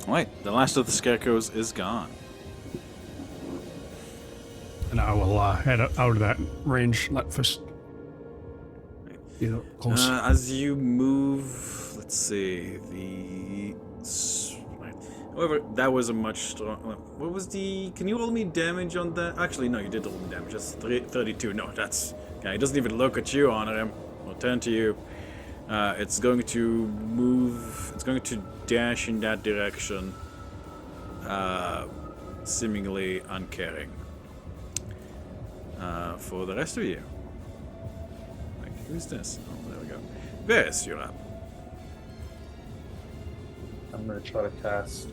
Alright, the last of the scarecrows is gone. And I will head out of that range. Let Fist. Close. As you move, let's see, however, that was a much strong. What was the? Can you roll me damage on that? Actually, no, you did roll me damage. That's 32. No, that's. Okay, it doesn't even look at you, Onorim. I'll turn to you. It's going to move. It's going to dash in that direction, seemingly uncaring. For the rest of you. Wait, who's this? Oh, there we go. Ves, you're up. I'm gonna try to cast.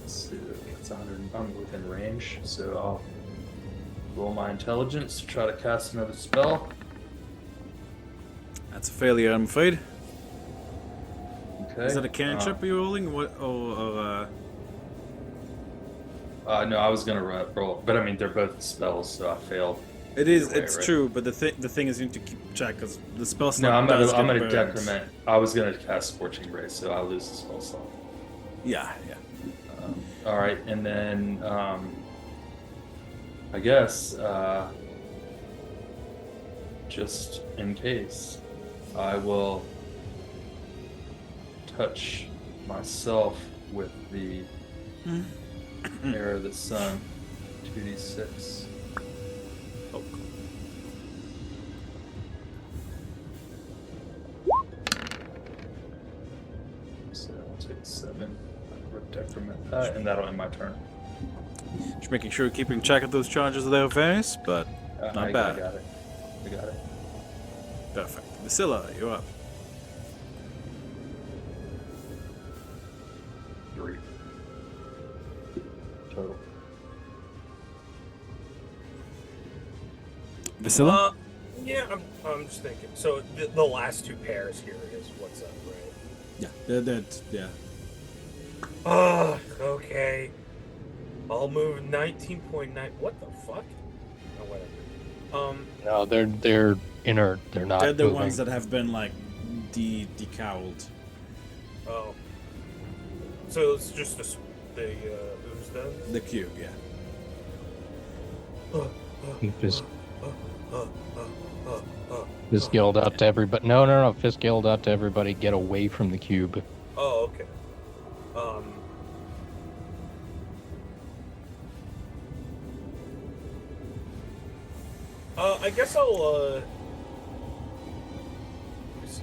Let's see, it's 100. I'm within range, so I'll roll my intelligence to try to cast another spell. That's a failure, I'm afraid. Okay. Is that a cantrip you're rolling? What? No, I was gonna roll, but I mean they're both spells, so I failed. It is. Either way, It's right? true, but the thing is, you need to keep track because the spell No, slot I'm does gonna get burned. decrement. I was gonna cast Scorching Ray, so I lose the spell slot. Yeah. All right, and then I guess just in case, I will touch myself with the air of the sun. 2d6. Oh. So I'll take 7. Decrement that, and that'll end my turn. Just making sure you're keeping track of those charges there, Varys, but not bad. I got it. Perfect. Vasilla, you're up. 3 total. Vasilla? Yeah, I'm just thinking. So the last 2 pairs here is what's up, right? Yeah. Yeah. Okay. I'll move 19.9. What the fuck? Oh, whatever. No, they're inert. They're not. They're the moving. ones that have been like decowled. Oh. So it's just the ooze then? The cube, yeah. Fisk yelled out to everybody. No. Fisk yelled out to everybody, get away from the cube. Oh, okay. I guess I'll, let me see.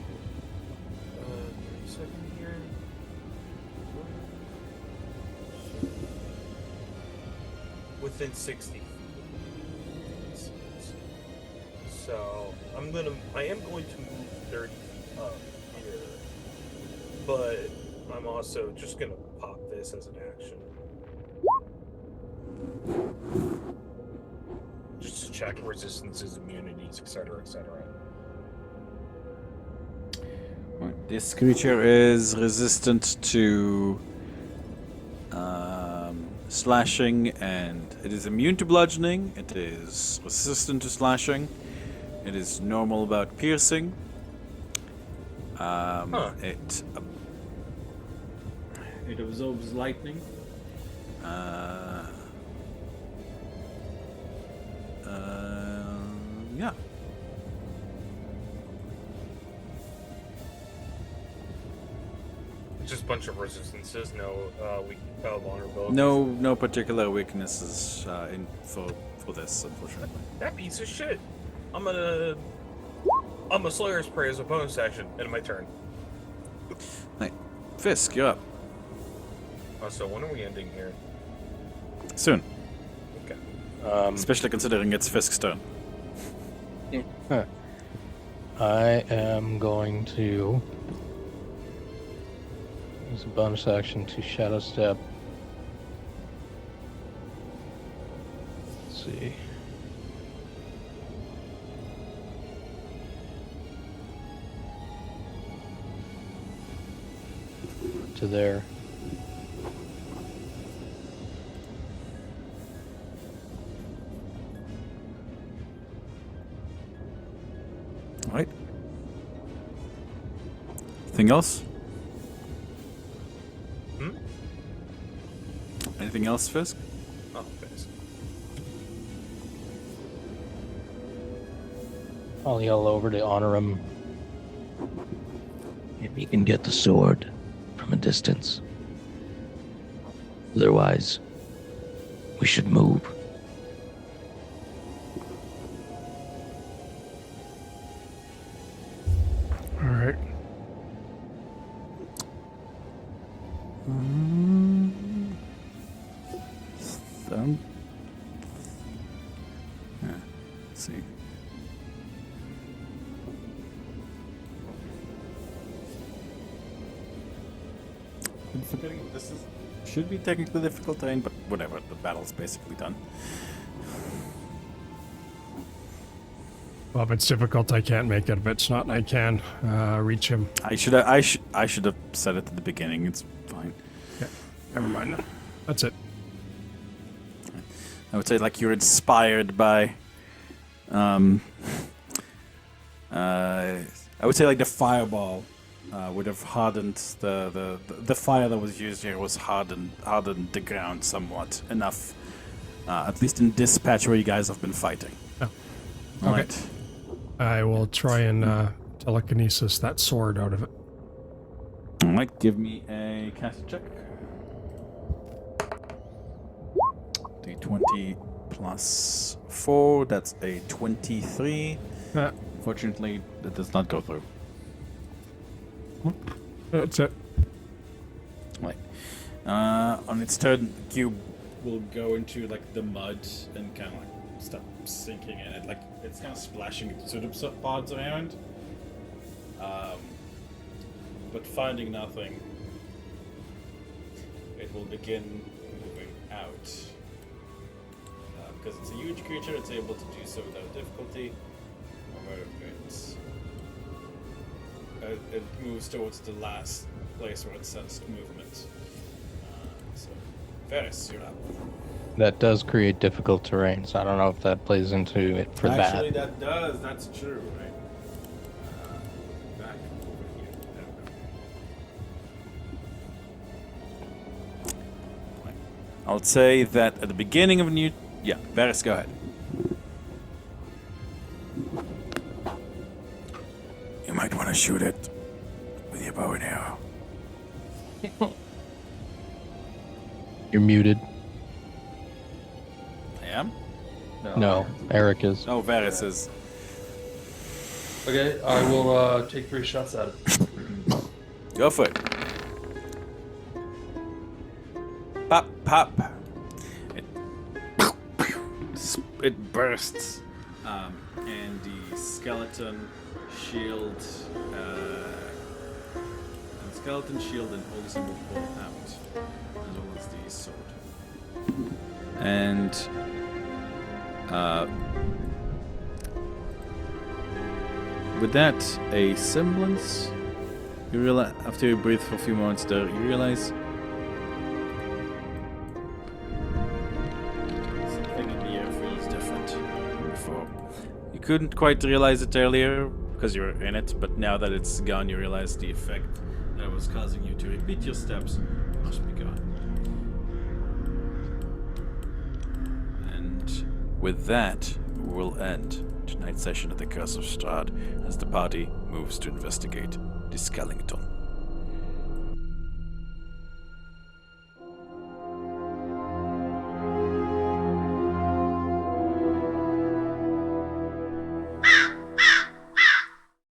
30 second here. Within 60 feet. So, I am going to move 30 feet up here. But I'm also just gonna pop this as an action. Just to check resistances, immunities, etc., etc. This creature is resistant to slashing, and it is immune to bludgeoning. It is resistant to slashing. It is normal about piercing. It absorbs lightning. Yeah. Just a bunch of resistances, no vulnerability. No particular weaknesses for this, unfortunately. That piece of shit. I'm a Slayer's Prey as a bonus action, end of my turn. Right. Fisk, you're up. So when are we ending here? Soon. Okay. Especially considering it's Fisk's turn. I am going to use a bonus action to Shadow Step. Let's see. To there. All right. Anything else? Anything else, Fisk? Oh, thanks. I'll yell over to Onorim. If he can get the sword from a distance. Otherwise, we should move. All right. Let's see. been forgetting this should be technically difficult terrain, but whatever. The battle's basically done. Well, if it's difficult, I can't make it. If it's not, I can reach him. I should have said it at the beginning. It's fine. Yeah, never mind. That's it. I would say like you're inspired by. I would say like the fireball would have hardened the fire that was used here was hardened the ground somewhat enough, at least in this patch where you guys have been fighting. Oh. All Okay. right. I will try and telekinesis that sword out of it. All right. Give me a cast check. D20 plus 4. That's a 23. Fortunately, that does not go through. That's it. Right. On its turn, the cube will go into like the mud and kind of like start sinking in it. Like it's kind of splashing pseudopods around. But finding nothing, it will begin moving out. Because it's a huge creature, it's able to do so without difficulty. However, it moves towards the last place where it sensed movement. So, Varys, you're up. That does create difficult terrain, so I don't know if that plays into it for Actually, that. that does. That's true, right? Back over here. There we go. Right. I would say that at the beginning of a new... Yeah, Varys, go ahead. You might want to shoot it with your bow and arrow. You're muted. I am? No, Eric is. Oh, Varys is. Okay, I will take 3 shots at it. Go for it. Pop, pop. It bursts, and the skeleton shield, and holy symbol pull out, as well as the sword. And with that, a semblance. You realize after you breathe for a few moments there, you realize. You couldn't quite realize it earlier because you were in it, but now that it's gone, you realize the effect that was causing you to repeat your steps must be gone. And with that, we'll end tonight's session of the Curse of Strahd as the party moves to investigate the skeleton.